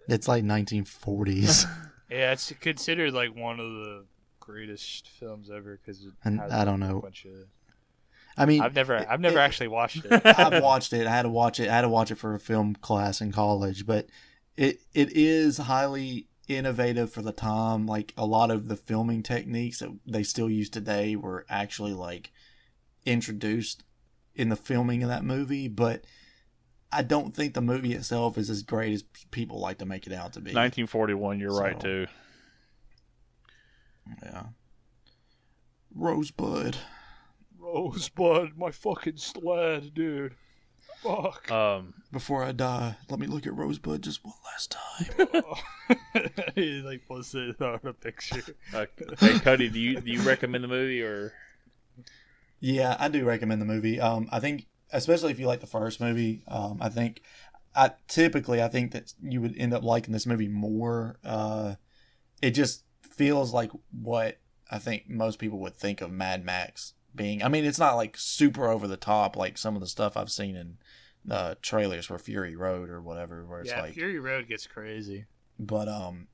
[SPEAKER 3] It's like 1940s.
[SPEAKER 5] Yeah, it's considered like one of the greatest films ever because it has
[SPEAKER 3] I don't know.
[SPEAKER 5] A bunch of...
[SPEAKER 3] I mean,
[SPEAKER 5] I've never actually watched it.
[SPEAKER 3] I've watched it. I had to watch it. I had to watch it for a film class in college, but it is highly innovative for the time. Like a lot of the filming techniques that they still use today were actually like introduced in the filming of that movie, but I don't think the movie itself is as great as people like to make it out to be.
[SPEAKER 4] 1941, you're right too.
[SPEAKER 3] Yeah. Rosebud,
[SPEAKER 1] my fucking sled, dude. Fuck.
[SPEAKER 3] Before I die, let me look at Rosebud just one last time.
[SPEAKER 5] He like posted it on a picture.
[SPEAKER 4] Hey, Cody, do you recommend the movie or?
[SPEAKER 3] Yeah, I do recommend the movie. I think, especially if you like the first movie, I think I think that you would end up liking this movie more. It just feels like what I think most people would think of Mad Max being. I mean, it's not like super over the top like some of the stuff I've seen in trailers for Fury Road or whatever, where it's like
[SPEAKER 5] Fury Road gets crazy.
[SPEAKER 3] But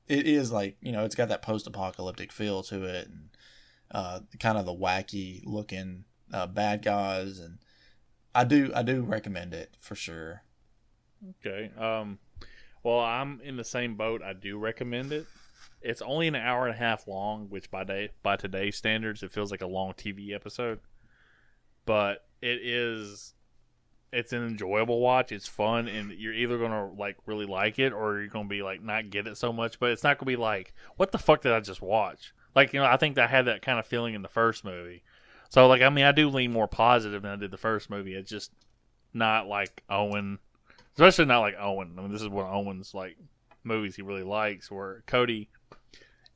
[SPEAKER 3] it is like, it's got that post-apocalyptic feel to it, and kind of the wacky looking bad guys, and I do recommend it for sure.
[SPEAKER 4] Okay. Well, I'm in the same boat. I do recommend it. It's only an hour and a half long, which by today's standards, it feels like a long TV episode. But it's an enjoyable watch. It's fun, and you're either gonna like really like it, or you're gonna be like not get it so much. But it's not gonna be like, what the fuck did I just watch? Like, I think I had that kind of feeling in the first movie. So like, I mean, I do lean more positive than I did the first movie. It's just not like Owen, especially not like Owen. I mean, this is one of Owen's like movies he really likes. Where Cody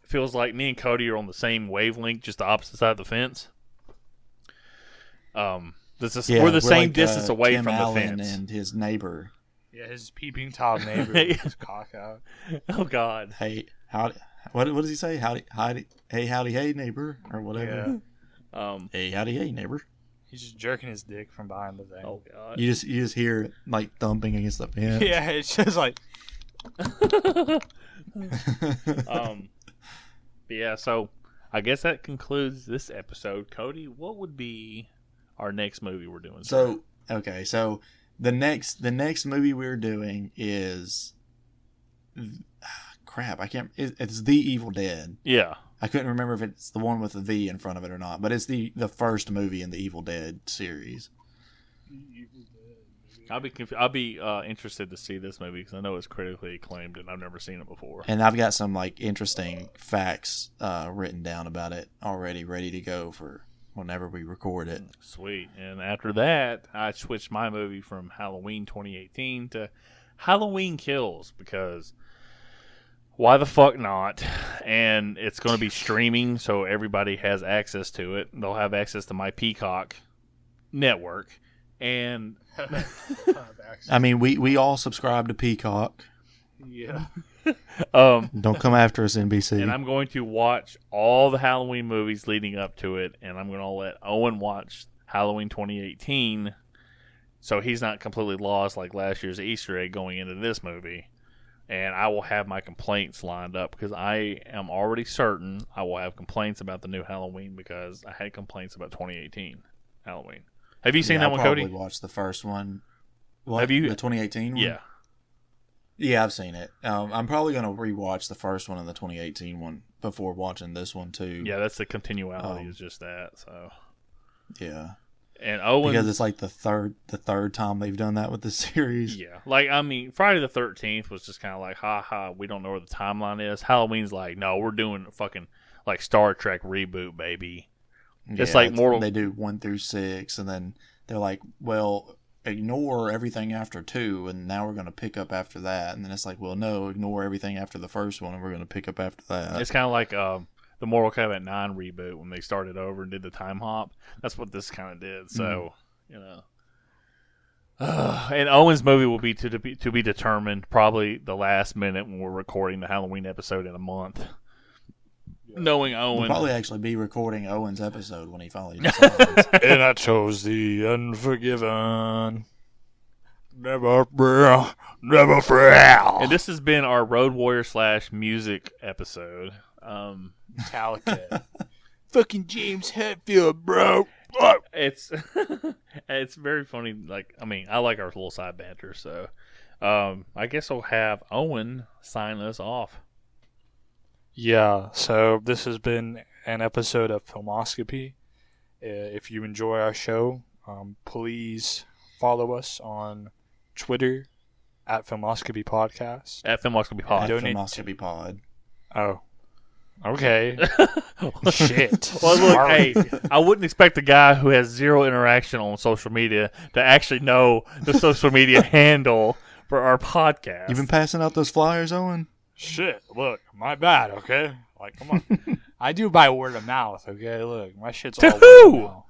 [SPEAKER 4] feels like me and Cody are on the same wavelength, just the opposite side of the fence. We're the same like, distance away
[SPEAKER 3] Tim
[SPEAKER 4] from
[SPEAKER 3] Allen
[SPEAKER 4] the fence.
[SPEAKER 3] And his neighbor.
[SPEAKER 5] Yeah, his peeping Tom neighbor with his cock out.
[SPEAKER 4] Oh God!
[SPEAKER 3] Hey, howdy! What does he say? Howdy, hey, neighbor, or whatever.
[SPEAKER 4] Yeah.
[SPEAKER 3] Hey, howdy, hey, neighbor.
[SPEAKER 5] He's just jerking his dick from behind the thing.
[SPEAKER 4] Oh God!
[SPEAKER 3] You just hear it like thumping against the fence.
[SPEAKER 5] Yeah, it's just like.
[SPEAKER 4] But yeah, so I guess that concludes this episode. Cody, what would be our next movie we're doing?
[SPEAKER 3] So the next movie we're doing is crap. I can't. It's The Evil Dead.
[SPEAKER 4] Yeah,
[SPEAKER 3] I couldn't remember if it's the one with the V in front of it or not, but it's the first movie in the Evil Dead series.
[SPEAKER 4] I'll be interested to see this movie because I know it's critically acclaimed and I've never seen it before.
[SPEAKER 3] And I've got some like interesting facts written down about it already, ready to go for whenever we record it.
[SPEAKER 4] Sweet. And after that, I switched my movie from Halloween 2018 to Halloween Kills because why the fuck not? And it's going to be streaming, so everybody has access to it. They'll have access to my Peacock network. And
[SPEAKER 3] I mean, we all subscribe to Peacock.
[SPEAKER 5] Yeah.
[SPEAKER 3] Don't come after us, NBC.
[SPEAKER 4] And I'm going to watch all the Halloween movies leading up to it, and I'm going to let Owen watch Halloween 2018, so he's not completely lost like last year's Easter egg going into this movie. And I will have my complaints lined up because I am already certain I will have complaints about the new Halloween because I had complaints about 2018 Halloween. Have you seen that one, Cody?
[SPEAKER 3] I probably watched the first one. What?
[SPEAKER 4] Have you?
[SPEAKER 3] The 2018 one?
[SPEAKER 4] Yeah.
[SPEAKER 3] Yeah, I've seen it. I'm probably going to rewatch the first one and the 2018 one before watching this one, too.
[SPEAKER 4] Yeah, that's the continuality is just that. So.
[SPEAKER 3] Yeah.
[SPEAKER 4] And Owen,
[SPEAKER 3] because it's like the third time they've done that with the series.
[SPEAKER 4] Yeah. Like, I mean, Friday the 13th was just kind of like, ha, we don't know where the timeline is. Halloween's like, no, we're doing a fucking, like, Star Trek reboot, baby. It's like Mortal.
[SPEAKER 3] They do 1 through 6, and then they're like, well, ignore everything after 2, and now we're going to pick up after that. And then it's like, well, no, ignore everything after the first one, and we're going to pick up after that.
[SPEAKER 4] It's kind of like the Mortal Kombat 9 reboot when they started over and did the time hop. That's what this kind of did. So, you know. And Owen's movie will be to be determined probably the last minute when we're recording the Halloween episode in a month. Knowing Owen.
[SPEAKER 3] We'll probably actually be recording Owen's episode when he finally decides.
[SPEAKER 5] And I chose the Unforgiven. Never fail.
[SPEAKER 4] And this has been our Road Warrior / music episode.
[SPEAKER 5] Metallica.
[SPEAKER 1] Fucking James Hetfield, bro.
[SPEAKER 4] It's very funny. Like, I mean, I like our little side banter. So, I guess I'll have Owen sign us off.
[SPEAKER 5] Yeah, so this has been an episode of Filmoscopy. If you enjoy our show, please follow us on Twitter at Filmoscopy Podcast.
[SPEAKER 4] At Filmoscopy Pod.
[SPEAKER 3] Filmoscopy Pod.
[SPEAKER 5] Oh. Okay. Shit.
[SPEAKER 4] Well, look, hey, I wouldn't expect a guy who has zero interaction on social media to actually know the social media handle for our podcast.
[SPEAKER 3] You been passing out those flyers, Owen?
[SPEAKER 5] Shit, look, my bad, okay? Like, come on. I do by word of mouth, okay? Look, my shit's all word of mouth.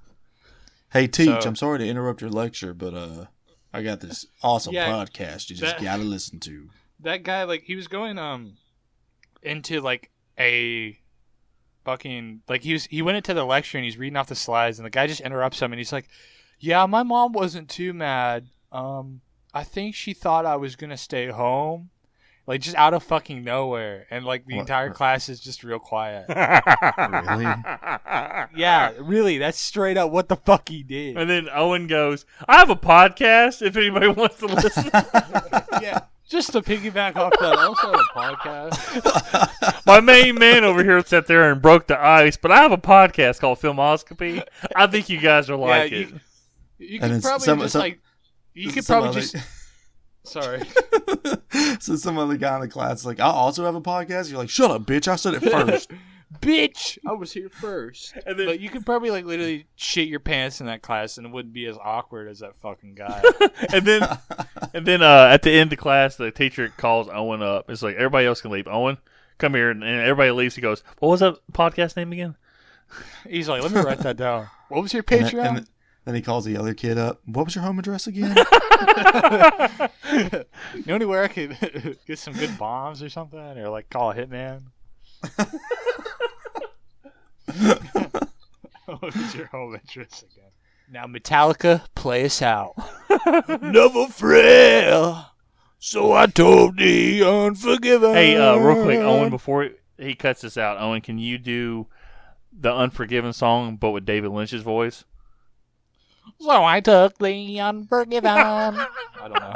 [SPEAKER 3] Hey, Teach, I'm sorry to interrupt your lecture, but I got this awesome
[SPEAKER 1] Yeah,
[SPEAKER 3] podcast you just gotta listen to.
[SPEAKER 5] That guy, like, he was going into like a fucking he went into the lecture and he's reading off the slides and the guy just interrupts him and he's like, "Yeah, my mom wasn't too mad. I think she thought I was gonna stay home." Like, just out of fucking nowhere. And, like, the entire class is just real quiet.
[SPEAKER 3] Really?
[SPEAKER 5] Yeah, really. That's straight up what the fuck he did.
[SPEAKER 4] And then Owen goes, "I have a podcast if anybody wants to listen."
[SPEAKER 5] Yeah. Just to piggyback off that, I also have a podcast.
[SPEAKER 4] My main man over here sat there and broke the ice, but I have a podcast called Filmoscopy. I think you guys will like it.
[SPEAKER 5] You could probably just Sorry.
[SPEAKER 3] So some other guy in the class is like, I also have a podcast. You're like, shut up, bitch. I said it first.
[SPEAKER 5] Bitch, I was here first.
[SPEAKER 4] And then,
[SPEAKER 5] but you could probably like literally shit your pants in that class and it wouldn't be as awkward as that fucking guy.
[SPEAKER 4] and then at the end of class, the teacher calls Owen up. It's like, everybody else can leave. Owen, come here. And everybody leaves. He goes, "What was that podcast name again?"
[SPEAKER 5] He's like, "Let me write that down. What was your Patreon?"
[SPEAKER 3] And then he calls the other kid up. What was your home address again?
[SPEAKER 5] You know anywhere I could get some good bombs or something? Or like call a hitman? What was your home address again? Now, Metallica, play us out.
[SPEAKER 1] Never frail, so I told the unforgiven.
[SPEAKER 4] Hey, real quick, Owen, before he cuts this out, Owen, can you do the Unforgiven song, but with David Lynch's voice?
[SPEAKER 5] So I took the unforgiven. I don't know.